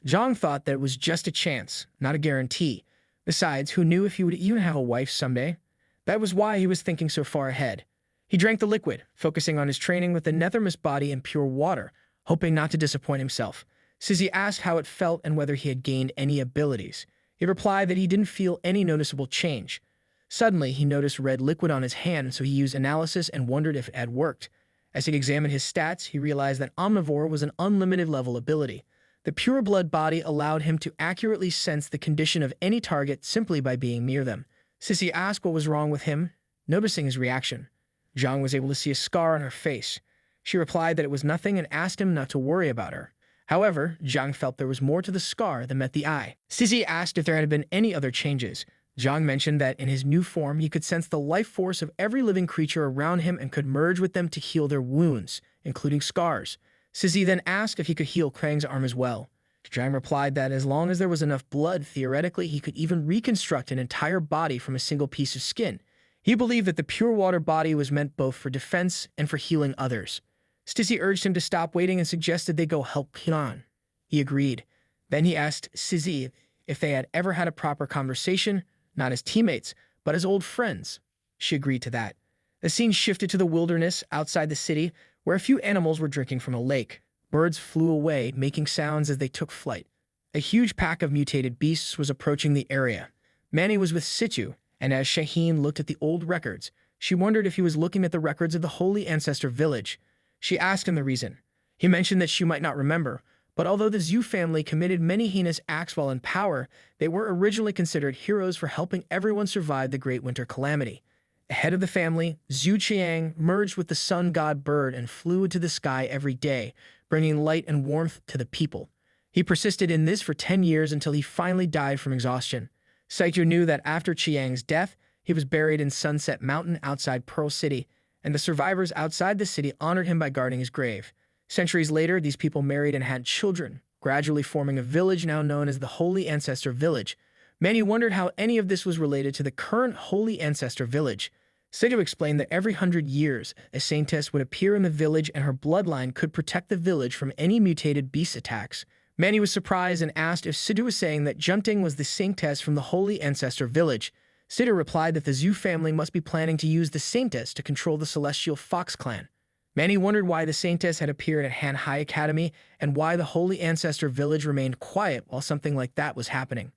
Zhang thought that it was just a chance, not a guarantee. Besides, who knew if he would even have a wife someday? That was why he was thinking so far ahead. He drank the liquid, focusing on his training with the nethermist body and pure water, hoping not to disappoint himself. Sizzy asked how it felt and whether he had gained any abilities. He replied that he didn't feel any noticeable change. Suddenly, he noticed red liquid on his hand, so he used analysis and wondered if it had worked. As he examined his stats, he realized that Omnivore was an unlimited level ability. The pure blood body allowed him to accurately sense the condition of any target simply by being near them. Sissy asked what was wrong with him, noticing his reaction. Zhang was able to see a scar on her face. She replied that it was nothing and asked him not to worry about her. However, Zhang felt there was more to the scar than met the eye. Sissy asked if there had been any other changes. Zhang mentioned that in his new form, he could sense the life force of every living creature around him and could merge with them to heal their wounds, including scars. Sissy then asked if he could heal Krang's arm as well. Zhang replied that as long as there was enough blood, theoretically, he could even reconstruct an entire body from a single piece of skin. He believed that the pure water body was meant both for defense and for healing others. Sissy urged him to stop waiting and suggested they go help Kinan. He agreed. Then he asked Sissy if they had ever had a proper conversation, not as teammates, but as old friends. She agreed to that. The scene shifted to the wilderness outside the city, where a few animals were drinking from a lake. Birds flew away, making sounds as they took flight. A huge pack of mutated beasts was approaching the area. Manny was with Situ, and as Shaheen looked at the old records, she wondered if he was looking at the records of the Holy Ancestor Village. She asked him the reason. He mentioned that she might not remember, but although the Zhu family committed many heinous acts while in power, they were originally considered heroes for helping everyone survive the Great Winter Calamity. The head of the family, Zhu Qiang, merged with the sun god bird and flew into the sky every day, bringing light and warmth to the people. He persisted in this for 10 years until he finally died from exhaustion. Saitu knew that after Qiang's death, he was buried in Sunset Mountain outside Pearl City, and the survivors outside the city honored him by guarding his grave. Centuries later, these people married and had children, gradually forming a village now known as the Holy Ancestor Village. Many wondered how any of this was related to the current Holy Ancestor Village. Saitu explained that every 100 years, a saintess would appear in the village and her bloodline could protect the village from any mutated beast attacks. Manny was surprised and asked if Siddhu was saying that Junting was the saintess from the Holy Ancestor Village. Siddhu replied that the Zhu family must be planning to use the saintess to control the Celestial Fox clan. Manny wondered why the saintess had appeared at Hanhai Academy and why the Holy Ancestor Village remained quiet while something like that was happening.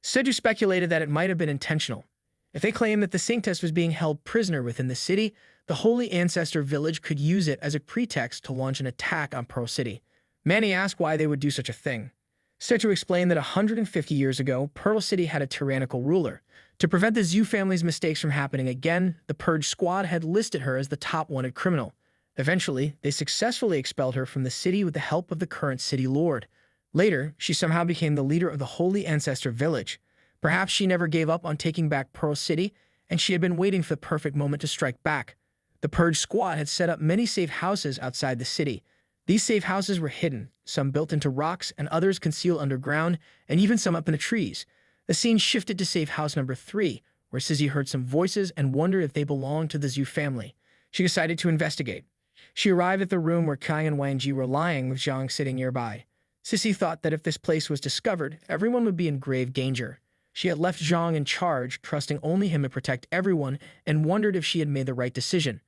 Siddhu speculated that it might have been intentional. If they claimed that the saintess was being held prisoner within the city, the Holy Ancestor Village could use it as a pretext to launch an attack on Pearl City. Manny asked why they would do such a thing. Situ explained that 150 years ago, Pearl City had a tyrannical ruler. To prevent the Zhu family's mistakes from happening again, the Purge Squad had listed her as the top wanted criminal. Eventually, they successfully expelled her from the city with the help of the current city lord. Later, she somehow became the leader of the Holy Ancestor Village. Perhaps she never gave up on taking back Pearl City, and she had been waiting for the perfect moment to strike back. The Purge Squad had set up many safe houses outside the city. These safe houses were hidden, some built into rocks and others concealed underground, and even some up in the trees. The scene shifted to safe house number 3, where Sizzy heard some voices and wondered if they belonged to the Zhu family. She decided to investigate. She arrived at the room where Kai and Wang were lying with Zhang sitting nearby. Sissy thought that if this place was discovered, everyone would be in grave danger. She had left Zhang in charge, trusting only him to protect everyone, and wondered if she had made the right decision.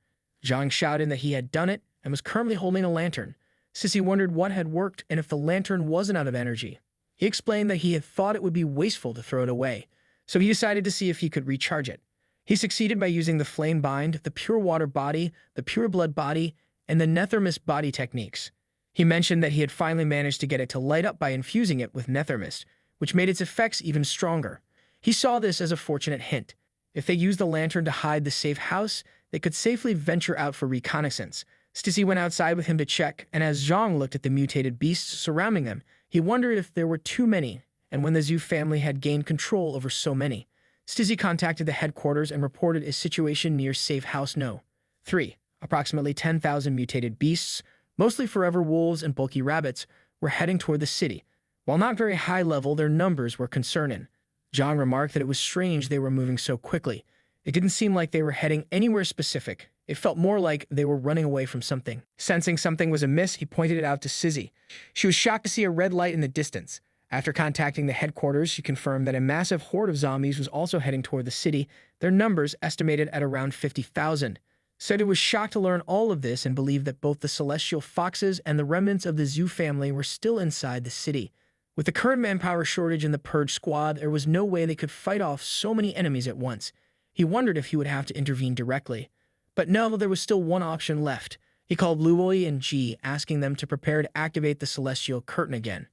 Zhang shouted that he had done it and was currently holding a lantern. Sissy wondered what had worked and if the lantern wasn't out of energy. He explained that he had thought it would be wasteful to throw it away. so he decided to see if he could recharge it. He succeeded by using the Flame Bind, the Pure Water Body, the Pure Blood Body, and the Nethermist Body techniques. He mentioned that he had finally managed to get it to light up by infusing it with Nethermist, which made its effects even stronger. He saw this as a fortunate hint. If they used the lantern to hide the safe house, they could safely venture out for reconnaissance. Stizzy went outside with him to check, and as Zhang looked at the mutated beasts surrounding them, he wondered if there were too many, and when the Zhu family had gained control over so many. Stizzy contacted the headquarters and reported his situation near Safe House No. 3. Approximately 10,000 mutated beasts, mostly forever wolves and bulky rabbits, were heading toward the city. While not very high level, their numbers were concerning. Zhang remarked that it was strange they were moving so quickly. It didn't seem like they were heading anywhere specific. It felt more like they were running away from something. Sensing something was amiss, he pointed it out to Stizzy. She was shocked to see a red light in the distance. After contacting the headquarters, she confirmed that a massive horde of zombies was also heading toward the city, their numbers estimated at around 50,000. Sedu was shocked to learn all of this and believed that both the celestial foxes and the remnants of the Zhu family were still inside the city. With the current manpower shortage in the Purge squad, there was no way they could fight off so many enemies at once. He wondered if he would have to intervene directly. But no, there was still one option left. He called Luoi and Ji, asking them to prepare to activate the Celestial Curtain again.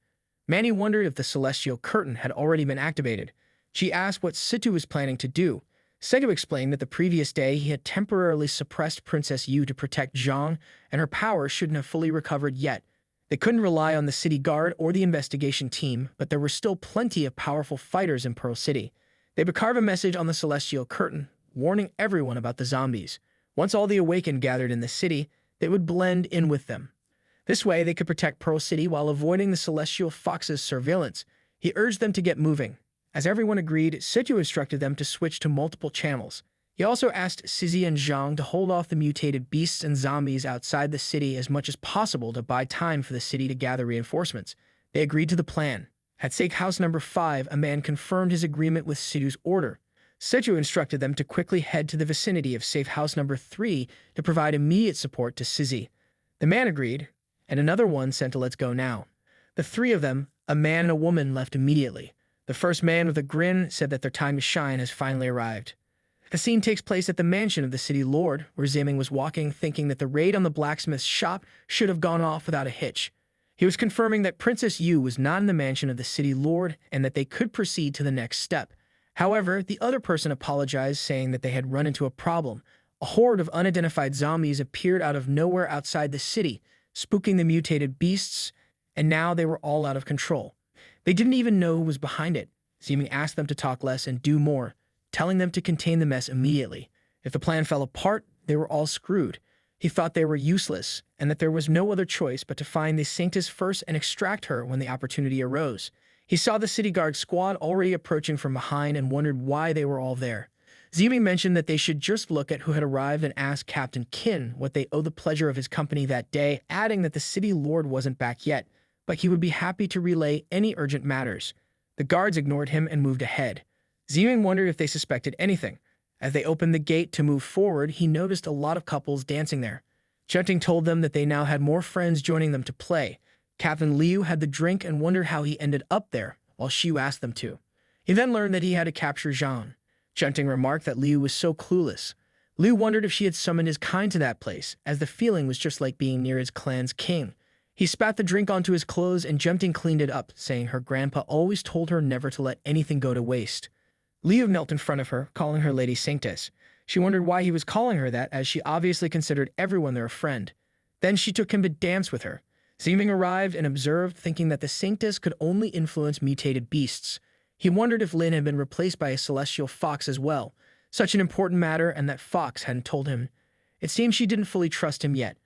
Manny wondered if the Celestial Curtain had already been activated. She asked what Situ was planning to do. Sedu explained that the previous day he had temporarily suppressed Princess Yu to protect Zhang, and her powers shouldn't have fully recovered yet. They couldn't rely on the city guard or the investigation team, but there were still plenty of powerful fighters in Pearl City. They would carve a message on the Celestial Curtain, warning everyone about the zombies. Once all the Awakened gathered in the city, they would blend in with them. This way, they could protect Pearl City while avoiding the Celestial Fox's surveillance. He urged them to get moving. As everyone agreed, Situ instructed them to switch to multiple channels. He also asked Sizzy and Zhang to hold off the mutated beasts and zombies outside the city as much as possible to buy time for the city to gather reinforcements. They agreed to the plan. At Safe House number 5, a man confirmed his agreement with Situ's order. Situ instructed them to quickly head to the vicinity of Safe House number 3 to provide immediate support to Sizzy. The man agreed, and another one sent a let's go now. The three of them, a man and a woman, left immediately. The first man with a grin said that their time to shine has finally arrived. The scene takes place at the mansion of the city lord, where Ziming was walking, thinking that the raid on the blacksmith's shop should have gone off without a hitch. He was confirming that Princess Yu was not in the mansion of the city lord and that they could proceed to the next step. However, the other person apologized, saying that they had run into a problem. A horde of unidentified zombies appeared out of nowhere outside the city, spooking the mutated beasts, and now they were all out of control. They didn't even know who was behind it. Ziming asked them to talk less and do more, telling them to contain the mess immediately. If the plan fell apart, they were all screwed. He thought they were useless, and that there was no other choice but to find the Sanctus first and extract her when the opportunity arose. He saw the city guard squad already approaching from behind and wondered why they were all there. Ziming mentioned that they should just look at who had arrived and ask Captain Qin what they owed the pleasure of his company that day, adding that the city lord wasn't back yet, but he would be happy to relay any urgent matters. The guards ignored him and moved ahead. Ziming wondered if they suspected anything. As they opened the gate to move forward, he noticed a lot of couples dancing there. Junting told them that they now had more friends joining them to play. Captain Liu had the drink and wondered how he ended up there, while Xiu asked them to. He then learned that he had to capture Zhang. Junting remarked that Liu was so clueless. Liu wondered if she had summoned his kind to that place, as the feeling was just like being near his clan's king. He spat the drink onto his clothes and Junting cleaned it up, saying her grandpa always told her never to let anything go to waste. Liu knelt in front of her, calling her Lady Sanctus. She wondered why he was calling her that, as she obviously considered everyone their friend. Then she took him to dance with her. Ziming arrived and observed, thinking that the Sanctus could only influence mutated beasts. He wondered if Lin had been replaced by a celestial fox as well, such an important matter, and that Fox hadn't told him. It seemed she didn't fully trust him yet.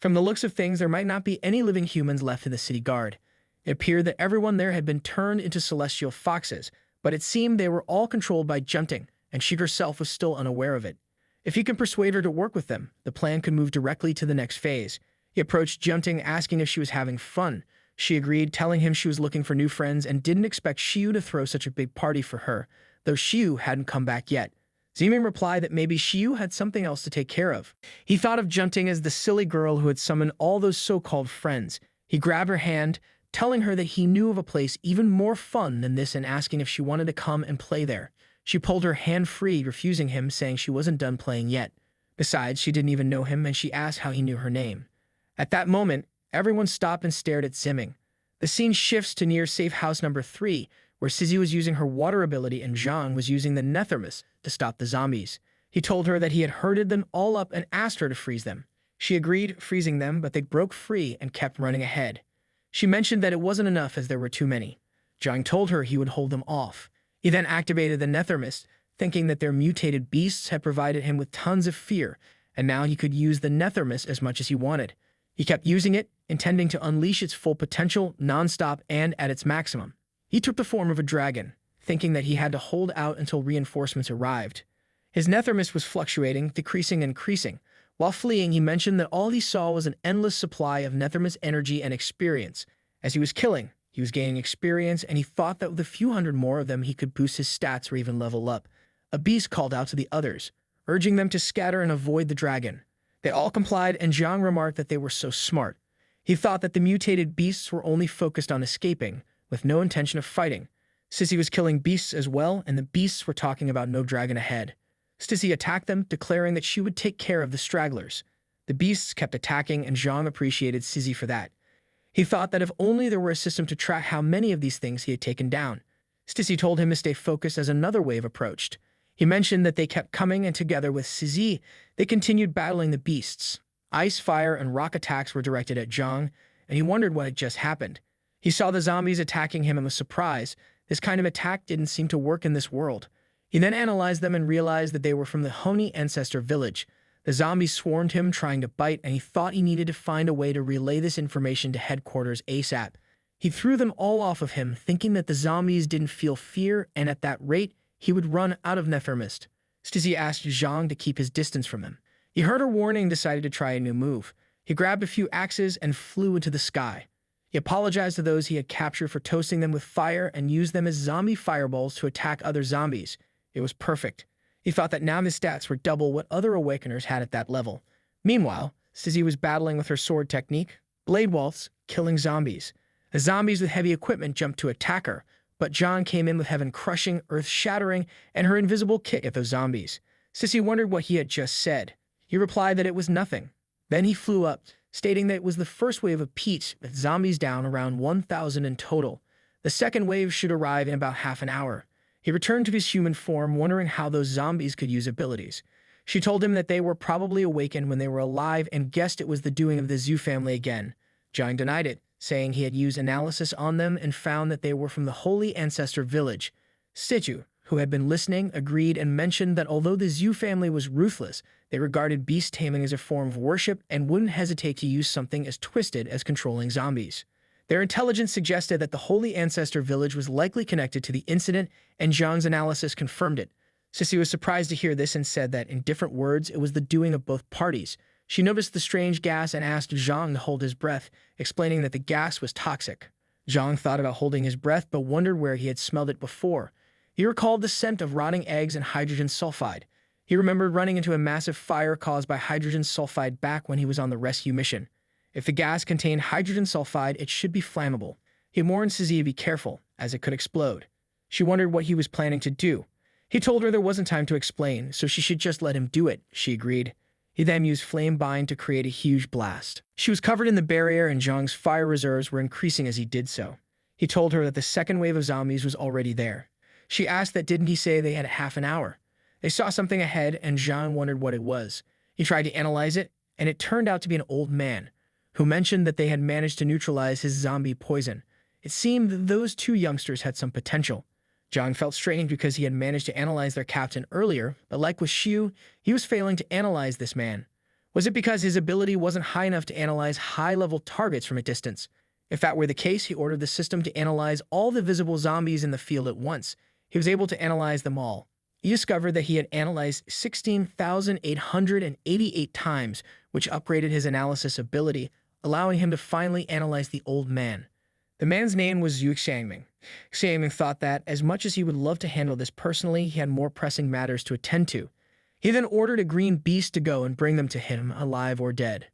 From the looks of things, there might not be any living humans left in the city guard. It appeared that everyone there had been turned into celestial foxes, but it seemed they were all controlled by Junting, and she herself was still unaware of it. If he could persuade her to work with them, the plan could move directly to the next phase. He approached Junting, asking if she was having fun. She agreed, telling him she was looking for new friends and didn't expect Xiu to throw such a big party for her, though Xiu hadn't come back yet. Ziming replied that maybe Xiu had something else to take care of. He thought of Junting as the silly girl who had summoned all those so-called friends. He grabbed her hand, telling her that he knew of a place even more fun than this and asking if she wanted to come and play there. She pulled her hand free, refusing him, saying she wasn't done playing yet. Besides, she didn't even know him, and she asked how he knew her name. At that moment, everyone stopped and stared at Zimming. The scene shifts to near safe house number 3, where Sizzy was using her water ability and Zhang was using the Nethermus to stop the zombies. He told her that he had herded them all up and asked her to freeze them. She agreed, freezing them, but they broke free and kept running ahead. She mentioned that it wasn't enough as there were too many. Zhang told her he would hold them off. He then activated the Nethermus, thinking that their mutated beasts had provided him with tons of fear, and now he could use the Nethermus as much as he wanted. He kept using it, intending to unleash its full potential, non-stop and at its maximum. He took the form of a dragon, thinking that he had to hold out until reinforcements arrived. His Nethermus was fluctuating, decreasing and increasing. While fleeing, he mentioned that all he saw was an endless supply of Nethermus energy and experience. As he was killing, he was gaining experience, and he thought that with a few hundred more of them he could boost his stats or even level up. A beast called out to the others, urging them to scatter and avoid the dragon. They all complied, and Zhang remarked that they were so smart. He thought that the mutated beasts were only focused on escaping, with no intention of fighting. Sissy was killing beasts as well, and the beasts were talking about no dragon ahead. Sissy attacked them, declaring that she would take care of the stragglers. The beasts kept attacking, and Zhang appreciated Sissy for that. He thought that if only there were a system to track how many of these things he had taken down. Sissy told him to stay focused as another wave approached. He mentioned that they kept coming, and together with Sissy, they continued battling the beasts. Ice, fire, and rock attacks were directed at Zhang, and he wondered what had just happened. He saw the zombies attacking him and was surprised. This kind of attack didn't seem to work in this world. He then analyzed them and realized that they were from the Honi ancestor village. The zombies swarmed him, trying to bite, and he thought he needed to find a way to relay this information to headquarters ASAP. He threw them all off of him, thinking that the zombies didn't feel fear, and at that rate, he would run out of Nethermist. Stizzy asked Zhang to keep his distance from him. He heard her warning and decided to try a new move. He grabbed a few axes and flew into the sky. He apologized to those he had captured for toasting them with fire and used them as zombie fireballs to attack other zombies. It was perfect. He thought that now his stats were double what other Awakeners had at that level. Meanwhile, Stizzy was battling with her sword technique, Blade Waltz, killing zombies. The zombies with heavy equipment jumped to attack her, but Zhang came in with heaven-crushing, earth-shattering, and her invisible kick at those zombies. Sissy wondered what he had just said. He replied that it was nothing. Then he flew up, stating that it was the first wave of peace, with zombies down around 1,000 in total. The second wave should arrive in about half an hour. He returned to his human form, wondering how those zombies could use abilities. She told him that they were probably awakened when they were alive and guessed it was the doing of the Zhu family again. Zhang denied it, saying he had used analysis on them and found that they were from the Holy Ancestor Village. Situ, who had been listening, agreed and mentioned that although the Zhu family was ruthless, they regarded beast taming as a form of worship and wouldn't hesitate to use something as twisted as controlling zombies. Their intelligence suggested that the Holy Ancestor Village was likely connected to the incident, and Zhang's analysis confirmed it. Sissy was surprised to hear this and said that, in different words, it was the doing of both parties. She noticed the strange gas and asked Zhang to hold his breath, explaining that the gas was toxic. Zhang thought about holding his breath but wondered where he had smelled it before. He recalled the scent of rotting eggs and hydrogen sulfide. He remembered running into a massive fire caused by hydrogen sulfide back when he was on the rescue mission. If the gas contained hydrogen sulfide, it should be flammable. He warned Sissy to be careful, as it could explode. She wondered what he was planning to do. He told her there wasn't time to explain, so she should just let him do it. She agreed. He then used Flame Bind to create a huge blast. She was covered in the barrier, and Zhang's fire reserves were increasing as he did so. He told her that the second wave of zombies was already there. She asked that didn't he say they had half an hour. They saw something ahead, and Zhang wondered what it was. He tried to analyze it, and it turned out to be an old man, who mentioned that they had managed to neutralize his zombie poison. It seemed that those two youngsters had some potential. Zhang felt strange because he had managed to analyze their captain earlier, but like with Xiu, he was failing to analyze this man. Was it because his ability wasn't high enough to analyze high-level targets from a distance? If that were the case, he ordered the system to analyze all the visible zombies in the field at once. He was able to analyze them all. He discovered that he had analyzed 16,888 times, which upgraded his analysis ability, allowing him to finally analyze the old man. The man's name was Zhu Xiangming. Xiangming thought that, as much as he would love to handle this personally, he had more pressing matters to attend to. He then ordered a green beast to go and bring them to him, alive or dead.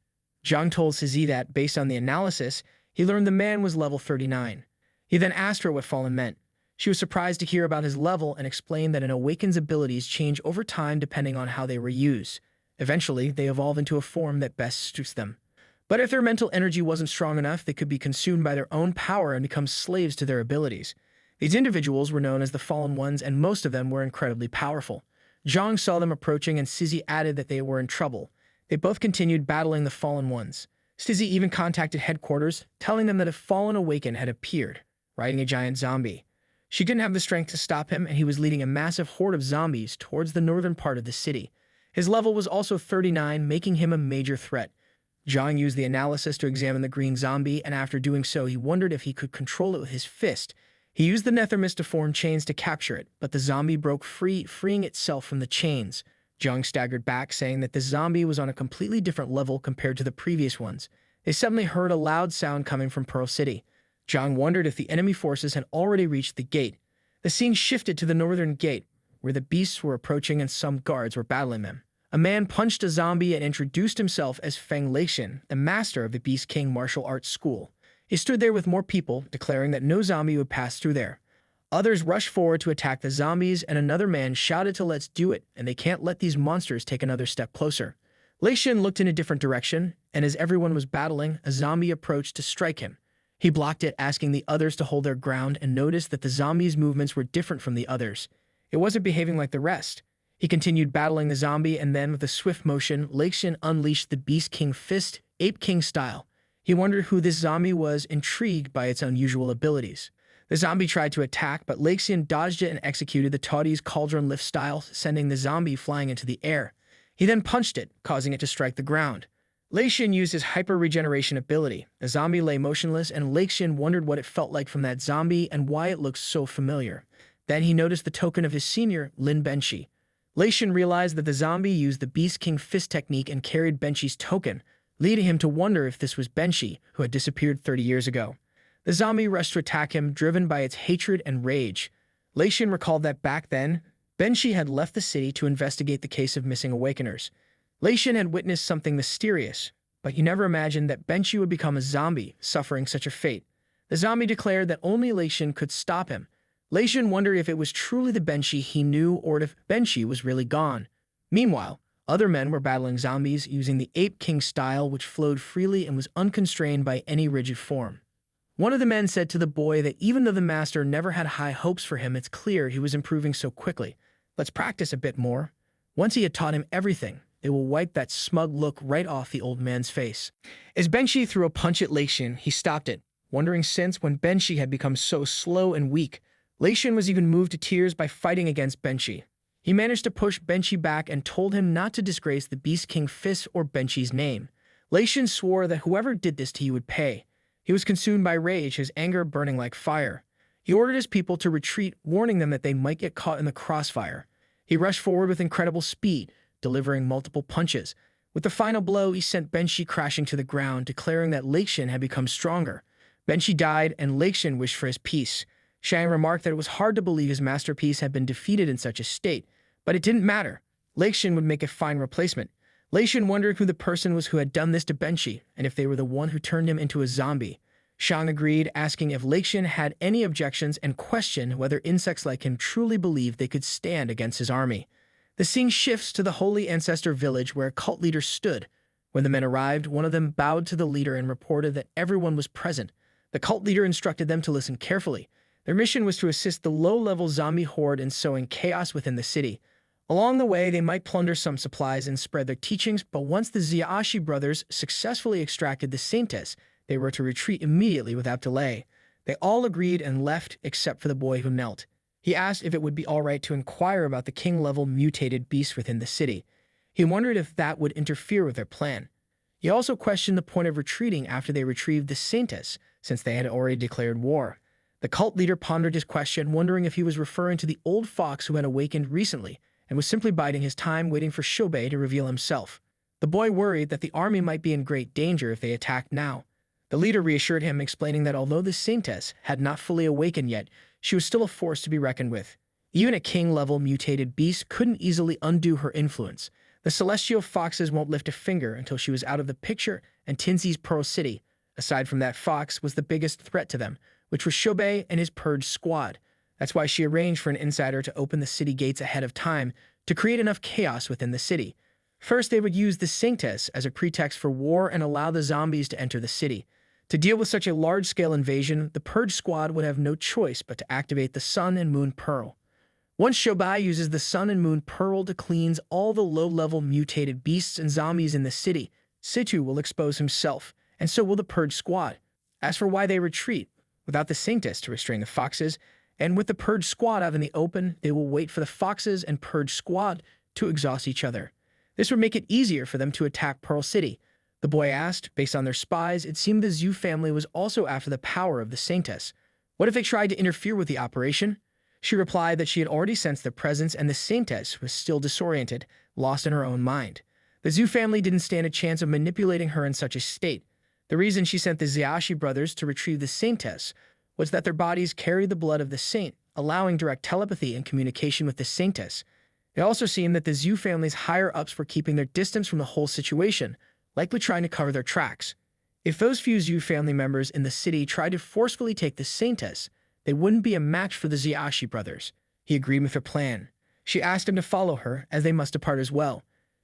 Zhang told Sissy that, based on the analysis, he learned the man was level 39. He then asked her what fallen meant. She was surprised to hear about his level and explained that an awakened's abilities change over time depending on how they were used. Eventually, they evolve into a form that best suits them. But if their mental energy wasn't strong enough, they could be consumed by their own power and become slaves to their abilities. These individuals were known as the Fallen Ones, and most of them were incredibly powerful. Zhang saw them approaching, and Sizzy added that they were in trouble. They both continued battling the Fallen Ones. Sizzy even contacted headquarters, telling them that a Fallen Awakened had appeared, riding a giant zombie. She didn't have the strength to stop him, and he was leading a massive horde of zombies towards the northern part of the city. His level was also 39, making him a major threat. Zhang used the analysis to examine the green zombie, and after doing so, he wondered if he could control it with his fist. He used the nethermist to form chains to capture it, but the zombie broke free, freeing itself from the chains. Zhang staggered back, saying that the zombie was on a completely different level compared to the previous ones. They suddenly heard a loud sound coming from Pearl City. Zhang wondered if the enemy forces had already reached the gate. The scene shifted to the northern gate, where the beasts were approaching and some guards were battling them. A man punched a zombie and introduced himself as Feng Leixin, the master of the Beast King martial arts school. He stood there with more people, declaring that no zombie would pass through there. Others rushed forward to attack the zombies, and another man shouted to "Let's do it," and they can't let these monsters take another step closer. Leixin looked in a different direction, and as everyone was battling, a zombie approached to strike him. He blocked it, asking the others to hold their ground, and noticed that the zombie's movements were different from the others. It wasn't behaving like the rest. He continued battling the zombie, and then, with a swift motion, Leixin unleashed the Beast King fist, Ape King style. He wondered who this zombie was, intrigued by its unusual abilities. The zombie tried to attack, but Leixin dodged it and executed the Toddy's Cauldron Lift style, sending the zombie flying into the air. He then punched it, causing it to strike the ground. Leixin used his hyper-regeneration ability. The zombie lay motionless, and Leixin wondered what it felt like from that zombie and why it looked so familiar. Then he noticed the token of his senior, Lin Benshi. Leixin realized that the zombie used the Beast King fist technique and carried Benshi's token, leading him to wonder if this was Benshi, who had disappeared 30 years ago. The zombie rushed to attack him, driven by its hatred and rage. Leixin recalled that back then, Benshi had left the city to investigate the case of missing awakeners. Leixin had witnessed something mysterious, but he never imagined that Benshi would become a zombie, suffering such a fate. The zombie declared that only Leixin could stop him. Leixin wondered if it was truly the Benshi he knew or if Benshi was really gone. Meanwhile, other men were battling zombies using the Ape King style, which flowed freely and was unconstrained by any rigid form. One of the men said to the boy that even though the master never had high hopes for him, it's clear he was improving so quickly. Let's practice a bit more. Once he had taught him everything, they will wipe that smug look right off the old man's face. As Benshi threw a punch at Leixin, he stopped it, wondering since when Benshi had become so slow and weak. Leixin was even moved to tears by fighting against Benshi. He managed to push Benshi back and told him not to disgrace the Beast King fist or Benshi's name. Leixin swore that whoever did this to you would pay. He was consumed by rage, his anger burning like fire. He ordered his people to retreat, warning them that they might get caught in the crossfire. He rushed forward with incredible speed, delivering multiple punches. With the final blow, he sent Benshi crashing to the ground, declaring that Leixin had become stronger. Benshi died, and Leixin wished for his peace. Shang remarked that it was hard to believe his masterpiece had been defeated in such a state, but it didn't matter. Leixin would make a fine replacement. Leixin wondered who the person was who had done this to Benshi, and if they were the one who turned him into a zombie. Shang agreed, asking if Leixin had any objections and questioned whether insects like him truly believed they could stand against his army. The scene shifts to the Holy Ancestor village where a cult leader stood. When the men arrived, one of them bowed to the leader and reported that everyone was present. The cult leader instructed them to listen carefully. Their mission was to assist the low-level zombie horde in sowing chaos within the city. Along the way, they might plunder some supplies and spread their teachings, but once the Ziashi brothers successfully extracted the Saintess, they were to retreat immediately without delay. They all agreed and left, except for the boy who knelt. He asked if it would be all right to inquire about the king-level mutated beast within the city. He wondered if that would interfere with their plan. He also questioned the point of retreating after they retrieved the Saintess, since they had already declared war. The cult leader pondered his question, wondering if he was referring to the old fox who had awakened recently and was simply biding his time waiting for Shobei to reveal himself. The boy worried that the army might be in great danger if they attacked now. The leader reassured him, explaining that although the Saintess had not fully awakened yet, she was still a force to be reckoned with. Even a king-level mutated beast couldn't easily undo her influence. The celestial foxes won't lift a finger until she was out of the picture and Tinzi's Pearl City. Aside from that, fox was the biggest threat to them, which was Shobei and his purge squad. That's why she arranged for an insider to open the city gates ahead of time to create enough chaos within the city. First, they would use the Sanctus as a pretext for war and allow the zombies to enter the city. To deal with such a large-scale invasion, the Purge Squad would have no choice but to activate the Sun and Moon Pearl. Once Shobai uses the Sun and Moon Pearl to cleanse all the low-level mutated beasts and zombies in the city, Situ will expose himself, and so will the Purge Squad. As for why they retreat, without the Sanctus to restrain the Foxes, and with the Purge Squad out in the open, they will wait for the Foxes and Purge Squad to exhaust each other. This would make it easier for them to attack Pearl City. The boy asked, based on their spies, it seemed the Zhu family was also after the power of the Sanctus. What if they tried to interfere with the operation? She replied that she had already sensed their presence and the Sanctus was still disoriented, lost in her own mind. The Zhu family didn't stand a chance of manipulating her in such a state. The reason she sent the Xiaoshi brothers to retrieve the Sanctus was that their bodies carried the blood of the saint, allowing direct telepathy and communication with the Sanctus. It also seemed that the Zhu family's higher-ups were keeping their distance from the whole situation, likely trying to cover their tracks. If those few Zhu family members in the city tried to forcefully take the Sanctus, they wouldn't be a match for the Xiaoshi brothers. He agreed with her plan. She asked him to follow her, as they must depart as well.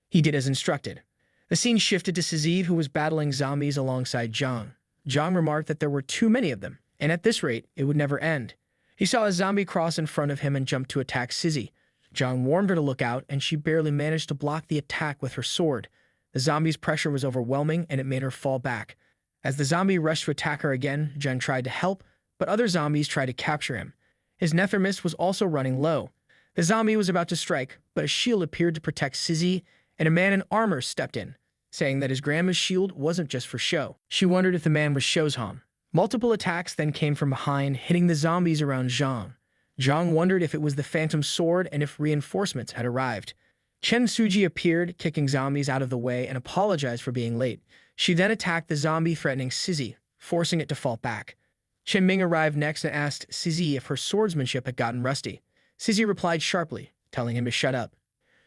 He did as instructed. The scene shifted to Siziv, who was battling zombies alongside Zhang. Zhang remarked that there were too many of them, and at this rate, it would never end. He saw a zombie cross in front of him and jumped to attack Sizzy. Zhang warned her to look out, and she barely managed to block the attack with her sword. The zombie's pressure was overwhelming, and it made her fall back. As the zombie rushed to attack her again, Zhang tried to help, but other zombies tried to capture him. His Nethermist was also running low. The zombie was about to strike, but a shield appeared to protect Sizzy, and a man in armor stepped in, saying that his grandma's shield wasn't just for show. She wondered if the man was Shozhan. Multiple attacks then came from behind, hitting the zombies around Zhang. Zhang wondered if it was the Phantom Sword and if reinforcements had arrived. Chen Suji appeared, kicking zombies out of the way, and apologized for being late. She then attacked the zombie threatening Sizzy, forcing it to fall back. Chen Ming arrived next and asked Sizzy if her swordsmanship had gotten rusty. Sizzy replied sharply, telling him to shut up.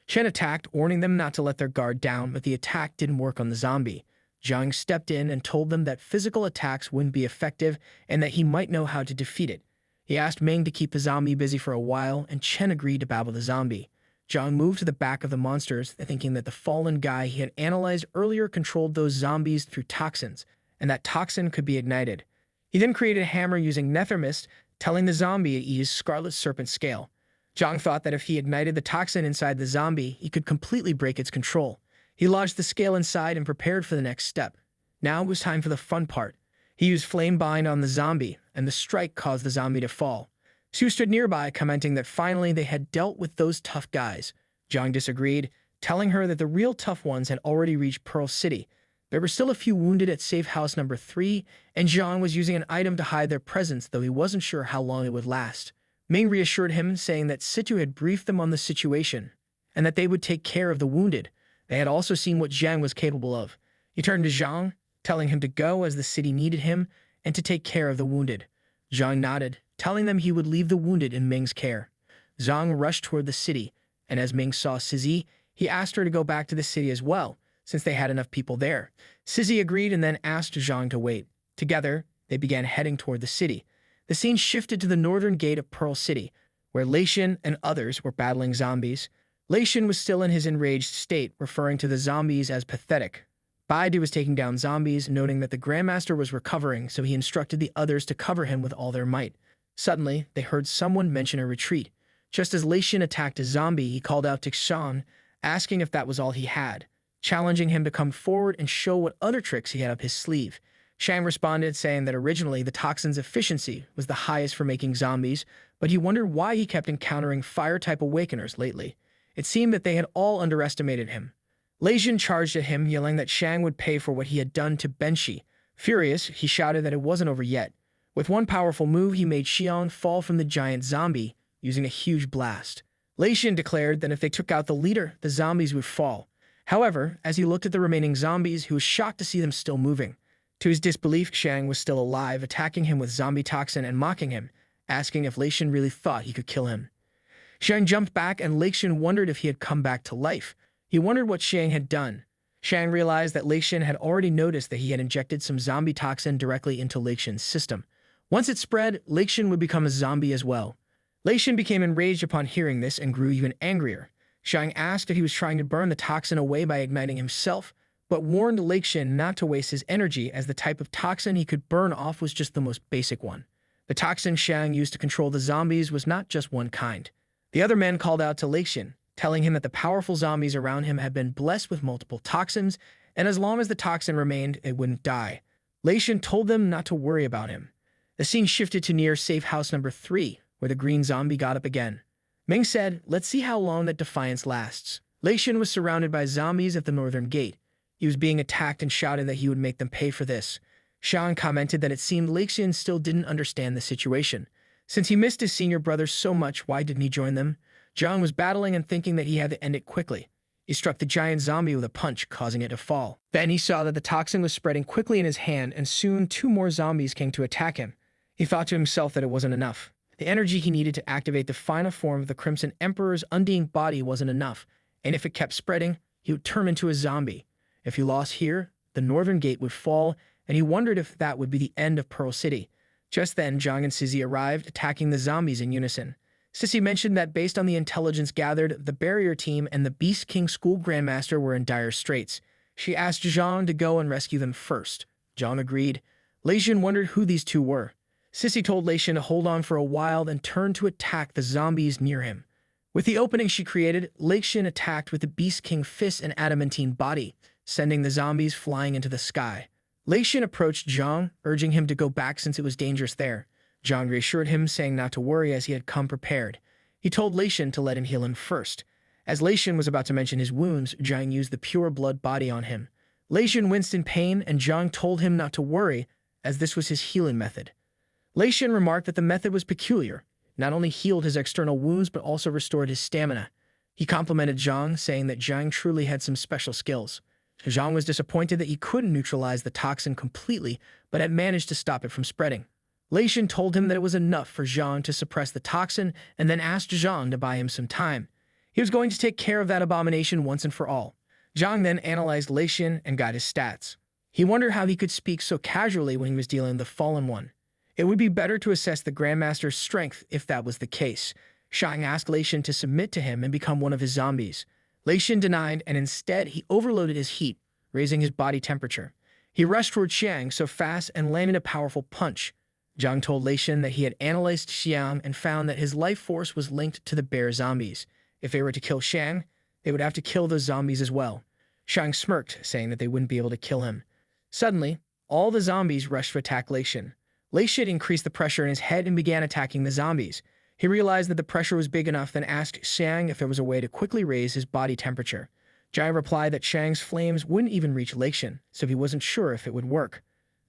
Chen attacked, warning them not to let their guard down, but the attack didn't work on the zombie. Zhang stepped in and told them that physical attacks wouldn't be effective and that he might know how to defeat it. He asked Ming to keep the zombie busy for a while, and Chen agreed to babble the zombie. Zhang moved to the back of the monsters, thinking that the fallen guy he had analyzed earlier controlled those zombies through toxins, and that toxin could be ignited. He then created a hammer using Nethermist, telling the zombie to use Scarlet Serpent Scale. Zhang thought that if he ignited the toxin inside the zombie, he could completely break its control. He lodged the scale inside and prepared for the next step. Now it was time for the fun part. He used Flame Bind on the zombie, and the strike caused the zombie to fall. Sue stood nearby, commenting that finally they had dealt with those tough guys. Zhang disagreed, telling her that the real tough ones had already reached Pearl City. There were still a few wounded at Safe House number 3, and Zhang was using an item to hide their presence, though he wasn't sure how long it would last. Ming reassured him, saying that Situ had briefed them on the situation, and that they would take care of the wounded. They had also seen what Zhang was capable of. He turned to Zhang, telling him to go as the city needed him, and to take care of the wounded. Zhang nodded, telling them he would leave the wounded in Ming's care. Zhang rushed toward the city, and as Ming saw Sizzy, he asked her to go back to the city as well, since they had enough people there. Sizzy agreed and then asked Zhang to wait. Together, they began heading toward the city. The scene shifted to the northern gate of Pearl City, where Leishan and others were battling zombies. Leishan was still in his enraged state, referring to the zombies as pathetic. Baidu was taking down zombies, noting that the Grandmaster was recovering, so he instructed the others to cover him with all their might. Suddenly, they heard someone mention a retreat. Just as Leishan attacked a zombie, he called out to Xian, asking if that was all he had, challenging him to come forward and show what other tricks he had up his sleeve. Shang responded, saying that originally the toxin's efficiency was the highest for making zombies, but he wondered why he kept encountering fire-type awakeners lately. It seemed that they had all underestimated him. Leishan charged at him, yelling that Shang would pay for what he had done to Benshi. Furious, he shouted that it wasn't over yet. With one powerful move, he made Xian fall from the giant zombie, using a huge blast. Leishan declared that if they took out the leader, the zombies would fall. However, as he looked at the remaining zombies, he was shocked to see them still moving. To his disbelief, Shang was still alive, attacking him with zombie toxin and mocking him, asking if Leishan really thought he could kill him. Shang jumped back, and Leishan wondered if he had come back to life. He wondered what Shang had done. Shang realized that Leishan had already noticed that he had injected some zombie toxin directly into Leishan's system. Once it spread, Leishan would become a zombie as well. Lei Xin became enraged upon hearing this and grew even angrier. Xiang asked if he was trying to burn the toxin away by igniting himself, but warned Lei Xin not to waste his energy as the type of toxin he could burn off was just the most basic one. The toxin Xiang used to control the zombies was not just one kind. The other men called out to Lei Xin, telling him that the powerful zombies around him had been blessed with multiple toxins, and as long as the toxin remained, it wouldn't die. Lei Xin told them not to worry about him. The scene shifted to near safe house number 3, where the green zombie got up again. Ming said, "Let's see how long that defiance lasts." Lei Xin was surrounded by zombies at the northern gate. He was being attacked and shouted that he would make them pay for this. Xiang commented that it seemed Lei Xin still didn't understand the situation. Since he missed his senior brother so much, why didn't he join them? Zhang was battling and thinking that he had to end it quickly. He struck the giant zombie with a punch, causing it to fall. Then he saw that the toxin was spreading quickly in his hand, and soon 2 more zombies came to attack him. He thought to himself that it wasn't enough. The energy he needed to activate the final form of the Crimson Emperor's undying body wasn't enough, and if it kept spreading, he would turn into a zombie. If he lost here, the northern gate would fall, and he wondered if that would be the end of Pearl City. Just then, Zhang and Sissy arrived, attacking the zombies in unison. Sissy mentioned that based on the intelligence gathered, the Barrier Team and the Beast King School Grandmaster were in dire straits. She asked Zhang to go and rescue them first. Zhang agreed. Lei Xin wondered who these 2 were. Sissy told Lei Xin to hold on for a while, then turned to attack the zombies near him. With the opening she created, Lei Xin attacked with the Beast King fist and adamantine body, sending the zombies flying into the sky. Lei Xin approached Zhang, urging him to go back since it was dangerous there. Zhang reassured him, saying not to worry as he had come prepared. He told Lei Xin to let him heal him first. As Lei Xin was about to mention his wounds, Zhang used the pure blood body on him. Lei Xin winced in pain, and Zhang told him not to worry, as this was his healing method. Lei Xin remarked that the method was peculiar, not only healed his external wounds but also restored his stamina. He complimented Zhang, saying that Zhang truly had some special skills. Zhang was disappointed that he couldn't neutralize the toxin completely, but had managed to stop it from spreading. Lei Xin told him that it was enough for Zhang to suppress the toxin and then asked Zhang to buy him some time. He was going to take care of that abomination once and for all. Zhang then analyzed Lei Xin and got his stats. He wondered how he could speak so casually when he was dealing with the Fallen One. It would be better to assess the Grandmaster's strength if that was the case. Xiang asked Lei Xin to submit to him and become one of his zombies. Lei Xin denied, and instead he overloaded his heat, raising his body temperature. He rushed toward Xiang so fast and landed a powerful punch. Zhang told Lei Xin that he had analyzed Xiang and found that his life force was linked to the bear zombies. If they were to kill Xiang, they would have to kill those zombies as well. Xiang smirked, saying that they wouldn't be able to kill him. Suddenly, all the zombies rushed to attack Lei Xin. Lei Xin increased the pressure in his head and began attacking the zombies. He realized that the pressure was big enough, then asked Xiang if there was a way to quickly raise his body temperature. Zhang replied that Xiang's flames wouldn't even reach Lei Xin, so he wasn't sure if it would work.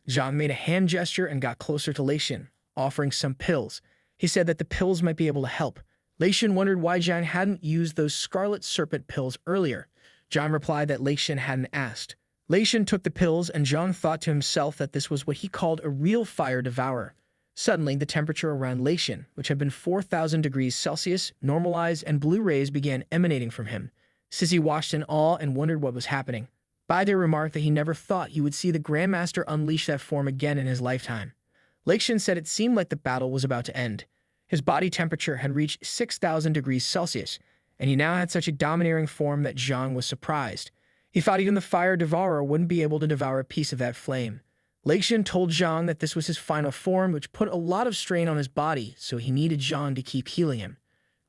Zhang made a hand gesture and got closer to Lei Xin, offering some pills. He said that the pills might be able to help. Lei Xin wondered why Zhang hadn't used those Scarlet Serpent pills earlier. Zhang replied that Lei Xin hadn't asked. Lei Xin took the pills, and Zhang thought to himself that this was what he called a real fire devourer. Suddenly, the temperature around Lei Xin, which had been 4,000 degrees Celsius, normalized, and blue rays began emanating from him. Sissy watched in awe and wondered what was happening. Baidu remarked that he never thought he would see the Grandmaster unleash that form again in his lifetime. Lei Xin said it seemed like the battle was about to end. His body temperature had reached 6,000 degrees Celsius, and he now had such a domineering form that Zhang was surprised. He thought even the fire devourer wouldn't be able to devour a piece of that flame. Lei Xin told Zhang that this was his final form, which put a lot of strain on his body, so he needed Zhang to keep healing him.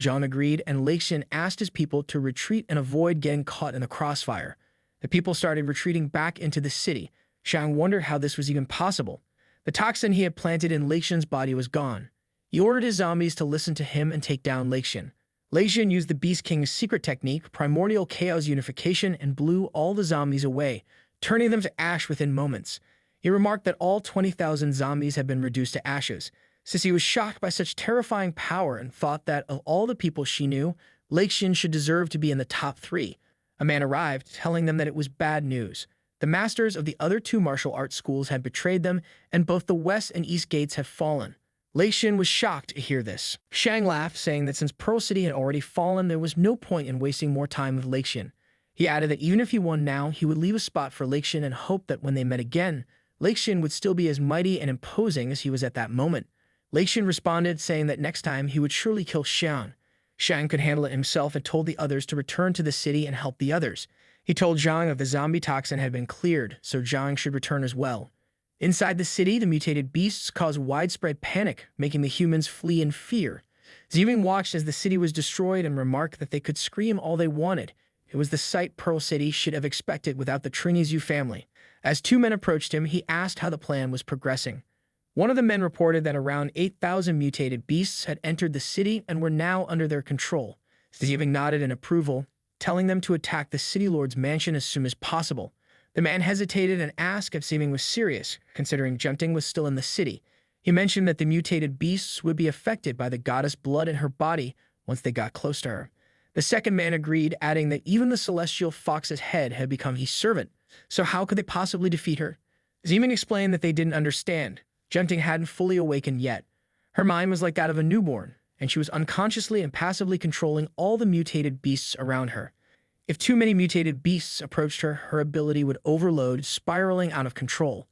Zhang agreed, and Lei Xin asked his people to retreat and avoid getting caught in the crossfire. The people started retreating back into the city. Xiang wondered how this was even possible. The toxin he had planted in Lei Xin's body was gone. He ordered his zombies to listen to him and take down Lei Xin. Lei Xin used the Beast King's secret technique, Primordial Chaos Unification, and blew all the zombies away, turning them to ash within moments. He remarked that all 20,000 zombies had been reduced to ashes. Sissy was shocked by such terrifying power and thought that, of all the people she knew, Lei Xin should deserve to be in the top 3. A man arrived, telling them that it was bad news. The masters of the other 2 martial arts schools had betrayed them, and both the west and east gates had fallen. Lei Xin was shocked to hear this. Xiang laughed, saying that since Pearl City had already fallen, there was no point in wasting more time with Lei Xin. He added that even if he won now, he would leave a spot for Lei Xin and hope that when they met again, Lei Xin would still be as mighty and imposing as he was at that moment. Leixin responded, saying that next time he would surely kill Xiang. Xiang could handle it himself and told the others to return to the city and help the others. He told Zhang that the zombie toxin had been cleared, so Zhang should return as well. Inside the city, the mutated beasts caused widespread panic, making the humans flee in fear. Ziming watched as the city was destroyed and remarked that they could scream all they wanted. It was the sight Pearl City should have expected without the Trinizu family. As two men approached him, he asked how the plan was progressing. One of the men reported that around 8,000 mutated beasts had entered the city and were now under their control. Ziming nodded in approval, telling them to attack the city lord's mansion as soon as possible. The man hesitated and asked if Ziming was serious, considering Junting was still in the city. He mentioned that the mutated beasts would be affected by the goddess blood in her body once they got close to her. The second man agreed, adding that even the celestial fox's head had become his servant, so how could they possibly defeat her? Ziming explained that they didn't understand. Junting hadn't fully awakened yet. Her mind was like that of a newborn, and she was unconsciously and passively controlling all the mutated beasts around her. If too many mutated beasts approached her, her ability would overload, spiraling out of control.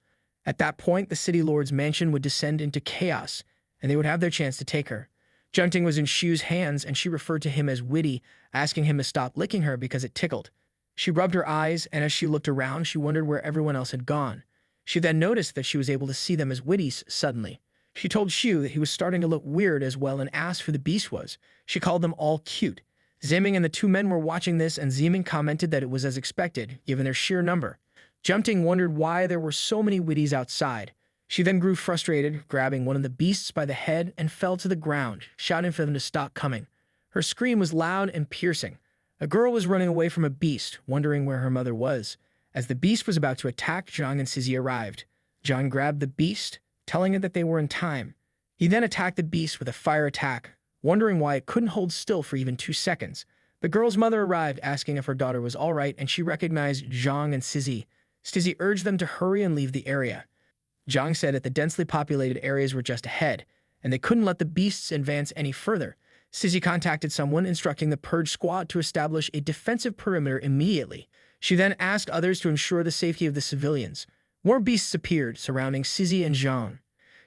At that point, the city lord's mansion would descend into chaos, and they would have their chance to take her. Junting was in Shu's hands, and she referred to him as witty, asking him to stop licking her because it tickled. She rubbed her eyes, and as she looked around, she wondered where everyone else had gone. She then noticed that she was able to see them as witties suddenly. She told Shu that he was starting to look weird as well and asked who the beast was. She called them all cute. Ziming and the two men were watching this, and Ziming commented that it was as expected, given their sheer number. Junting wondered why there were so many witties outside. She then grew frustrated, grabbing one of the beasts by the head and fell to the ground, shouting for them to stop coming. Her scream was loud and piercing. A girl was running away from a beast, wondering where her mother was. As the beast was about to attack, Zhang and Sizzy arrived. Zhang grabbed the beast, telling it that they were in time. He then attacked the beast with a fire attack, wondering why it couldn't hold still for even 2 seconds. The girl's mother arrived, asking if her daughter was all right, and she recognized Zhang and Sizzy. Sizzy urged them to hurry and leave the area. Zhang said that the densely populated areas were just ahead, and they couldn't let the beasts advance any further. Sizzy contacted someone, instructing the Purge Squad to establish a defensive perimeter immediately. She then asked others to ensure the safety of the civilians. More beasts appeared, surrounding Sizzy and Zhang.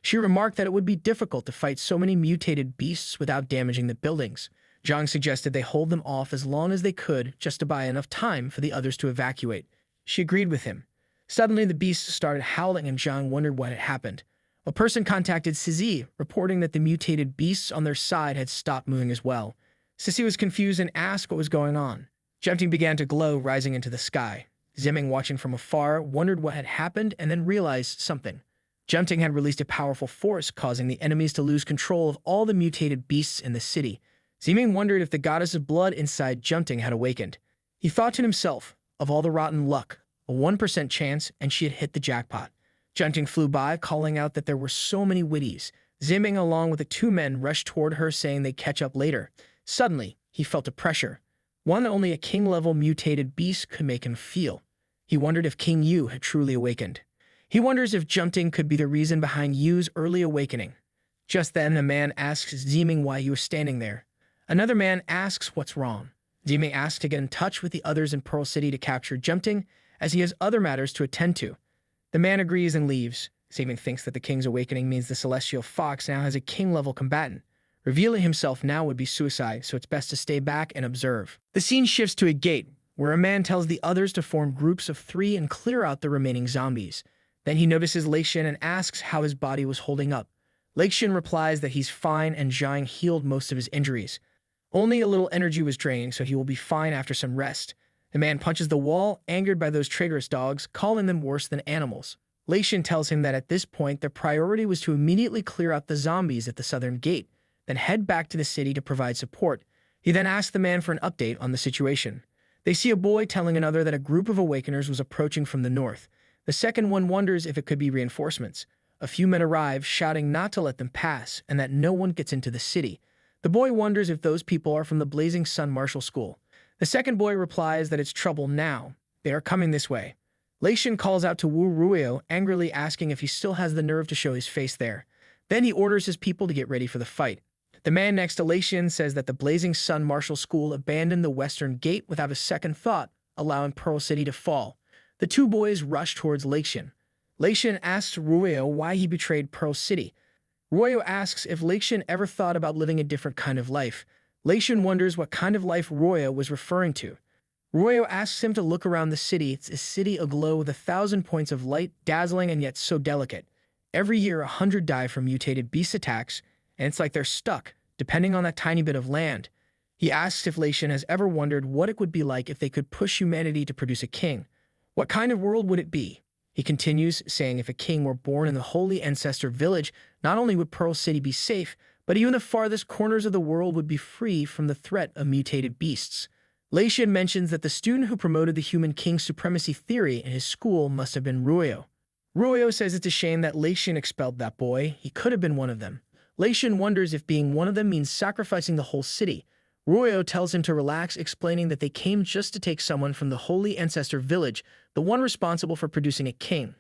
She remarked that it would be difficult to fight so many mutated beasts without damaging the buildings. Zhang suggested they hold them off as long as they could, just to buy enough time for the others to evacuate. She agreed with him. Suddenly, the beasts started howling, and Zhang wondered what had happened. A person contacted Sizzy, reporting that the mutated beasts on their side had stopped moving as well. Sizzy was confused and asked what was going on. Junting began to glow, rising into the sky. Ziming, watching from afar, wondered what had happened and then realized something. Junting had released a powerful force, causing the enemies to lose control of all the mutated beasts in the city. Ziming wondered if the goddess of blood inside Junting had awakened. He thought to himself, of all the rotten luck, a 1% chance, and she had hit the jackpot. Junting flew by, calling out that there were so many witties. Ziming, along with the two men, rushed toward her, saying they'd catch up later. Suddenly, he felt a pressure, one that only a king-level mutated beast could make him feel. He wondered if King Yu had truly awakened. He wonders if Junting could be the reason behind Yu's early awakening. Just then, a man asks Ziming why he was standing there. Another man asks what's wrong. Ziming asks to get in touch with the others in Pearl City to capture Junting, as he has other matters to attend to. The man agrees and leaves. Ziming thinks that the king's awakening means the celestial fox now has a king-level combatant. Revealing himself now would be suicide, so it's best to stay back and observe. The scene shifts to a gate, where a man tells the others to form groups of 3 and clear out the remaining zombies. Then he notices Leixin and asks how his body was holding up. Leixin replies that he's fine and Zhang healed most of his injuries. Only a little energy was drained, so he will be fine after some rest. The man punches the wall, angered by those traitorous dogs, calling them worse than animals. Leixin tells him that at this point, their priority was to immediately clear out the zombies at the southern gate, then head back to the city to provide support. He then asks the man for an update on the situation. They see a boy telling another that a group of awakeners was approaching from the north. The second one wonders if it could be reinforcements. A few men arrive, shouting not to let them pass, and that no one gets into the city. The boy wonders if those people are from the Blazing Sun Martial School. The second boy replies that it's trouble now. They are coming this way. Leixin calls out to Wu Ruio, angrily asking if he still has the nerve to show his face there. Then he orders his people to get ready for the fight. The man next to Leixin says that the Blazing Sun Martial School abandoned the western gate without a second thought, allowing Pearl City to fall. The two boys rush towards Leixin. Leixin asks Ruio why he betrayed Pearl City. Royo asks if Laishin ever thought about living a different kind of life. Laishin wonders what kind of life Royo was referring to. Royo asks him to look around the city. It's a city aglow with 1,000 points of light, dazzling and yet so delicate. Every year, 100 die from mutated beast attacks, and it's like they're stuck, depending on that tiny bit of land. He asks if Laishin has ever wondered what it would be like if they could push humanity to produce a king. What kind of world would it be? He continues, saying if a king were born in the Holy Ancestor Village, not only would Pearl City be safe, but even the farthest corners of the world would be free from the threat of mutated beasts. Laishin mentions that the student who promoted the human king supremacy theory in his school must have been Royo. Royo says it's a shame that Laishin expelled that boy. He could have been one of them. Laishin wonders if being one of them means sacrificing the whole city. Royo tells him to relax, explaining that they came just to take someone from the Holy Ancestor Village, the one responsible for producing a king.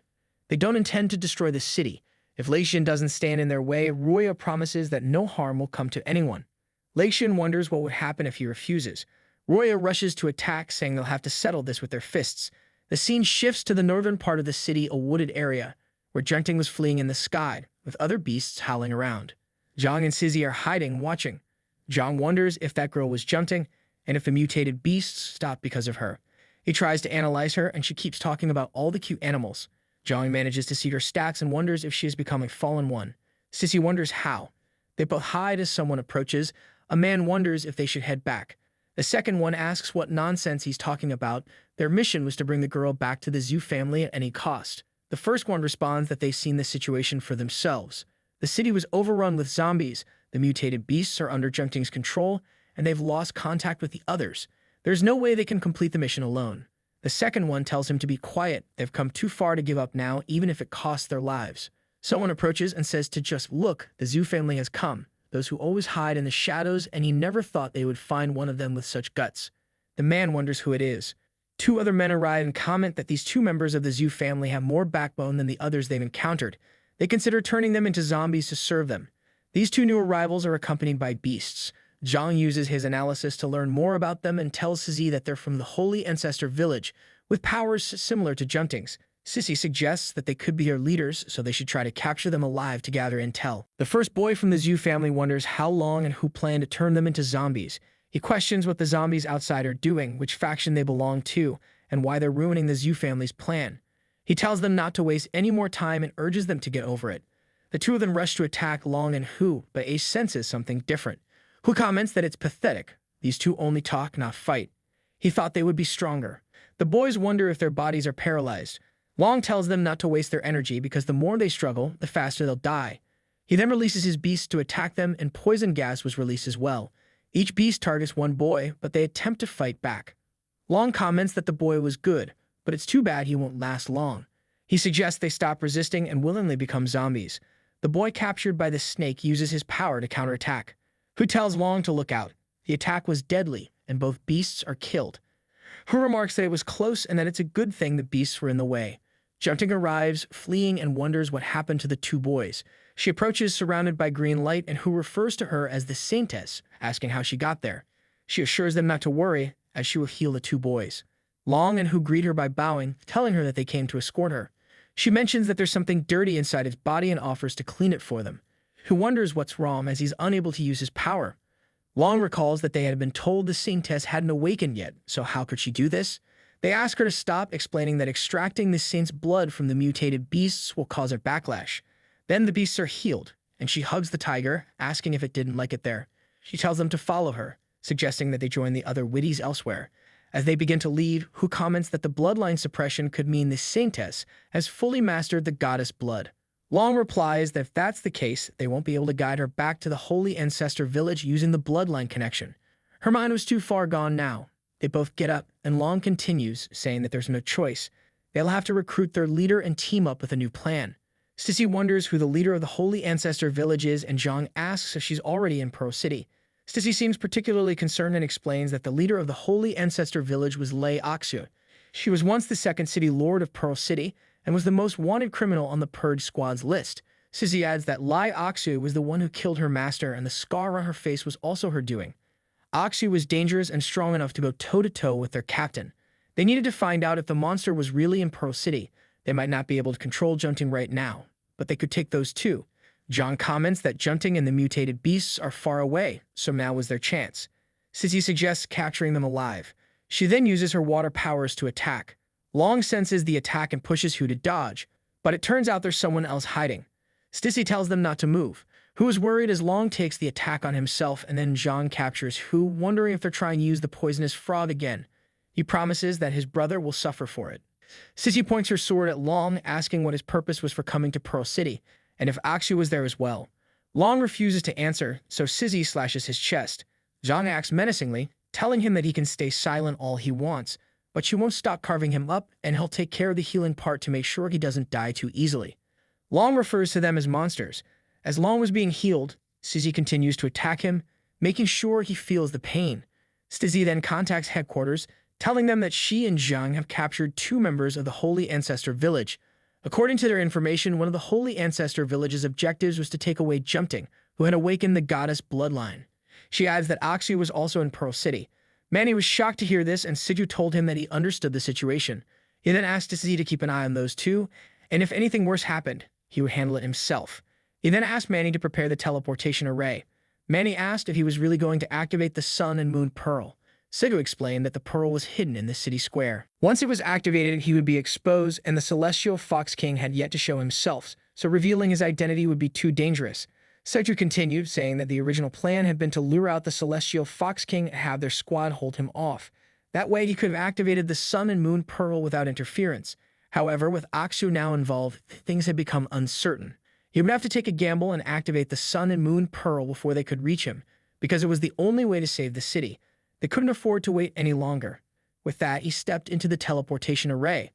They don't intend to destroy the city. If Laishin doesn't stand in their way, Royo promises that no harm will come to anyone. Laishin wonders what would happen if he refuses. Royo rushes to attack, saying they'll have to settle this with their fists. The scene shifts to the northern part of the city, a wooded area, where Junting was fleeing in the sky, with other beasts howling around. Zhang and Sizzy are hiding, watching. Zhang wonders if that girl was Junting, and if the mutated beasts stopped because of her. He tries to analyze her, and she keeps talking about all the cute animals. Zhang manages to see her stats and wonders if she has become a fallen one. Sissy wonders how. They both hide as someone approaches. A man wonders if they should head back. The second one asks what nonsense he's talking about. Their mission was to bring the girl back to the Zhu family at any cost. The first one responds that they've seen the situation for themselves. The city was overrun with zombies. The mutated beasts are under Junting's control, and they've lost contact with the others. There's no way they can complete the mission alone. The second one tells him to be quiet. They've come too far to give up now, even if it costs their lives. Someone approaches and says to just look, the Zhu family has come. Those who always hide in the shadows, and he never thought they would find one of them with such guts. The man wonders who it is. Two other men arrive and comment that these two members of the Zhu family have more backbone than the others they've encountered. They consider turning them into zombies to serve them. These two new arrivals are accompanied by beasts. Zhang uses his analysis to learn more about them and tells Sizzy that they're from the Holy Ancestor Village, with powers similar to Junting's. Sissy suggests that they could be their leaders, so they should try to capture them alive to gather intel. The first boy from the Zhu family wonders how long and who planned to turn them into zombies. He questions what the zombies outside are doing, which faction they belong to, and why they're ruining the Zhu family's plan. He tells them not to waste any more time and urges them to get over it. The two of them rush to attack Long and Hu, but Ace senses something different. Hu comments that it's pathetic. These two only talk, not fight. He thought they would be stronger. The boys wonder if their bodies are paralyzed. Long tells them not to waste their energy because the more they struggle, the faster they'll die. He then releases his beasts to attack them, and poison gas was released as well. Each beast targets one boy, but they attempt to fight back. Long comments that the boy was good, but it's too bad he won't last long. He suggests they stop resisting and willingly become zombies. The boy captured by the snake uses his power to counterattack. Hu tells Long to look out. The attack was deadly, and both beasts are killed. Hu remarks that it was close and that it's a good thing the beasts were in the way. Junting arrives, fleeing, and wonders what happened to the two boys. She approaches surrounded by green light, and Hu refers to her as the Saintess, asking how she got there. She assures them not to worry, as she will heal the two boys. Long and Hu greet her by bowing, telling her that they came to escort her. She mentions that there's something dirty inside his body and offers to clean it for them. Hu wonders what's wrong as he's unable to use his power. Long recalls that they had been told the Saintess hadn't awakened yet, so how could she do this? They ask her to stop, explaining that extracting the saint's blood from the mutated beasts will cause a backlash. Then the beasts are healed, and she hugs the tiger, asking if it didn't like it there. She tells them to follow her, suggesting that they join the other Widdies elsewhere. As they begin to leave, Hu comments that the bloodline suppression could mean the Saintess has fully mastered the goddess blood. Long replies that if that's the case, they won't be able to guide her back to the Holy Ancestor Village using the bloodline connection. Her mind was too far gone now. They both get up, and Long continues, saying that there's no choice. They'll have to recruit their leader and team up with a new plan. Sissy wonders who the leader of the Holy Ancestor Village is, and Zhang asks if she's already in Pearl City. Sissy seems particularly concerned and explains that the leader of the Holy Ancestor Village was Lei Oxu. She was once the second city lord of Pearl City, and was the most wanted criminal on the Purge Squad's list. Sissy adds that Lei Oxu was the one who killed her master, and the scar on her face was also her doing. Oxu was dangerous and strong enough to go toe-to-toe with their captain. They needed to find out if the monster was really in Pearl City. They might not be able to control Junting right now, but they could take those two. Zhang comments that Junting and the mutated beasts are far away, so now was their chance. Sissy suggests capturing them alive. She then uses her water powers to attack. Long senses the attack and pushes Hu to dodge, but it turns out there's someone else hiding. Sissy tells them not to move. Hu is worried as Long takes the attack on himself, and then Zhang captures Hu, wondering if they're trying to use the poisonous frog again. He promises that his brother will suffer for it. Sissy points her sword at Long, asking what his purpose was for coming to Pearl City, and if Aksu was there as well. Long refuses to answer, so Sissy slashes his chest. Zhang acts menacingly, telling him that he can stay silent all he wants, but she won't stop carving him up, and he'll take care of the healing part to make sure he doesn't die too easily. Long refers to them as monsters. As Long was being healed, Sissy continues to attack him, making sure he feels the pain. Sissy then contacts headquarters, telling them that she and Zhang have captured 2 members of the Holy Ancestor Village. According to their information, one of the Holy Ancestor Village's objectives was to take away Junting, who had awakened the goddess bloodline. She adds that Aksu was also in Pearl City. Manny was shocked to hear this, and Siju told him that he understood the situation. He then asked Sissy to keep an eye on those 2, and if anything worse happened, he would handle it himself. He then asked Manny to prepare the teleportation array. Manny asked if he was really going to activate the Sun and Moon Pearl. Sigu explained that the pearl was hidden in the city square. Once it was activated, he would be exposed, and the Celestial Fox King had yet to show himself, so revealing his identity would be too dangerous. Seju continued, saying that the original plan had been to lure out the Celestial Fox King and have their squad hold him off. That way, he could have activated the Sun and Moon Pearl without interference. However, with Aksu now involved, things had become uncertain. He would have to take a gamble and activate the Sun and Moon Pearl before they could reach him, because it was the only way to save the city. They couldn't afford to wait any longer. With that, he stepped into the teleportation array.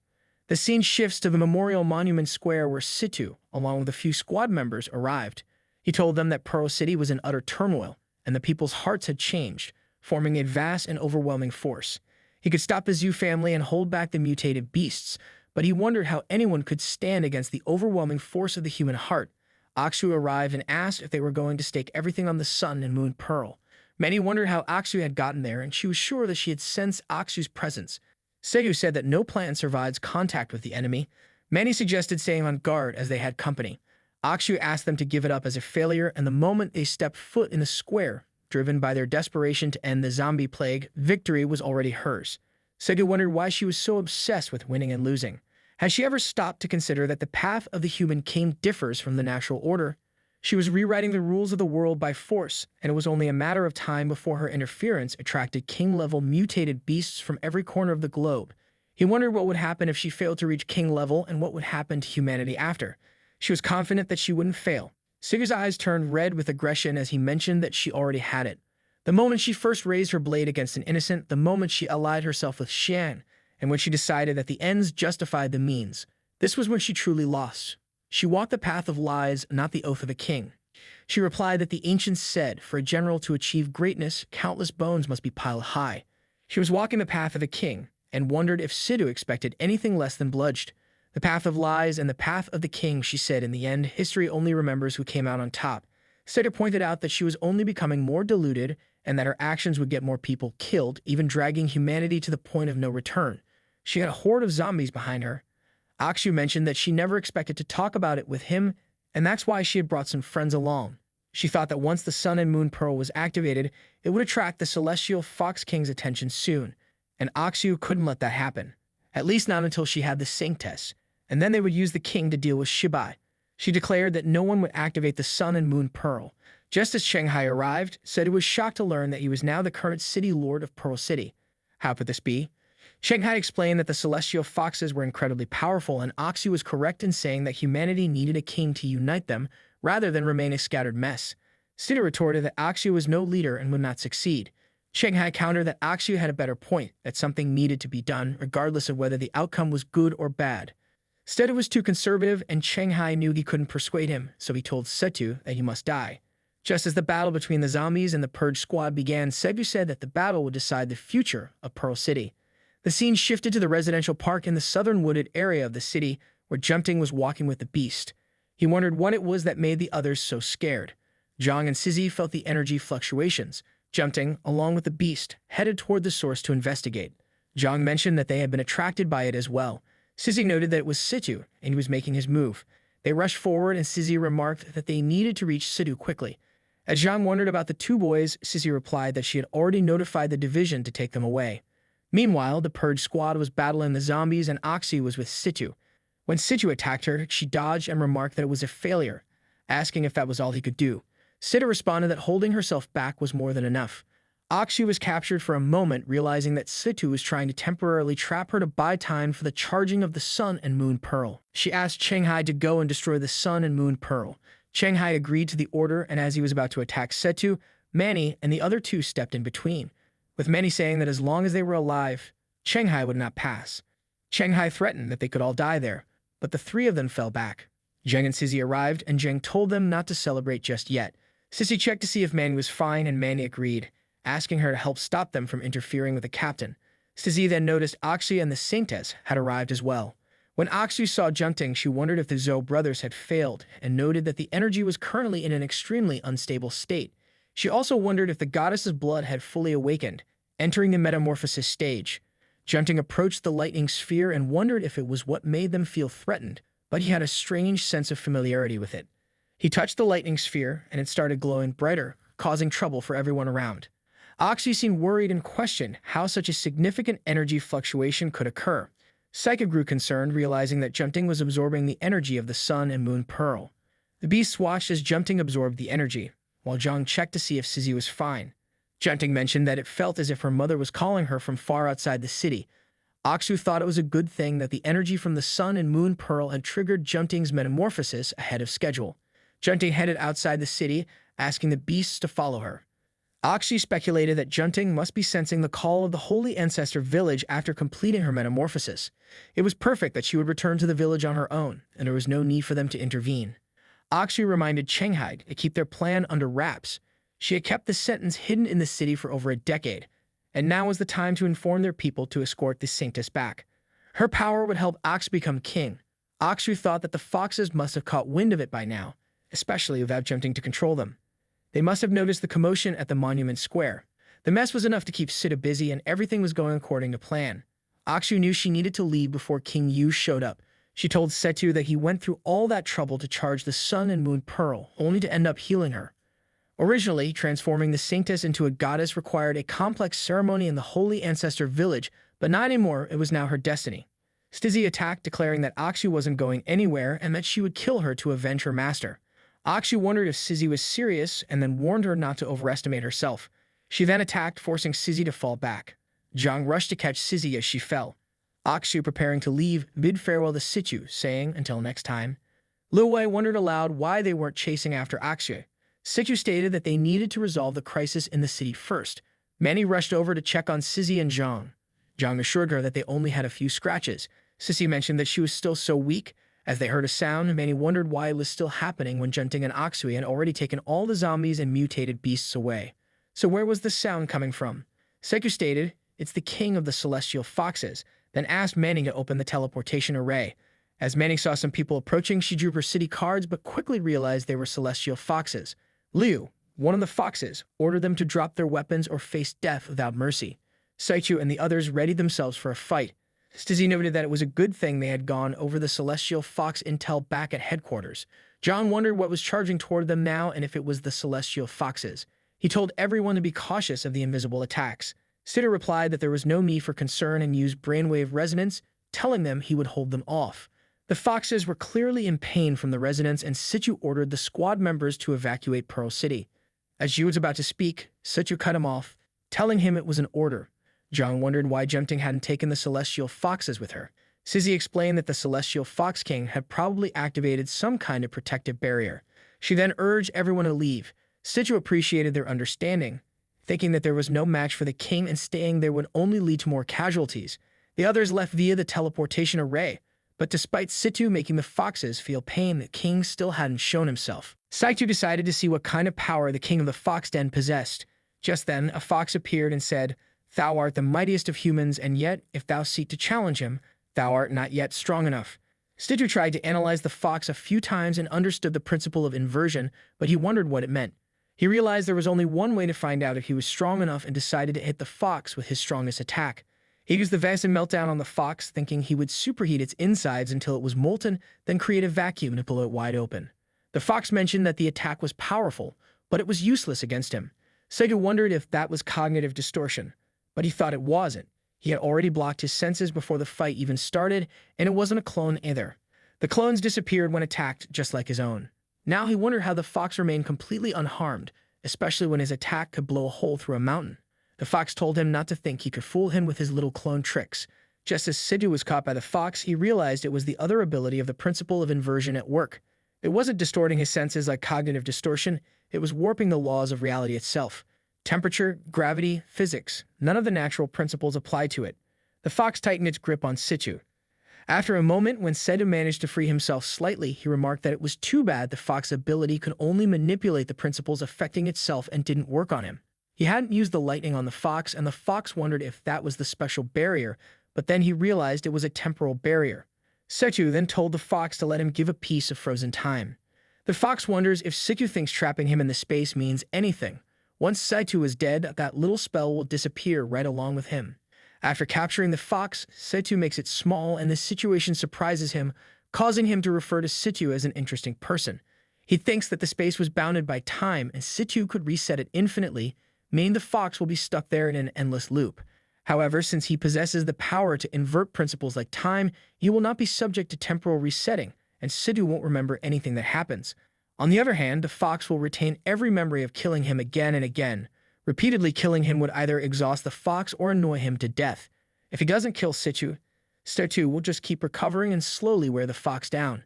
The scene shifts to the Memorial Monument Square where Situ, along with a few squad members, arrived. He told them that Pearl City was in utter turmoil, and the people's hearts had changed, forming a vast and overwhelming force. He could stop the Zhu family and hold back the mutated beasts, but he wondered how anyone could stand against the overwhelming force of the human heart. Aksu arrived and asked if they were going to stake everything on the Sun and Moon Pearl. Many wondered how Aksu had gotten there, and she was sure that she had sensed Aksu's presence. Segu said that no plant survives contact with the enemy. Many suggested staying on guard as they had company. Aksu asked them to give it up as a failure, and the moment they stepped foot in the square, driven by their desperation to end the zombie plague, victory was already hers. Segu wondered why she was so obsessed with winning and losing. Had she ever stopped to consider that the path of the human king differs from the natural order? She was rewriting the rules of the world by force, and it was only a matter of time before her interference attracted king-level mutated beasts from every corner of the globe. He wondered what would happen if she failed to reach king level and what would happen to humanity after. She was confident that she wouldn't fail. Sigu's eyes turned red with aggression as he mentioned that she already had it. The moment she first raised her blade against an innocent, the moment she allied herself with Xian, and when she decided that the ends justified the means. This was when she truly lost. She walked the path of lies, not the oath of a king. She replied that the ancients said, for a general to achieve greatness, countless bones must be piled high. She was walking the path of a king, and wondered if Sidhu expected anything less than bludgeoned. The path of lies and the path of the king, she said, in the end, history only remembers who came out on top. Sidhu pointed out that she was only becoming more deluded, and that her actions would get more people killed, even dragging humanity to the point of no return. She had a horde of zombies behind her. Akshu mentioned that she never expected to talk about it with him, and that's why she had brought some friends along. She thought that once the Sun and Moon Pearl was activated, it would attract the Celestial Fox King's attention soon, and Akshu couldn't let that happen. At least not until she had the Sync test, and then they would use the king to deal with Shibai. She declared that no one would activate the Sun and Moon Pearl. Just as Shanghai arrived, said he was shocked to learn that he was now the current city lord of Pearl City. How could this be? Shanghai explained that the Celestial Foxes were incredibly powerful, and Oxy was correct in saying that humanity needed a king to unite them, rather than remain a scattered mess. Sita retorted that Oxy was no leader and would not succeed. Shanghai countered that Oxy had a better point, that something needed to be done, regardless of whether the outcome was good or bad. Seta was too conservative, and Shanghai knew he couldn't persuade him, so he told Setu that he must die. Just as the battle between the zombies and the Purge Squad began, Segu said that the battle would decide the future of Pearl City. The scene shifted to the residential park in the southern wooded area of the city, where Junting was walking with the beast. He wondered what it was that made the others so scared. Zhang and Sizzy felt the energy fluctuations. Junting, along with the beast, headed toward the source to investigate. Zhang mentioned that they had been attracted by it as well. Sizzy noted that it was Situ, and he was making his move. They rushed forward and Sizzy remarked that they needed to reach Situ quickly. As Zhang wondered about the two boys, Sizzy replied that she had already notified the division to take them away. Meanwhile, the Purge squad was battling the zombies and Oxy was with Situ. When Situ attacked her, she dodged and remarked that it was a failure, asking if that was all he could do. Situ responded that holding herself back was more than enough. Oxy was captured for a moment, realizing that Situ was trying to temporarily trap her to buy time for the charging of the Sun and Moon Pearl. She asked Chenghai to go and destroy the Sun and Moon Pearl. Chenghai agreed to the order, and as he was about to attack Situ, Manny and the other two stepped in between, with Manny saying that as long as they were alive, Chenghai would not pass. Chenghai threatened that they could all die there, but the three of them fell back. Zheng and Sizzy arrived, and Zheng told them not to celebrate just yet. Sissy checked to see if Manny was fine, and Manny agreed, asking her to help stop them from interfering with the captain. Sizzy then noticed Oxy and the Saintess had arrived as well. When Oxy saw Junting, she wondered if the Zhou brothers had failed, and noted that the energy was currently in an extremely unstable state. She also wondered if the goddess's blood had fully awakened, entering the metamorphosis stage. Junting approached the lightning sphere and wondered if it was what made them feel threatened, but he had a strange sense of familiarity with it. He touched the lightning sphere, and it started glowing brighter, causing trouble for everyone around. Oxy seemed worried and questioned how such a significant energy fluctuation could occur. Psyche grew concerned, realizing that Junting was absorbing the energy of the Sun and Moon Pearl. The beasts watched as Junting absorbed the energy, while Zhang checked to see if Sizzy was fine. Junting mentioned that it felt as if her mother was calling her from far outside the city. Oxu thought it was a good thing that the energy from the Sun and Moon Pearl had triggered Junting's metamorphosis ahead of schedule. Junting headed outside the city, asking the beasts to follow her. Oxy speculated that Junting must be sensing the call of the Holy Ancestor village after completing her metamorphosis. It was perfect that she would return to the village on her own, and there was no need for them to intervene. Oxy reminded Chenghai to keep their plan under wraps. She had kept the sentence hidden in the city for over a decade, and now was the time to inform their people to escort the Saintess back. Her power would help Ox become king. Oxy thought that the foxes must have caught wind of it by now, especially without Junting to control them. They must have noticed the commotion at the monument square. The mess was enough to keep Sita busy, and everything was going according to plan. Oxu knew she needed to leave before King Yu showed up. She told Setu that he went through all that trouble to charge the Sun and Moon Pearl, only to end up healing her. Originally, transforming the Saintess into a goddess required a complex ceremony in the Holy Ancestor village, but not anymore. It was now her destiny. Stizzy attacked, declaring that Oxu wasn't going anywhere and that she would kill her to avenge her master. Oxy wondered if Sizzy was serious and then warned her not to overestimate herself. She then attacked, forcing Sizzy to fall back. Zhang rushed to catch Sizzy as she fell. Oxy, preparing to leave, bid farewell to Situ, saying, "Until next time." Liu Wei wondered aloud why they weren't chasing after Oxy. Situ stated that they needed to resolve the crisis in the city first. Manny rushed over to check on Sizzy and Zhang. Zhang assured her that they only had a few scratches. Sissy mentioned that she was still so weak. As they heard a sound, Manny wondered why it was still happening when Junting and Oxui had already taken all the zombies and mutated beasts away. So where was the sound coming from? Seku stated, "It's the king of the celestial foxes," then asked Manny to open the teleportation array. As Manny saw some people approaching, she drew her city cards but quickly realized they were celestial foxes. Liu, one of the foxes, ordered them to drop their weapons or face death without mercy. Saichu and the others readied themselves for a fight. Stizzy noted that it was a good thing they had gone over the Celestial Fox intel back at headquarters. John wondered what was charging toward them now and if it was the Celestial Foxes. He told everyone to be cautious of the invisible attacks. Sitter replied that there was no need for concern and used brainwave resonance, telling them he would hold them off. The Foxes were clearly in pain from the resonance, and Situ ordered the squad members to evacuate Pearl City. As Yu was about to speak, Situ cut him off, telling him it was an order. Zhang wondered why Junting hadn't taken the Celestial Foxes with her. Sizzy explained that the Celestial Fox King had probably activated some kind of protective barrier. She then urged everyone to leave. Situ appreciated their understanding, thinking that there was no match for the king and staying there would only lead to more casualties. The others left via the teleportation array, but despite Situ making the foxes feel pain, the king still hadn't shown himself. Saitu decided to see what kind of power the king of the Fox Den possessed. Just then, a fox appeared and said, "Thou art the mightiest of humans, and yet, if thou seek to challenge him, thou art not yet strong enough." Stitcher tried to analyze the fox a few times and understood the principle of inversion, but he wondered what it meant. He realized there was only one way to find out if he was strong enough and decided to hit the fox with his strongest attack. He used the Vasen meltdown on the fox, thinking he would superheat its insides until it was molten, then create a vacuum to pull it wide open. The fox mentioned that the attack was powerful, but it was useless against him. Seitu wondered if that was cognitive distortion, but he thought it wasn't. He had already blocked his senses before the fight even started, and it wasn't a clone either. The clones disappeared when attacked, just like his own. Now he wondered how the fox remained completely unharmed, especially when his attack could blow a hole through a mountain. The fox told him not to think he could fool him with his little clone tricks. Just as Seitu was caught by the fox, he realized it was the other ability of the principle of inversion at work. It wasn't distorting his senses like cognitive distortion, it was warping the laws of reality itself. Temperature, gravity, physics, none of the natural principles applied to it. The fox tightened its grip on Seitu. After a moment, when Seitu managed to free himself slightly, he remarked that it was too bad the fox's ability could only manipulate the principles affecting itself and didn't work on him. He hadn't used the lightning on the fox, and the fox wondered if that was the special barrier, but then he realized it was a temporal barrier. Seitu then told the fox to let him give a piece of frozen time. The fox wonders if Seitu thinks trapping him in the space means anything. Once Seitu is dead, that little spell will disappear right along with him. After capturing the fox, Seitu makes it small, and the situation surprises him, causing him to refer to Seitu as an interesting person. He thinks that the space was bounded by time, and Seitu could reset it infinitely, meaning the fox will be stuck there in an endless loop. However, since he possesses the power to invert principles like time, he will not be subject to temporal resetting, and Seitu won't remember anything that happens. On the other hand, the fox will retain every memory of killing him again and again. Repeatedly killing him would either exhaust the fox or annoy him to death. If he doesn't kill Seitu, Seitu will just keep recovering and slowly wear the fox down.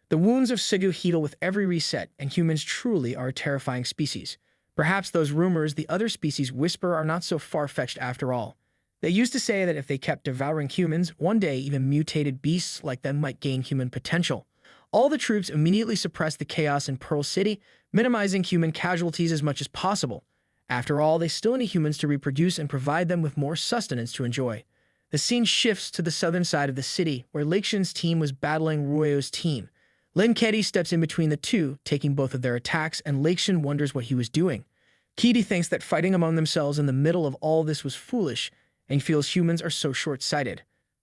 The wounds of Seitu heal with every reset, and humans truly are a terrifying species. Perhaps those rumors the other species whisper are not so far-fetched after all. They used to say that if they kept devouring humans, one day even mutated beasts like them might gain human potential. All the troops immediately suppressed the chaos in Pearl City, minimizing human casualties as much as possible. After all, they still need humans to reproduce and provide them with more sustenance to enjoy. The scene shifts to the southern side of the city, where Lakeshin's team was battling Ruoyo's team. Lin Kedi steps in between the two, taking both of their attacks, and Lakeshin wonders what he was doing. Kedi thinks that fighting among themselves in the middle of all this was foolish, and feels humans are so short-sighted.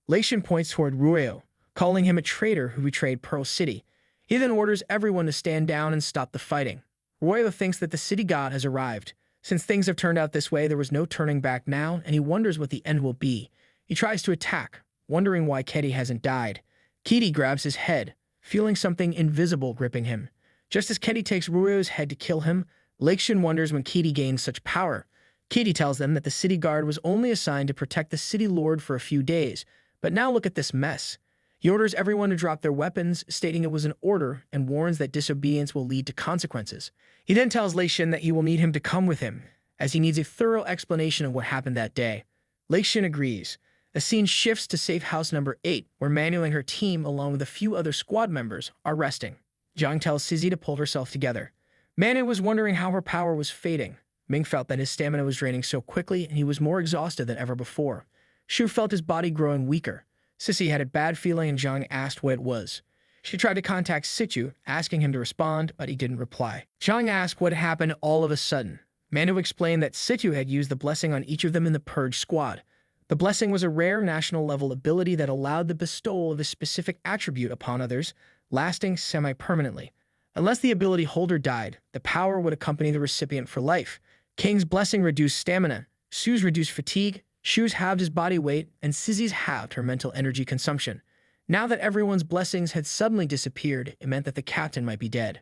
Lakeshin points toward Ruoyo, calling him a traitor who betrayed Pearl City. He then orders everyone to stand down and stop the fighting. Ruoyo thinks that the city god has arrived. Since things have turned out this way, there was no turning back now, and he wonders what the end will be. He tries to attack, wondering why Kedi hasn't died. Kedi grabs his head, feeling something invisible gripping him. Just as Kedi takes Ruoyo's head to kill him, Lakeshin wonders when Kedi gains such power. Kedi tells them that the city guard was only assigned to protect the city lord for a few days, but now look at this mess. He orders everyone to drop their weapons, stating it was an order, and warns that disobedience will lead to consequences. He then tells Lakeshin that he will need him to come with him, as he needs a thorough explanation of what happened that day. Lakeshin agrees. The scene shifts to safe house number 8, where Manhwa and her team, along with a few other squad members, are resting. Zhang tells Sizzy to pull herself together. Manhwa was wondering how her power was fading. Ming felt that his stamina was draining so quickly, and he was more exhausted than ever before. Shu felt his body growing weaker. Sissy had a bad feeling, and Zhang asked what it was. She tried to contact Seitu, asking him to respond, but he didn't reply. Zhang asked what happened all of a sudden. Manhwa explained that Seitu had used the blessing on each of them in the Purge squad. The blessing was a rare national-level ability that allowed the bestowal of a specific attribute upon others, lasting semi-permanently. Unless the ability holder died, the power would accompany the recipient for life. King's blessing reduced stamina, Su's reduced fatigue, Shu's halved his body weight, and Sizzy's halved her mental energy consumption. Now that everyone's blessings had suddenly disappeared, it meant that the captain might be dead.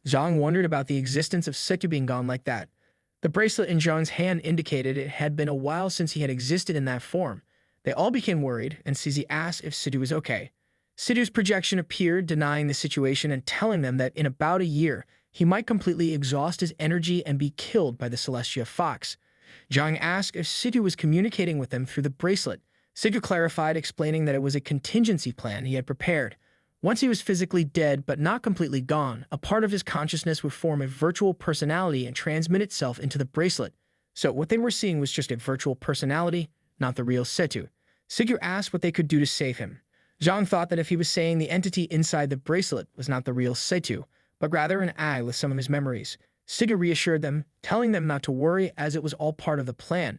Zhang wondered about the existence of Seitu being gone like that. The bracelet in Zhang's hand indicated it had been a while since he had existed in that form. They all became worried, and Sizzy asked if Seitu was okay. Seityu's projection appeared, denying the situation and telling them that in about a year, he might completely exhaust his energy and be killed by the Celestia Fox. Zhang asked if Seitu was communicating with them through the bracelet. Seitu clarified, explaining that it was a contingency plan he had prepared. Once he was physically dead but not completely gone, a part of his consciousness would form a virtual personality and transmit itself into the bracelet. So what they were seeing was just a virtual personality, not the real Seitu. Seitu asked what they could do to save him. Zhang thought that if he was saying the entity inside the bracelet was not the real Seitu, but rather an eye with some of his memories. Seitu reassured them, telling them not to worry as it was all part of the plan.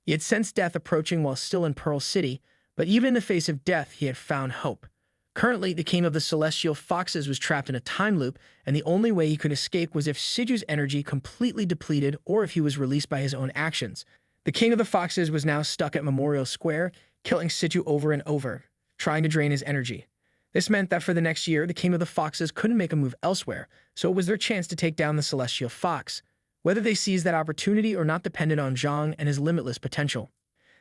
He had sensed death approaching while still in Pearl City, but even in the face of death, he had found hope. Currently, the king of the Celestial Foxes was trapped in a time loop, and the only way he could escape was if Siju's energy completely depleted or if he was released by his own actions. The king of the Foxes was now stuck at Memorial Square, killing Siju over and over, trying to drain his energy. This meant that for the next year, the king of the Foxes couldn't make a move elsewhere, so it was their chance to take down the Celestial Fox. Whether they seized that opportunity or not depended on Zhang and his limitless potential.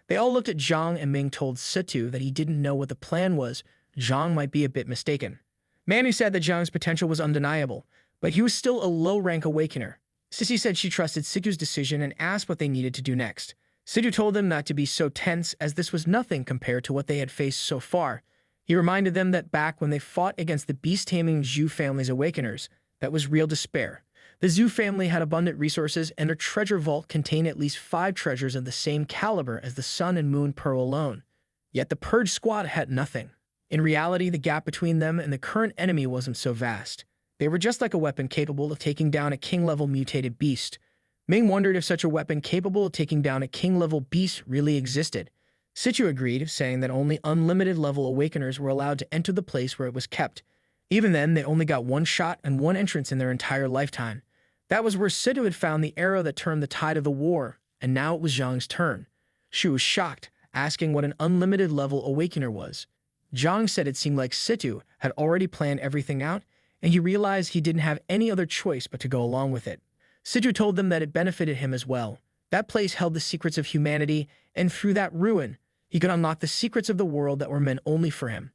They all looked at Zhang, and Ming told Situ that he didn't know what the plan was. Zhang might be a bit mistaken. Manu said that Zhang's potential was undeniable, but he was still a low-rank awakener. Sissy said she trusted Situ's decision and asked what they needed to do next. Situ told them not to be so tense, as this was nothing compared to what they had faced so far. He reminded them that back when they fought against the beast-taming Zhu family's awakeners, that was real despair. The Zhu family had abundant resources, and their treasure vault contained at least 5 treasures of the same caliber as the Sun and Moon Pearl alone. Yet the Purge Squad had nothing. In reality, the gap between them and the current enemy wasn't so vast. They were just like a weapon capable of taking down a king-level mutated beast. Ming wondered if such a weapon capable of taking down a king-level beast really existed. Situ agreed, saying that only unlimited-level awakeners were allowed to enter the place where it was kept. Even then, they only got one shot and one entrance in their entire lifetime. That was where Situ had found the arrow that turned the tide of the war, and now it was Zhang's turn. She was shocked, asking what an unlimited-level awakener was. Zhang said it seemed like Situ had already planned everything out, and he realized he didn't have any other choice but to go along with it. Situ told them that it benefited him as well. That place held the secrets of humanity, and through that ruin, he could unlock the secrets of the world that were meant only for him.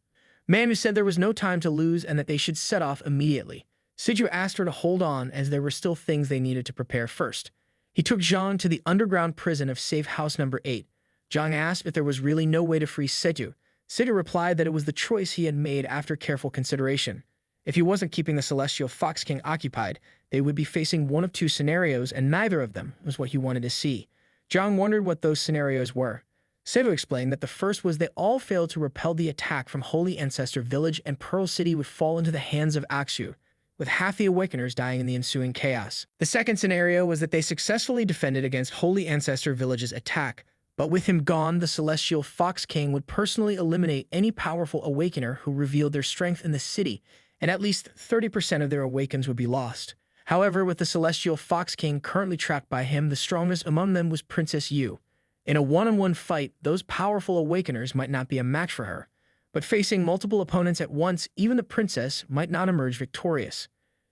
Manu said there was no time to lose and that they should set off immediately. Siju asked her to hold on, as there were still things they needed to prepare first. He took Zhang to the underground prison of Safe House Number 8. Zhang asked if there was really no way to free Siju. Siju replied that it was the choice he had made after careful consideration. If he wasn't keeping the Celestial Fox King occupied, they would be facing one of 2 scenarios, and neither of them was what he wanted to see. Zhang wondered what those scenarios were. Sevu explained that the first was they all failed to repel the attack from Holy Ancestor Village, and Pearl City would fall into the hands of Aksu, with half the Awakeners dying in the ensuing chaos. The second scenario was that they successfully defended against Holy Ancestor Village's attack, but with him gone, the Celestial Fox King would personally eliminate any powerful Awakener who revealed their strength in the city, and at least 30% of their Awakens would be lost. However, with the Celestial Fox King currently tracked by him, the strongest among them was Princess Yu. In a one-on-one fight, those powerful Awakeners might not be a match for her, but facing multiple opponents at once, even the princess might not emerge victorious.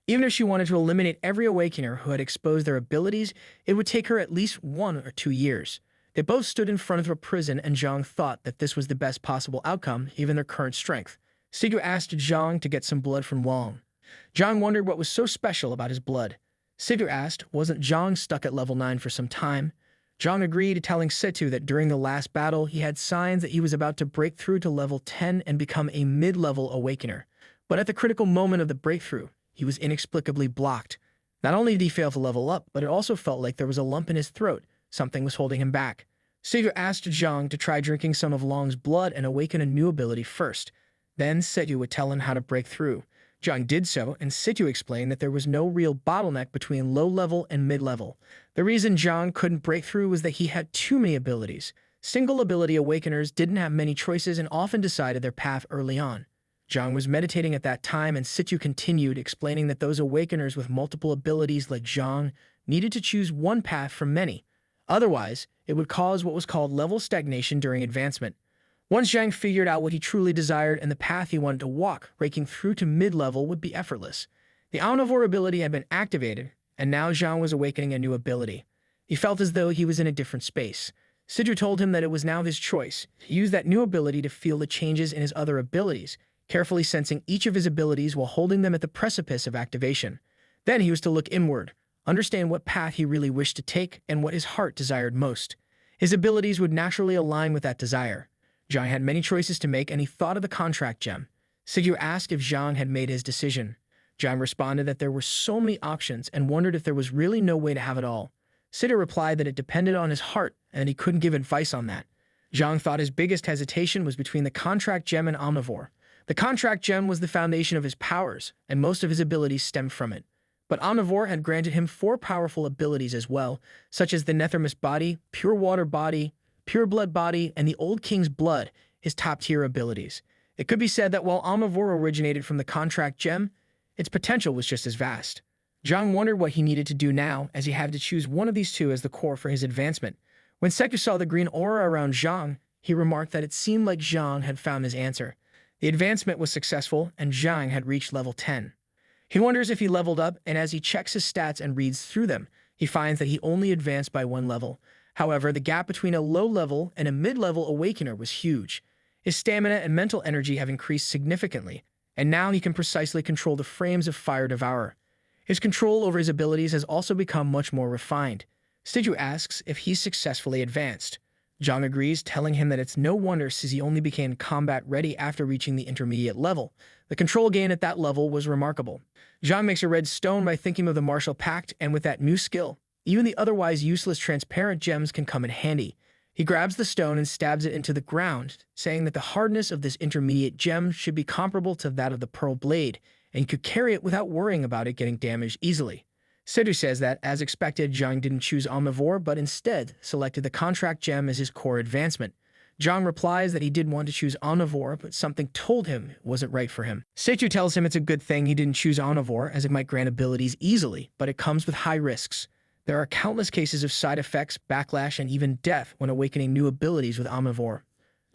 Even if she wanted to eliminate every Awakener who had exposed their abilities, it would take her at least 1 or 2 years. They both stood in front of a prison, and Zhang thought that this was the best possible outcome, given their current strength. Sigu asked Zhang to get some blood from Wang. Zhang wondered what was so special about his blood. Sigu asked, wasn't Zhang stuck at level 9 for some time? Zhang agreed, telling Situ that during the last battle, he had signs that he was about to break through to level 10 and become a mid-level Awakener. But at the critical moment of the breakthrough, he was inexplicably blocked. Not only did he fail to level up, but it also felt like there was a lump in his throat. Something was holding him back. Situ asked Zhang to try drinking some of Long's blood and awaken a new ability first. Then Situ would tell him how to break through. Zhang did so, and Situ explained that there was no real bottleneck between low-level and mid-level. The reason Zhang couldn't break through was that he had too many abilities. Single-ability Awakeners didn't have many choices and often decided their path early on. Zhang was meditating at that time, and Situ continued, explaining that those Awakeners with multiple abilities like Zhang needed to choose one path from many. Otherwise, it would cause what was called level stagnation during advancement. Once Zhang figured out what he truly desired and the path he wanted to walk, breaking through to mid-level would be effortless. The Omnivore ability had been activated, and now Zhang was awakening a new ability. He felt as though he was in a different space. Sidru told him that it was now his choice to use that new ability to feel the changes in his other abilities, carefully sensing each of his abilities while holding them at the precipice of activation. Then he was to look inward, understand what path he really wished to take and what his heart desired most. His abilities would naturally align with that desire. Zhang had many choices to make, and he thought of the contract gem. Sigyu asked if Zhang had made his decision. Zhang responded that there were so many options and wondered if there was really no way to have it all. Sigyu replied that it depended on his heart and that he couldn't give advice on that. Zhang thought his biggest hesitation was between the contract gem and Omnivore. The contract gem was the foundation of his powers, and most of his abilities stemmed from it. But Omnivore had granted him 4 powerful abilities as well, such as the Nethermist Body, Pure Water Body, pure blood body, and the Old King's blood, his top-tier abilities. It could be said that while Omnivore originated from the contract gem, its potential was just as vast. Zhang wondered what he needed to do now, as he had to choose one of these two as the core for his advancement. When Seku saw the green aura around Zhang, he remarked that it seemed like Zhang had found his answer. The advancement was successful, and Zhang had reached level 10. He wonders if he leveled up, and as he checks his stats and reads through them, he finds that he only advanced by 1 level. However, the gap between a low-level and a mid-level awakener was huge. His stamina and mental energy have increased significantly, and now he can precisely control the frames of Fire Devourer. His control over his abilities has also become much more refined. Stiju asks if he's successfully advanced. Zhang agrees, telling him that it's no wonder since he only became combat-ready after reaching the intermediate level. The control gain at that level was remarkable. Zhang makes a red stone by thinking of the martial pact, and with that new skill, even the otherwise useless transparent gems can come in handy. He grabs the stone and stabs it into the ground, saying that the hardness of this intermediate gem should be comparable to that of the pearl blade, and he could carry it without worrying about it getting damaged easily. Sedu says that, as expected, Zhang didn't choose Omnivore, but instead selected the contract gem as his core advancement. Zhang replies that he did want to choose Omnivore, but something told him it wasn't right for him. Setu tells him it's a good thing he didn't choose Omnivore, as it might grant abilities easily, but it comes with high risks. There are countless cases of side effects, backlash, and even death when awakening new abilities with Omnivore.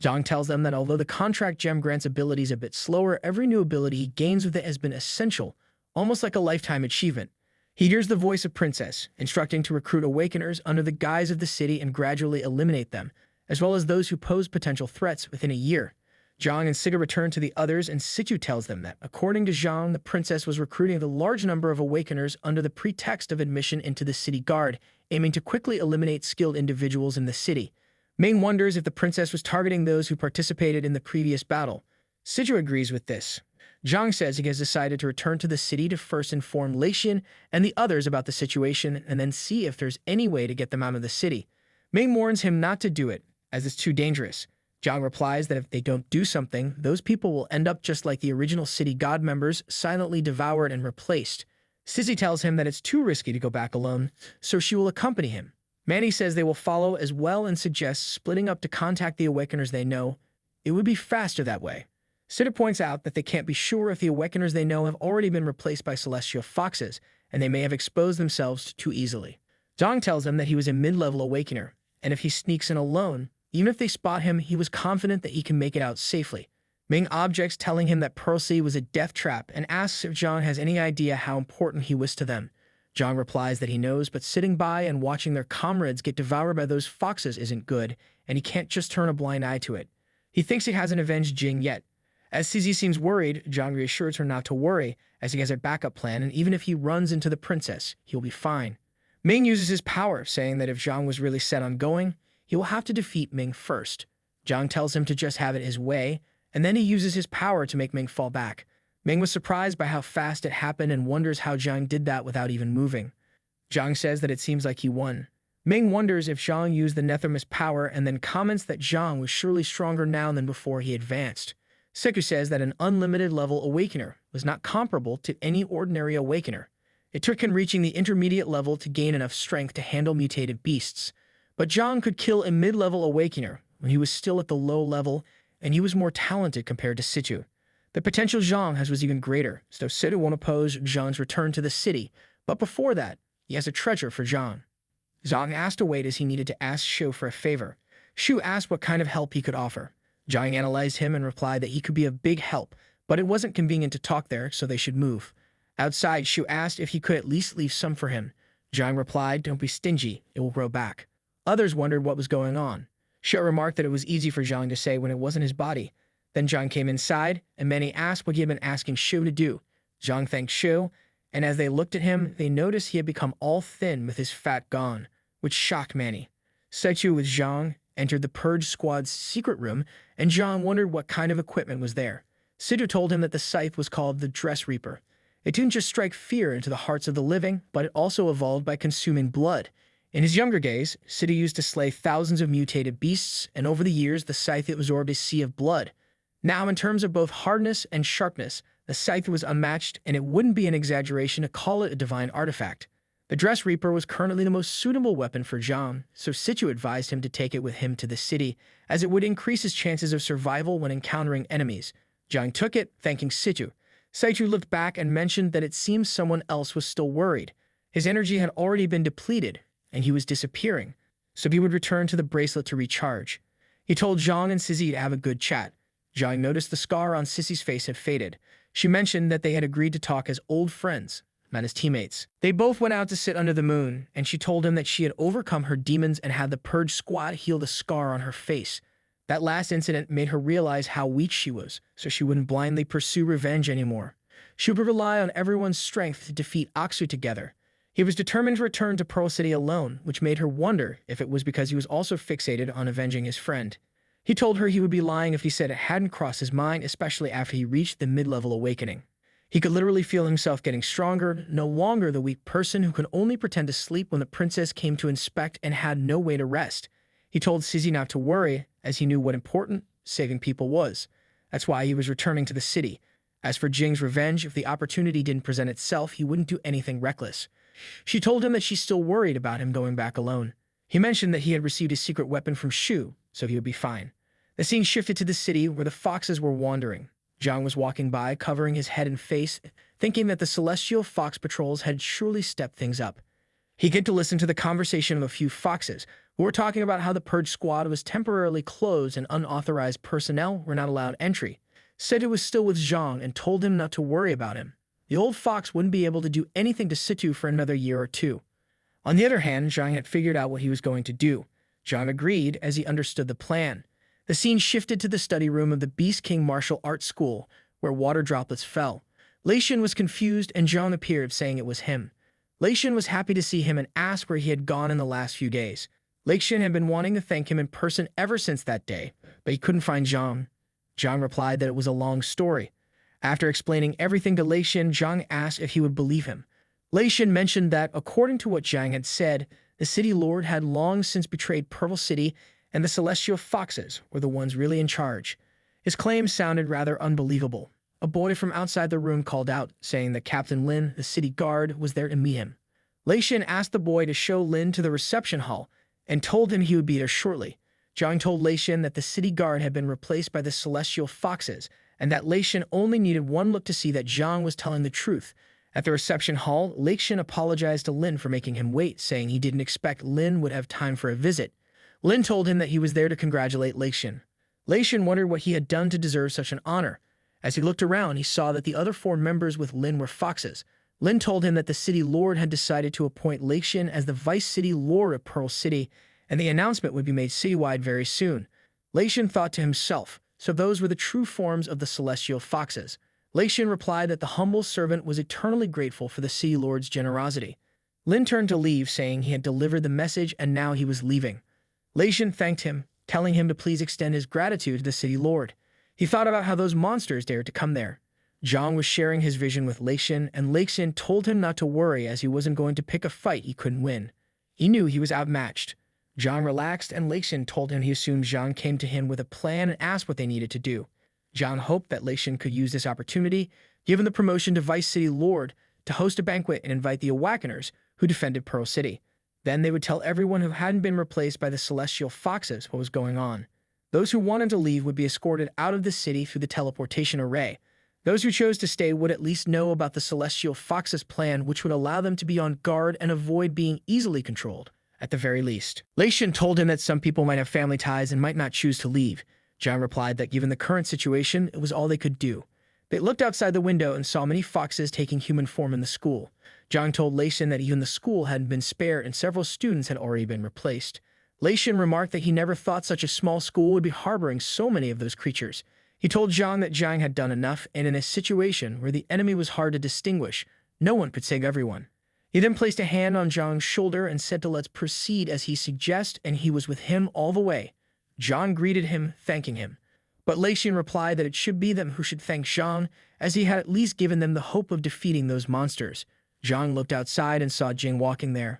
Zhang tells them that although the contract gem grants abilities a bit slower, every new ability he gains with it has been essential, almost like a lifetime achievement. He hears the voice of Princess, instructing to recruit awakeners under the guise of the city and gradually eliminate them, as well as those who pose potential threats within a year. Zhang and Siga return to the others, and Situ tells them that, according to Zhang, the princess was recruiting a large number of awakeners under the pretext of admission into the city guard, aiming to quickly eliminate skilled individuals in the city. Ming wonders if the princess was targeting those who participated in the previous battle. Situ agrees with this. Zhang says he has decided to return to the city to first inform Leixian and the others about the situation and then see if there's any way to get them out of the city. Ming warns him not to do it, as it's too dangerous. Zhang replies that if they don't do something, those people will end up just like the original city god members, silently devoured and replaced. Sissy tells him that it's too risky to go back alone, so she will accompany him. Manny says they will follow as well and suggests splitting up to contact the awakeners they know. It would be faster that way. Sitter points out that they can't be sure if the awakeners they know have already been replaced by celestial foxes, and they may have exposed themselves too easily. Zhang tells them that he was a mid-level awakener, and if he sneaks in alone, even if they spot him, he was confident that he can make it out safely. Ming objects, telling him that Pearl Sea was a death trap, and asks if Zhang has any idea how important he was to them. Zhang replies that he knows, but sitting by and watching their comrades get devoured by those foxes isn't good, and he can't just turn a blind eye to it. He thinks he hasn't avenged Jing yet. As CZ seems worried, Zhang reassures her not to worry, as he has a backup plan, and even if he runs into the princess, he'll be fine. Ming uses his power, saying that if Zhang was really set on going, he will have to defeat Ming first. Zhang tells him to just have it his way, and then he uses his power to make Ming fall back. Ming was surprised by how fast it happened and wonders how Zhang did that without even moving. Zhang says that it seems like he won. Ming wonders if Zhang used the Nethermist power and then comments that Zhang was surely stronger now than before he advanced. Seku says that an unlimited level awakener was not comparable to any ordinary awakener. It took him reaching the intermediate level to gain enough strength to handle mutated beasts. But Zhang could kill a mid-level awakener when he was still at the low level, and he was more talented compared to Situ. The potential Zhang has was even greater, so Situ won't oppose Zhang's return to the city, but before that, he has a treasure for Zhang. Zhang asked to wait as he needed to ask Shu for a favor. Shu asked what kind of help he could offer. Zhang analyzed him and replied that he could be a big help, but it wasn't convenient to talk there, so they should move. Outside, Shu asked if he could at least leave some for him. Zhang replied, "Don't be stingy, it will grow back." Others wondered what was going on. Shu remarked that it was easy for Zhang to say when it wasn't his body. Then Zhang came inside, and Manny asked what he had been asking Shu to do. Zhang thanked Shu, and as they looked at him, they noticed he had become all thin with his fat gone, which shocked Manny. Seichu with Zhang entered the Purge Squad's secret room, and Zhang wondered what kind of equipment was there. Situ told him that the scythe was called the Dress Reaper. It didn't just strike fear into the hearts of the living, but it also evolved by consuming blood. In his younger days, Situ used to slay thousands of mutated beasts, and over the years, the scythe absorbed a sea of blood. Now, in terms of both hardness and sharpness, the scythe was unmatched, and it wouldn't be an exaggeration to call it a divine artifact. The Dress Reaper was currently the most suitable weapon for Zhang, so Situ advised him to take it with him to the city, as it would increase his chances of survival when encountering enemies. Zhang took it, thanking Situ. Situ looked back and mentioned that it seemed someone else was still worried. His energy had already been depleted, and he was disappearing, so he would return to the bracelet to recharge. He told Zhang and Sissy to have a good chat. Zhang noticed the scar on Sissy's face had faded. She mentioned that they had agreed to talk as old friends, not as teammates. They both went out to sit under the moon, and she told him that she had overcome her demons and had the Purge Squad heal the scar on her face. That last incident made her realize how weak she was, so she wouldn't blindly pursue revenge anymore. She would rely on everyone's strength to defeat Aksu together. He was determined to return to Pearl City alone, which made her wonder if it was because he was also fixated on avenging his friend. He told her he would be lying if he said it hadn't crossed his mind, especially after he reached the mid-level awakening. He could literally feel himself getting stronger, no longer the weak person who could only pretend to sleep when the princess came to inspect and had no way to rest. He told Sissy not to worry, as he knew what important saving people was. That's why he was returning to the city. As for Jing's revenge, if the opportunity didn't present itself, he wouldn't do anything reckless. She told him that she's still worried about him going back alone. He mentioned that he had received a secret weapon from Shu, so he would be fine. The scene shifted to the city where the foxes were wandering. Zhang was walking by, covering his head and face, thinking that the celestial fox patrols had surely stepped things up. He get to listen to the conversation of a few foxes, who were talking about how the Purge Squad was temporarily closed and unauthorized personnel were not allowed entry. Situ was still with Zhang and told him not to worry about him. The old fox wouldn't be able to do anything to Situ for another year or two. On the other hand, Zhang had figured out what he was going to do. Zhang agreed, as he understood the plan. The scene shifted to the study room of the Beast King Martial Arts School, where water droplets fell. Lei Xin was confused, and Zhang appeared, saying it was him. Lei Xin was happy to see him and asked where he had gone in the last few days. Lei Xin had been wanting to thank him in person ever since that day, but he couldn't find Zhang. Zhang replied that it was a long story. After explaining everything to Lei Xin, Zhang asked if he would believe him. Lei Xin mentioned that, according to what Zhang had said, the city lord had long since betrayed Pearl City, and the celestial foxes were the ones really in charge. His claim sounded rather unbelievable. A boy from outside the room called out, saying that Captain Lin, the city guard, was there to meet him. Lei Xin asked the boy to show Lin to the reception hall, and told him he would be there shortly. Zhang told Lei Xin that the city guard had been replaced by the celestial foxes, and that Lei Xin only needed one look to see that Zhang was telling the truth. At the reception hall, Lei Xin apologized to Lin for making him wait, saying he didn't expect Lin would have time for a visit. Lin told him that he was there to congratulate Lei Xin. Lei Xin wondered what he had done to deserve such an honor. As he looked around, he saw that the other 4 members with Lin were foxes. Lin told him that the city lord had decided to appoint Lei Xin as the vice city lord of Pearl City, and the announcement would be made citywide very soon. Lei Xin thought to himself, so those were the true forms of the celestial foxes. Lei Xin replied that the humble servant was eternally grateful for the city lord's generosity. Lin turned to leave, saying he had delivered the message and now he was leaving. Lei Xin thanked him, telling him to please extend his gratitude to the city lord. He thought about how those monsters dared to come there. Zhang was sharing his vision with Lei Xin, and Lei Xin told him not to worry as he wasn't going to pick a fight he couldn't win. He knew he was outmatched. Zhang relaxed, and Lei Xin told him he assumed Zhang came to him with a plan and asked what they needed to do. Zhang hoped that Lei Xin could use this opportunity, given the promotion to Vice City Lord, to host a banquet and invite the Awakeners who defended Pearl City. Then they would tell everyone who hadn't been replaced by the Celestial Foxes what was going on. Those who wanted to leave would be escorted out of the city through the teleportation array. Those who chose to stay would at least know about the Celestial Foxes' plan, which would allow them to be on guard and avoid being easily controlled, at the very least. Lei Xin told him that some people might have family ties and might not choose to leave. Zhang replied that given the current situation, it was all they could do. They looked outside the window and saw many foxes taking human form in the school. Zhang told Lei Xin that even the school hadn't been spared and several students had already been replaced. Lei Xin remarked that he never thought such a small school would be harboring so many of those creatures. He told Zhang that Zhang had done enough, and in a situation where the enemy was hard to distinguish, no one could save everyone. He then placed a hand on Zhang's shoulder and said to let's proceed as he suggested, and he was with him all the way. Zhang greeted him, thanking him. But Lei Xin replied that it should be them who should thank Zhang, as he had at least given them the hope of defeating those monsters. Zhang looked outside and saw Jing walking there.